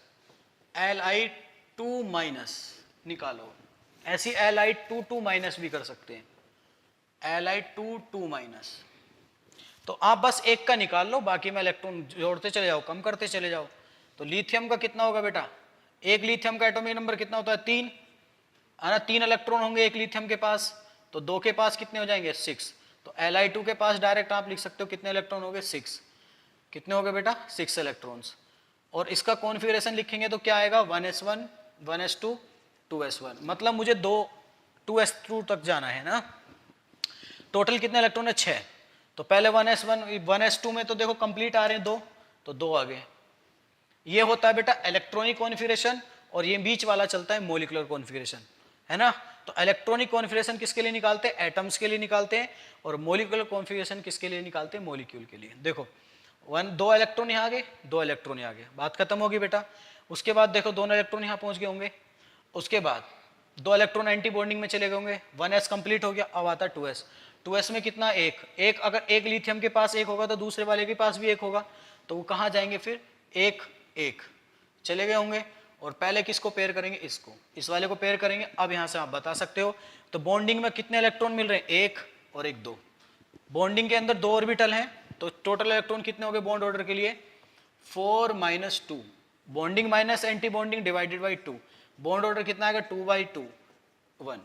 Li2 minus निकालो। ऐसी Li2 2 माइनस भी कर सकते हैं, Li2 2 माइनस। तो आप बस एक का निकाल लो, बाकी में इलेक्ट्रॉन जोड़ते चले जाओ, कम करते चले जाओ। तो लिथियम का कितना होगा बेटा, एक लिथियम का एटॉमिक नंबर कितना होता है 3, है ना। 3 इलेक्ट्रॉन होंगे एक लिथियम के पास, तो 2 के पास कितने हो जाएंगे 6। तो Li2 के पास डायरेक्ट आप लिख सकते हो कितने इलेक्ट्रॉन हो गए 6। कितने हो गए बेटा 6 इलेक्ट्रॉन्स। और इसका कॉन्फ़िगरेशन लिखेंगे तो क्या आएगा 1s1 1s2 2s1, मतलब मुझे 2s2 तक जाना है ना। टोटल कितने इलेक्ट्रॉन है 6। तो पहले 1s1 1s2 में तो देखो कंप्लीट आ रहे हैं 2, तो 2 आ गए। ये होता है बेटा इलेक्ट्रॉनिक कॉन्फ़िगरेशन, और ये बीच वाला चलता है मोलिकुलर कॉन्फ़िगरेशन, है ना। तो इलेक्ट्रॉनिक कॉन्फ़िगरेशन किसके लिए निकालते हैं, एटम्स के लिए निकालते हैं, और मोलिकुलर कॉन्फ़िगरेशन किसके लिए निकालते हैं, मॉलिक्यूल के लिए। देखो 2 इलेक्ट्रॉन यहाँ आ गए, 2 इलेक्ट्रॉन यहाँ आ गए, बात खत्म होगी बेटा। उसके बाद देखो दोनों इलेक्ट्रॉन यहाँ पहुँच गए होंगे, उसके बाद 2 इलेक्ट्रॉन एंटी बॉन्डिंग में चले गए होंगे, 1s कंप्लीट हो गया। अब आता है 2s। 2s में कितना एक अगर एक लिथियम के पास एक होगा तो दूसरे वाले के पास भी एक होगा, तो वो कहाँ जाएंगे फिर, एक चले गए होंगे। और पहले किसको पेयर करेंगे, इसको, इस वाले को पेयर करेंगे। अब यहाँ से आप बता सकते हो तो बॉन्डिंग में कितने इलेक्ट्रॉन मिल रहे हैं, एक और एक 2। बॉन्डिंग के अंदर 2 ऑर्बिटल हैं, तो टोटल इलेक्ट्रॉन कितने हो गए बॉन्ड ऑर्डर के लिए 4 - 2। Bonding minus anti bonding divided by 2, bond order कितना आएगा 2/2 1,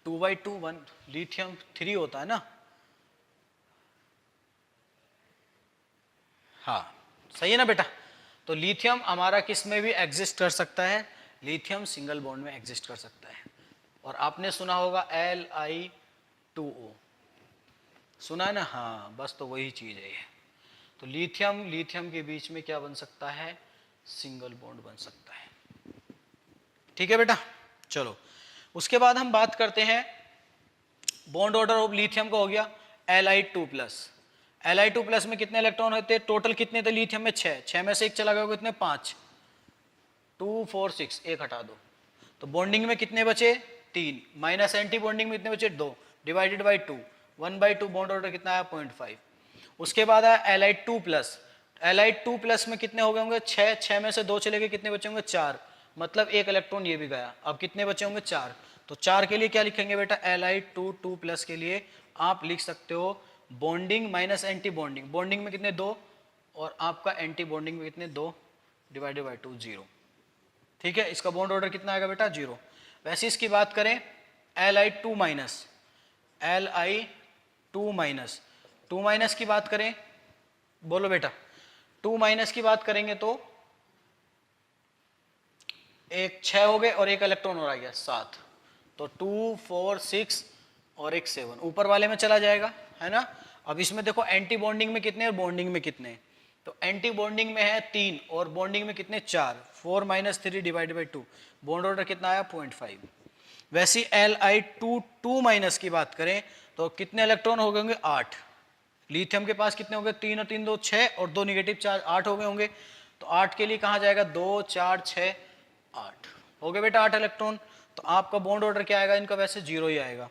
2/2 1। लिथियम 3 होता है ना, हाँ सही है ना बेटा। तो लिथियम हमारा किस में भी एग्जिस्ट कर सकता है, लिथियम सिंगल बॉन्ड में एग्जिस्ट कर सकता है। और आपने सुना होगा Li2O, सुना है ना, हाँ बस तो वही चीज है ये। तो लिथियम के बीच में क्या बन सकता है, सिंगल बॉन्ड बन सकता है। ठीक है बेटा, चलो उसके बाद हम बात करते हैं बॉन्ड ऑर्डर ऑफ लिथियम का हो गया Li2 प्लस। Li2 प्लस में कितने इलेक्ट्रॉन होते हैं, टोटल कितने थे लिथियम में 6 में से एक चला गया कितने 5, 2 4 6, एक हटा दो। तो बॉन्डिंग में कितने बचे 3, माइनस एंटी बॉन्डिंग में कितने बचे 2, डिवाइडेड बाई 2, 1/2। बॉन्ड ऑर्डर कितना आया 0.5। उसके बाद आया Li2 प्लस। Li2 प्लस में कितने हो गए होंगे 6 में से 2 चले गए, कितने बचे होंगे 4, मतलब एक इलेक्ट्रॉन ये भी गया। अब कितने बचे होंगे 4। तो 4 के लिए क्या लिखेंगे बेटा, Li2 प्लस के लिए आप लिख सकते हो bonding minus anti bonding. Bonding में कितने 2, और आपका एंटी बॉन्डिंग में कितने 2, डिवाइडेड बाई 2 0। ठीक है, इसका बॉन्ड ऑर्डर कितना आएगा बेटा 0। वैसे इसकी बात करें Li2 minus, Li2 minus, 2 minus की बात करें, बोलो बेटा 2 माइनस की बात करेंगे तो एक 6 हो गए और एक इलेक्ट्रॉन और आ गया 7, तो 2 4 6 और एक 7 ऊपर वाले में चला जाएगा, है ना। अब इसमें देखो एंटी बॉन्डिंग में कितने और बॉन्डिंग में कितने, तो एंटी बॉन्डिंग में है 3 और बॉन्डिंग में कितने 4, 4 - 3 डिवाइडेड बाई 2, बॉन्ड ऑर्डर कितना आया 0.5। वैसे Li2 2 माइनस की बात करें तो कितने इलेक्ट्रॉन हो गए होंगे 8। लिथियम के पास कितने हो गए 3 और 3 2 6 और 2 निगेटिव चार्ज 8 हो गए होंगे। तो 8 के लिए कहाँ जाएगा 2 4 6 8 हो गए बेटा 8 इलेक्ट्रॉन। तो आपका बॉन्ड ऑर्डर क्या आएगा इनका, वैसे 0 ही आएगा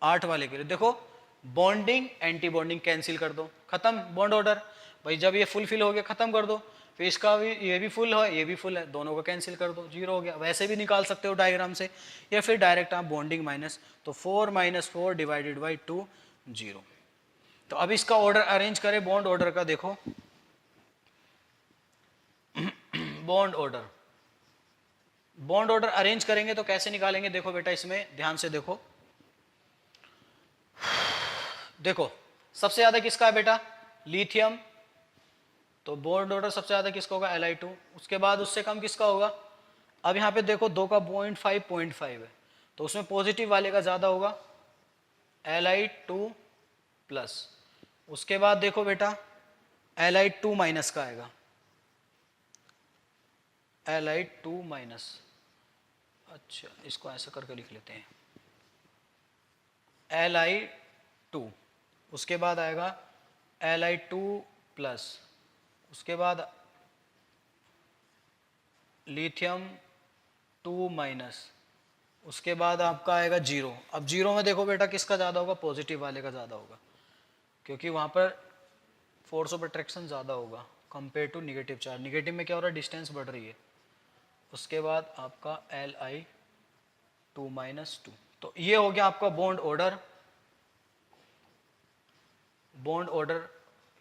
8 वाले के लिए। देखो बॉन्डिंग एंटी बॉन्डिंग कैंसिल कर दो, खत्म बॉन्ड ऑर्डर। भाई जब ये फुलफिल हो गया खत्म कर दो, फिर इसका भी ये भी फुल है ये भी फुल है, दोनों को कैंसिल कर दो 0 हो गया। वैसे भी निकाल सकते हो डायग्राम से, या फिर डायरेक्ट आप बॉन्डिंग माइनस, तो 4 - 4 डिवाइडेड बाई 2 0। तो अब इसका ऑर्डर अरेंज करें बॉन्ड ऑर्डर का। देखो बॉन्ड ऑर्डर अरेंज करेंगे तो कैसे निकालेंगे, देखो बेटा इसमें ध्यान से देखो। देखो सबसे ज्यादा किसका है बेटा लिथियम, तो बॉन्ड ऑर्डर सबसे ज्यादा किसका होगा Li2। उसके बाद उससे कम किसका होगा, अब यहाँ पे देखो 2 का 0.5 है, तो उसमें पॉजिटिव वाले का ज्यादा होगा Li2 प्लस, उसके बाद देखो बेटा एलाइड 2 माइनस का आएगा, एलाइड 2 माइनस, अच्छा इसको ऐसा करके लिख लेते हैं, Li2, उसके बाद आएगा Li2 प्लस, उसके बाद लिथियम 2 माइनस, उसके बाद आपका आएगा 0। अब 0 में देखो बेटा किसका ज़्यादा होगा, पॉजिटिव वाले का ज़्यादा होगा, क्योंकि वहाँ पर फोर्स ऑफ अट्रैक्शन ज़्यादा होगा compare to negative charge. Negative में क्या हो रहा है, डिस्टेंस बढ़ रही है। उसके बाद आपका Li2 माइनस 2, तो ये हो गया आपका bond order, bond order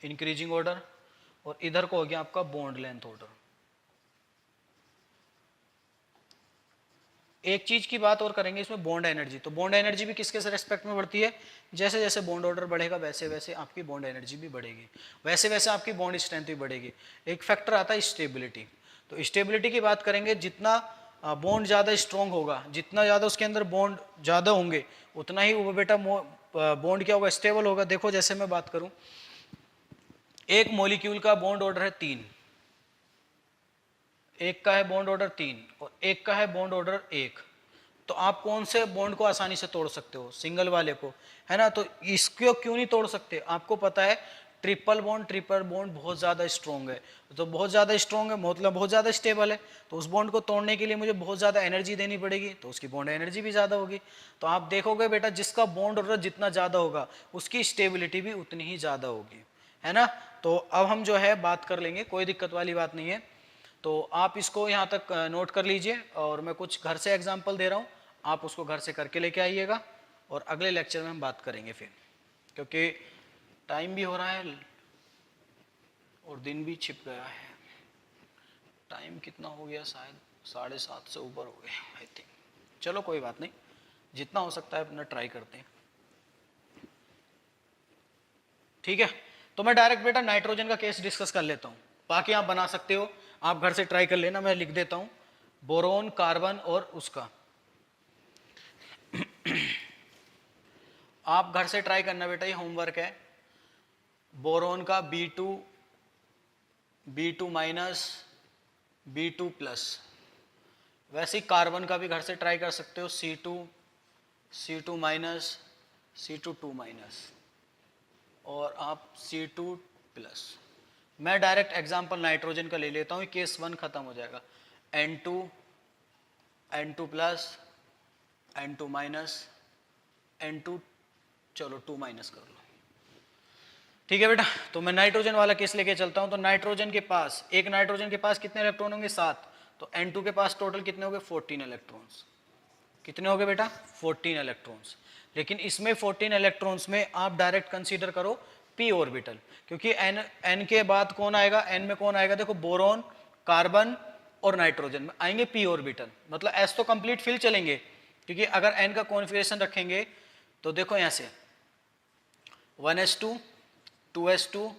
increasing order, और इधर को हो गया आपका बॉन्ड लेंथ ऑर्डर। एक चीज की बात और करेंगे इसमें, बॉन्ड एनर्जी। तो बॉन्ड एनर्जी भी किसके रेस्पेक्ट में बढ़ती है, जैसे जैसे बॉन्ड ऑर्डर बढ़ेगा वैसे वैसे आपकी बॉन्ड एनर्जी भी बढ़ेगी, वैसे वैसे आपकी बॉन्ड स्ट्रेंथ भी बढ़ेगी। एक फैक्टर आता है स्टेबिलिटी, तो स्टेबिलिटी की बात करेंगे, जितना बॉन्ड ज़्यादा स्ट्रॉन्ग होगा, जितना ज़्यादा उसके अंदर बॉन्ड ज़्यादा होंगे, उतना ही वो बेटा बॉन्ड क्या होगा, स्टेबल होगा। देखो जैसे मैं बात करूँ, एक मॉलिक्यूल का बॉन्ड ऑर्डर है 3, एक का है बॉन्ड ऑर्डर 3 और एक का है बॉन्ड ऑर्डर 1, तो आप कौन से बॉन्ड को आसानी से तोड़ सकते हो, सिंगल वाले को, है ना। तो इसको क्यों नहीं तोड़ सकते, आपको पता है ट्रिपल बॉन्ड बहुत ज़्यादा स्ट्रॉन्ग है, तो बहुत ज़्यादा स्ट्रॉन्ग है मतलब बहुत ज़्यादा स्टेबल है, तो उस बॉन्ड को तोड़ने के लिए मुझे बहुत ज़्यादा एनर्जी देनी पड़ेगी, तो उसकी बॉन्ड एनर्जी भी ज़्यादा होगी। तो आप देखोगे बेटा जिसका बॉन्ड ऑर्डर जितना ज़्यादा होगा उसकी स्टेबिलिटी भी उतनी ही ज़्यादा होगी, है ना। तो अब हम जो है बात कर लेंगे, कोई दिक्कत वाली बात नहीं है। तो आप इसको यहाँ तक नोट कर लीजिए, और मैं कुछ घर से एग्जाम्पल दे रहा हूँ, आप उसको घर से करके लेके आइएगा, और अगले लेक्चर में हम बात करेंगे फिर, क्योंकि टाइम भी हो रहा है और दिन भी छिप गया है। टाइम कितना हो गया, शायद 7:30 से ऊपर हो गया आई थिंक। चलो कोई बात नहीं, जितना हो सकता है अपना ट्राई करते हैं, ठीक है। तो मैं डायरेक्ट बेटा नाइट्रोजन का केस डिस्कस कर लेता हूँ, बाकी आप बना सकते हो, आप घर से ट्राई कर लेना, मैं लिख देता हूँ बोरोन, कार्बन और उसका आप घर से ट्राई करना बेटा, ये होमवर्क है। बोरोन का B2 माइनस B2 प्लस, वैसे ही कार्बन का भी घर से ट्राई कर सकते हो, C2 माइनस C2 माइनस, और आप C2 प्लस। मैं डायरेक्ट एग्जांपल नाइट्रोजन का ले लेता हूँ, केस 1 खत्म हो जाएगा, N2 plus, N2 minus, N2, चलो 2 माइनस कर लो, ठीक है बेटा। तो मैं नाइट्रोजन वाला केस लेके चलता हूँ। तो नाइट्रोजन के पास, एक नाइट्रोजन के पास कितने इलेक्ट्रॉन होंगे, 7, तो N2 के पास टोटल कितने होंगे, 14 इलेक्ट्रॉन्स। कितने हो गए बेटा, 14 इलेक्ट्रॉन्स। लेकिन इसमें 14 इलेक्ट्रॉन्स में आप डायरेक्ट कंसीडर करो p ऑर्बिटल, क्योंकि n के बाद कौन आएगा, n में कौन आएगा, देखो बोरोन, कार्बन और नाइट्रोजन में आएंगे p ऑर्बिटल, मतलब s तो कंप्लीट फिल चलेंगे, क्योंकि अगर n का कॉन्फिगरेशन रखेंगे तो देखो यहाँ से 1s2 2s2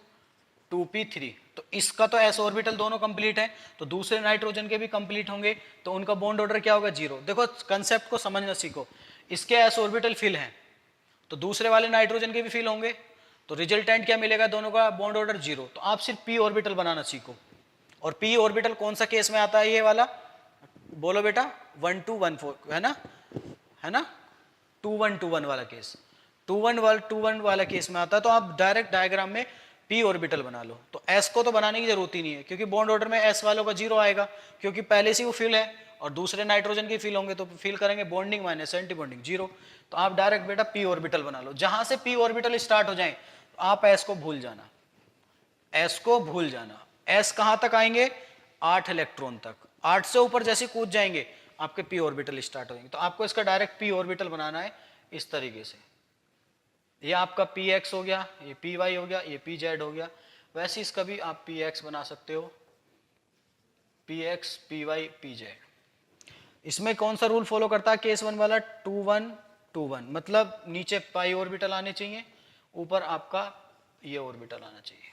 2p3, तो इसका तो s ऑर्बिटल दोनों कंप्लीट है, तो दूसरे नाइट्रोजन के भी कंप्लीट होंगे, तो उनका बॉन्ड ऑर्डर क्या होगा, 0। देखो कंसेप्ट को समझना सीखो, इसके s ऑर्बिटल फिल हैं तो दूसरे वाले नाइट्रोजन के भी फिल होंगे, तो रिजल्टेंट क्या मिलेगा, दोनों का बॉन्ड ऑर्डर 0। तो आप सिर्फ p ऑर्बिटल बनाना सीखो। और p ऑर्बिटल कौन सा केस में आता है, ये वाला बोलो बेटा, 1214 है ना, है ना, 2121 वाला केस, 2121 वाला केस में आता है। तो आप डायरेक्ट डायग्राम में p ऑर्बिटल बना लो। तो s को तो बनाने की जरूरत ही नहीं है, क्योंकि बॉन्ड ऑर्डर में s वालों का 0 आएगा, क्योंकि पहले से वो फिल है, और दूसरे नाइट्रोजन के फिल होंगे तो फिल करेंगे बॉन्डिंग माइनस एंटी बॉन्डिंग 0। तो आप डायरेक्ट बेटा p ऑर्बिटल बना लो। जहां से p ऑर्बिटल स्टार्ट हो जाए तो आप s को भूल जाना, s को भूल जाना। s कहां तक आएंगे, 8 इलेक्ट्रॉन तक, 8 से ऊपर जैसे कूद जाएंगे आपके p ऑर्बिटल स्टार्ट हो जाएंगे। तो आपको इसका डायरेक्ट p ऑर्बिटल बनाना है इस तरीके से, ये आपका px हो गया, ये py हो गया, ये pz हो गया। वैसे इसका भी आप px बना सकते हो, px py pz। इसमें कौन सा रूल फॉलो करता है, केस 1 वाला 2121, मतलब नीचे पाई ऑर्बिटल आने चाहिए, ऊपर आपका ये ऑर्बिटल आना चाहिए।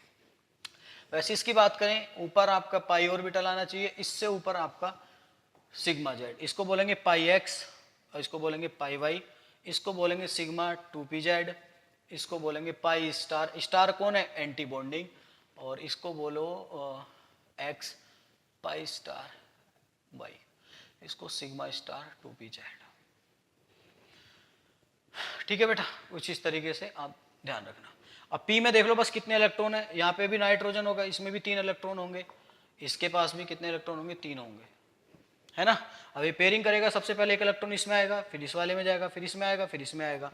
वैसे इसकी बात करें, ऊपर आपका पाई ऑर्बिटल आना चाहिए, इससे ऊपर आपका सिग्मा जेड, इसको बोलेंगे पाई एक्स, और इसको बोलेंगे पाई वाई, इसको बोलेंगे सिग्मा 2pz, इसको बोलेंगे पाई स्टार, स्टार कौन है, एंटी बॉन्डिंग, और इसको बोलो एक्स पाई स्टार बाई, इसको सिग्मा स्टार 2p/z। ठीक है बेटा, कुछ इस तरीके से आप ध्यान रखना। अब पी में देख लो बस कितने इलेक्ट्रॉन है, यहाँ पे भी नाइट्रोजन होगा, इसमें भी 3 इलेक्ट्रॉन होंगे, इसके पास भी कितने इलेक्ट्रॉन होंगे, 3 होंगे, है ना। अभी पेयरिंग करेगा, सबसे पहले एक इलेक्ट्रॉन इसमें आएगा, फिर इस वाले में जाएगा, फिर इसमें आएगा, फिर इसमें आएगा,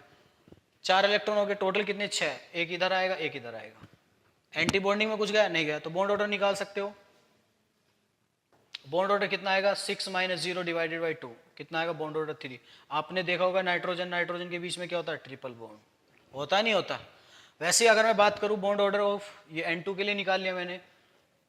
4 इलेक्ट्रॉन हो गए, टोटल कितने, 6, एक इधर आएगा, एक इधर आएगा। एंटी बॉन्डिंग में कुछ गया नहीं गया, तो बॉन्ड ऑर्डर निकाल सकते हो। बॉन्ड ऑर्डर कितना आएगा, 6 - 0 / 2, कितना आएगा, बॉन्ड ऑर्डर 3। आपने देखा होगा नाइट्रोजन नाइट्रोजन के बीच में क्या होता है, ट्रिपल बॉन्ड होता नहीं होता। वैसे ही अगर मैं बात करूं बॉन्ड ऑर्डर ऑफ, ये N2 के लिए निकाल लिया मैंने,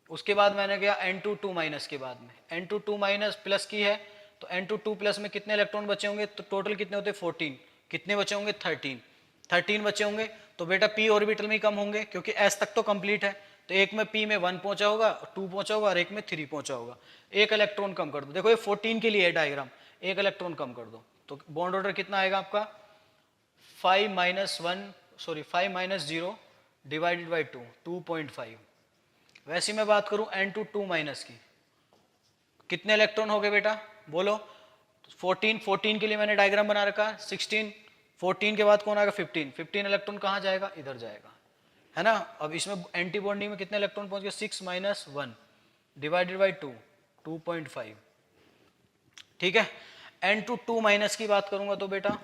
उसके बाद मैंने किया N2 2- के बाद में N2 2- प्लस की है, तो N2 2+ में कितने इलेक्ट्रॉन बचे होंगे, तो टोटल कितने होते, 14, कितने बचे होंगे, 13 बचे होंगे। तो बेटा p ऑर्बिटल में ही कम होंगे, क्योंकि s तक तो कंप्लीट है, तो एक में p में 1 पहुंचा होगा, 2 पहुंचा होगा, और एक में 3 पहुंचा होगा, एक इलेक्ट्रॉन कम कर दो। देखो ये 14 के लिए है डायग्राम, एक इलेक्ट्रॉन कम कर दो, तो बॉन्ड ऑर्डर कितना आएगा आपका, 5 - 0 / 2, 2.5। वैसे मैं बात करूं N2 2- की, कितने इलेक्ट्रॉन हो गए बेटा, बोलो, 14 के लिए मैंने डायग्राम बना रखा, 16, 14 के बाद कौन आएगा, 15 इलेक्ट्रॉन कहाँ जाएगा, इधर जाएगा, है ना। अब इसमें एंटी बॉन्डिंग में कितने इलेक्ट्रॉन पहुंच गए, 6 - 1 / 2, 2.5। ठीक है, N2 2- की बात करूंगा तो बेटा,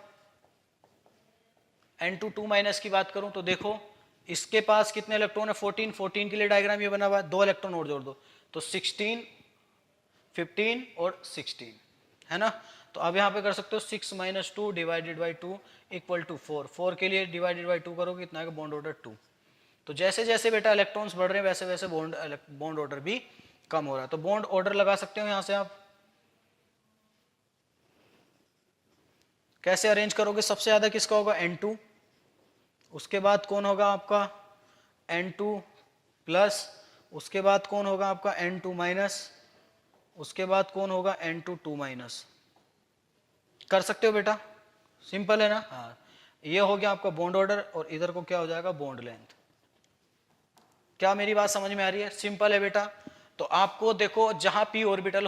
N2 2- की बात करूं तो देखो इसके पास कितने इलेक्ट्रॉन है, 14 के लिए डायग्राम ये बना हुआ है, 2 इलेक्ट्रॉन और जोड़ दो, तो 16, 15 और 16, है ना। तो अब यहाँ पे कर सकते हो 6 - 2 / 2 = 4, 4 के लिए / 2 करोगे कितना आएगा, बॉन्ड ऑर्डर 2। तो जैसे जैसे बेटा इलेक्ट्रॉन्स बढ़ रहे हैं वैसे वैसे बॉन्ड ऑर्डर भी कम हो रहा है। तो बॉन्ड ऑर्डर लगा सकते हो यहाँ से आप, कैसे अरेंज करोगे, सबसे ज्यादा किसका होगा, N2, उसके बाद कौन होगा आपका N2+, उसके बाद कौन होगा आपका N2-, उसके बाद कौन होगा N2 2-। कर सकते हो बेटा, सिंपल है ना। हाँ, ये हो गया आपका बॉन्ड ऑर्डर, और इधर को क्या हो जाएगा, बॉन्ड लेंथ। क्या मेरी बात समझ में आ रही है, सिंपल है बेटा। तो आपको देखो जहां p ऑर्बिटल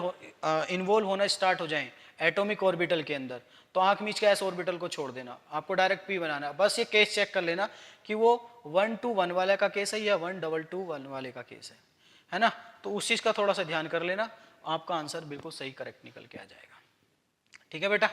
इन्वॉल्व होना स्टार्ट हो जाए एटॉमिक ऑर्बिटल के अंदर, तो आंख मीच के s ऑर्बिटल को छोड़ देना, आपको डायरेक्ट p बनाना है। बस ये केस चेक कर लेना कि वो 1-2-1 वाले का केस है या 1-2-2-1 वाले का केस है ना। तो उस चीज का थोड़ा सा ध्यान कर लेना, आपका आंसर बिल्कुल सही करेक्ट निकल के आ जाएगा। ठीक है बेटा,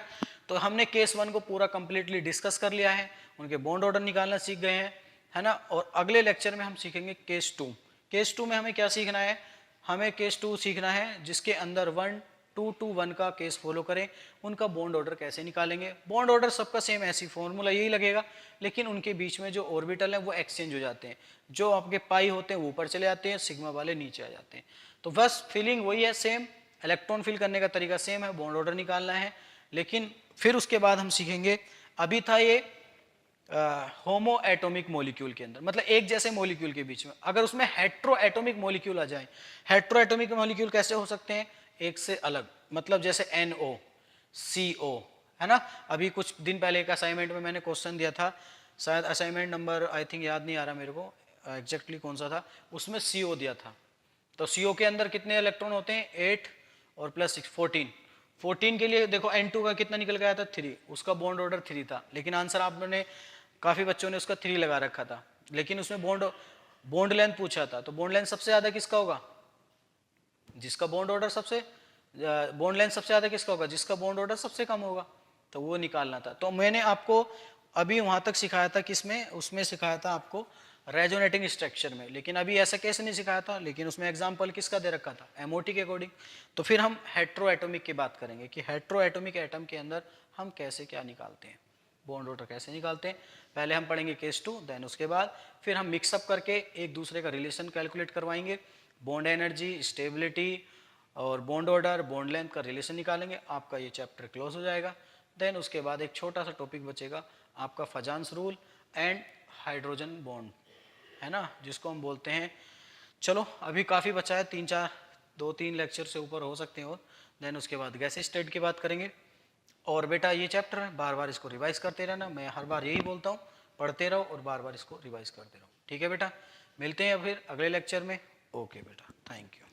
तो हमने केस 1 को पूरा कंप्लीटली डिस्कस कर लिया है, उनके बॉन्ड ऑर्डर निकालना सीख गए हैं, है ना। और अगले लेक्चर में हम सीखेंगे केस 2। केस 2 में हमें क्या सीखना है, हमें केस 2 सीखना है जिसके अंदर 1-2-2-1 का केस फॉलो करें, उनका बॉन्ड ऑर्डर कैसे निकालेंगे। बॉन्ड ऑर्डर सबका सेम ऐसी फॉर्मूला यही लगेगा, लेकिन उनके बीच में जो ऑर्बिटल है वो एक्सचेंज हो जाते हैं, जो आपके पाई होते हैं वो ऊपर चले जाते हैं, सिग्मा वाले नीचे आ जाते हैं। तो बस फिलिंग वही है सेम, इलेक्ट्रॉन फिल करने का तरीका सेम है, बॉन्ड ऑर्डर निकालना है। लेकिन फिर उसके बाद हम सीखेंगे, अभी था ये होमो एटॉमिक मॉलिक्यूल के अंदर, मतलब एक जैसे मॉलिक्यूल के बीच में अगर उसमें हेट्रो एटॉमिक मॉलिक्यूल आ जाए। हेट्रो एटॉमिक मॉलिक्यूल कैसे हो सकते हैं, एक से अलग, मतलब जैसे NO CO, है ना। अभी कुछ दिन पहले एक असाइनमेंट में मैंने क्वेश्चन दिया था, शायद असाइनमेंट नंबर आई थिंक याद नहीं आ रहा मेरे को एग्जैक्टली कौन सा था, उसमें CO दिया था। तो CO के अंदर कितने इलेक्ट्रॉन होते हैं, 8 और +6 14 के लिए देखो N2 का कितना निकल गया था, 3, उसका बॉन्ड ऑर्डर 3 था, लेकिन आंसर आपने काफी बच्चों ने उसका 3 लगा रखा था, लेकिन उसमें बॉन्ड लेंथ पूछा था। तो बॉन्ड लेंथ सबसे ज्यादा किसका होगा, जिसका बॉन्ड ऑर्डर बॉन्ड लेंथ सबसे ज्यादा किसका होगा, जिसका बॉन्ड ऑर्डर सबसे कम होगा, तो वो निकालना था। तो मैंने आपको अभी वहां तक सिखाया था, किसमें, उसमें सिखाया था आपको रेजोनेटिंग स्ट्रक्चर में, लेकिन अभी ऐसा कैसे नहीं सिखाया था, लेकिन उसमें एग्जांपल किसका दे रखा था, MOT के अकॉर्डिंग। तो फिर हम हेट्रो एटॉमिक की बात करेंगे कि हेट्रो एटॉमिक एटम के अंदर हम कैसे क्या निकालते हैं, बॉन्ड ऑर्डर कैसे निकालते हैं। पहले हम पढ़ेंगे केस 2, देन उसके बाद फिर हम मिक्सअप करके एक दूसरे का रिलेशन कैलकुलेट करवाएंगे, बॉन्ड एनर्जी, स्टेबिलिटी और बॉन्ड ऑर्डर, बॉन्ड लेंथ का रिलेशन निकालेंगे, आपका ये चैप्टर क्लोज हो जाएगा। देन उसके बाद एक छोटा सा टॉपिक बचेगा आपका फजान्स रूल एंड हाइड्रोजन बॉन्ड, है ना, जिसको हम बोलते हैं। चलो अभी काफ़ी बचा है, 2-3 लेक्चर से ऊपर हो सकते हैं, और देन उसके बाद गैस स्टेट की बात करेंगे। और बेटा ये चैप्टर बार बार इसको रिवाइज करते रहना, मैं हर बार यही बोलता हूँ, पढ़ते रहो और बार बार इसको रिवाइज करते रहो। ठीक है बेटा, मिलते हैं फिर अगले लेक्चर में। ओके बेटा, थैंक यू।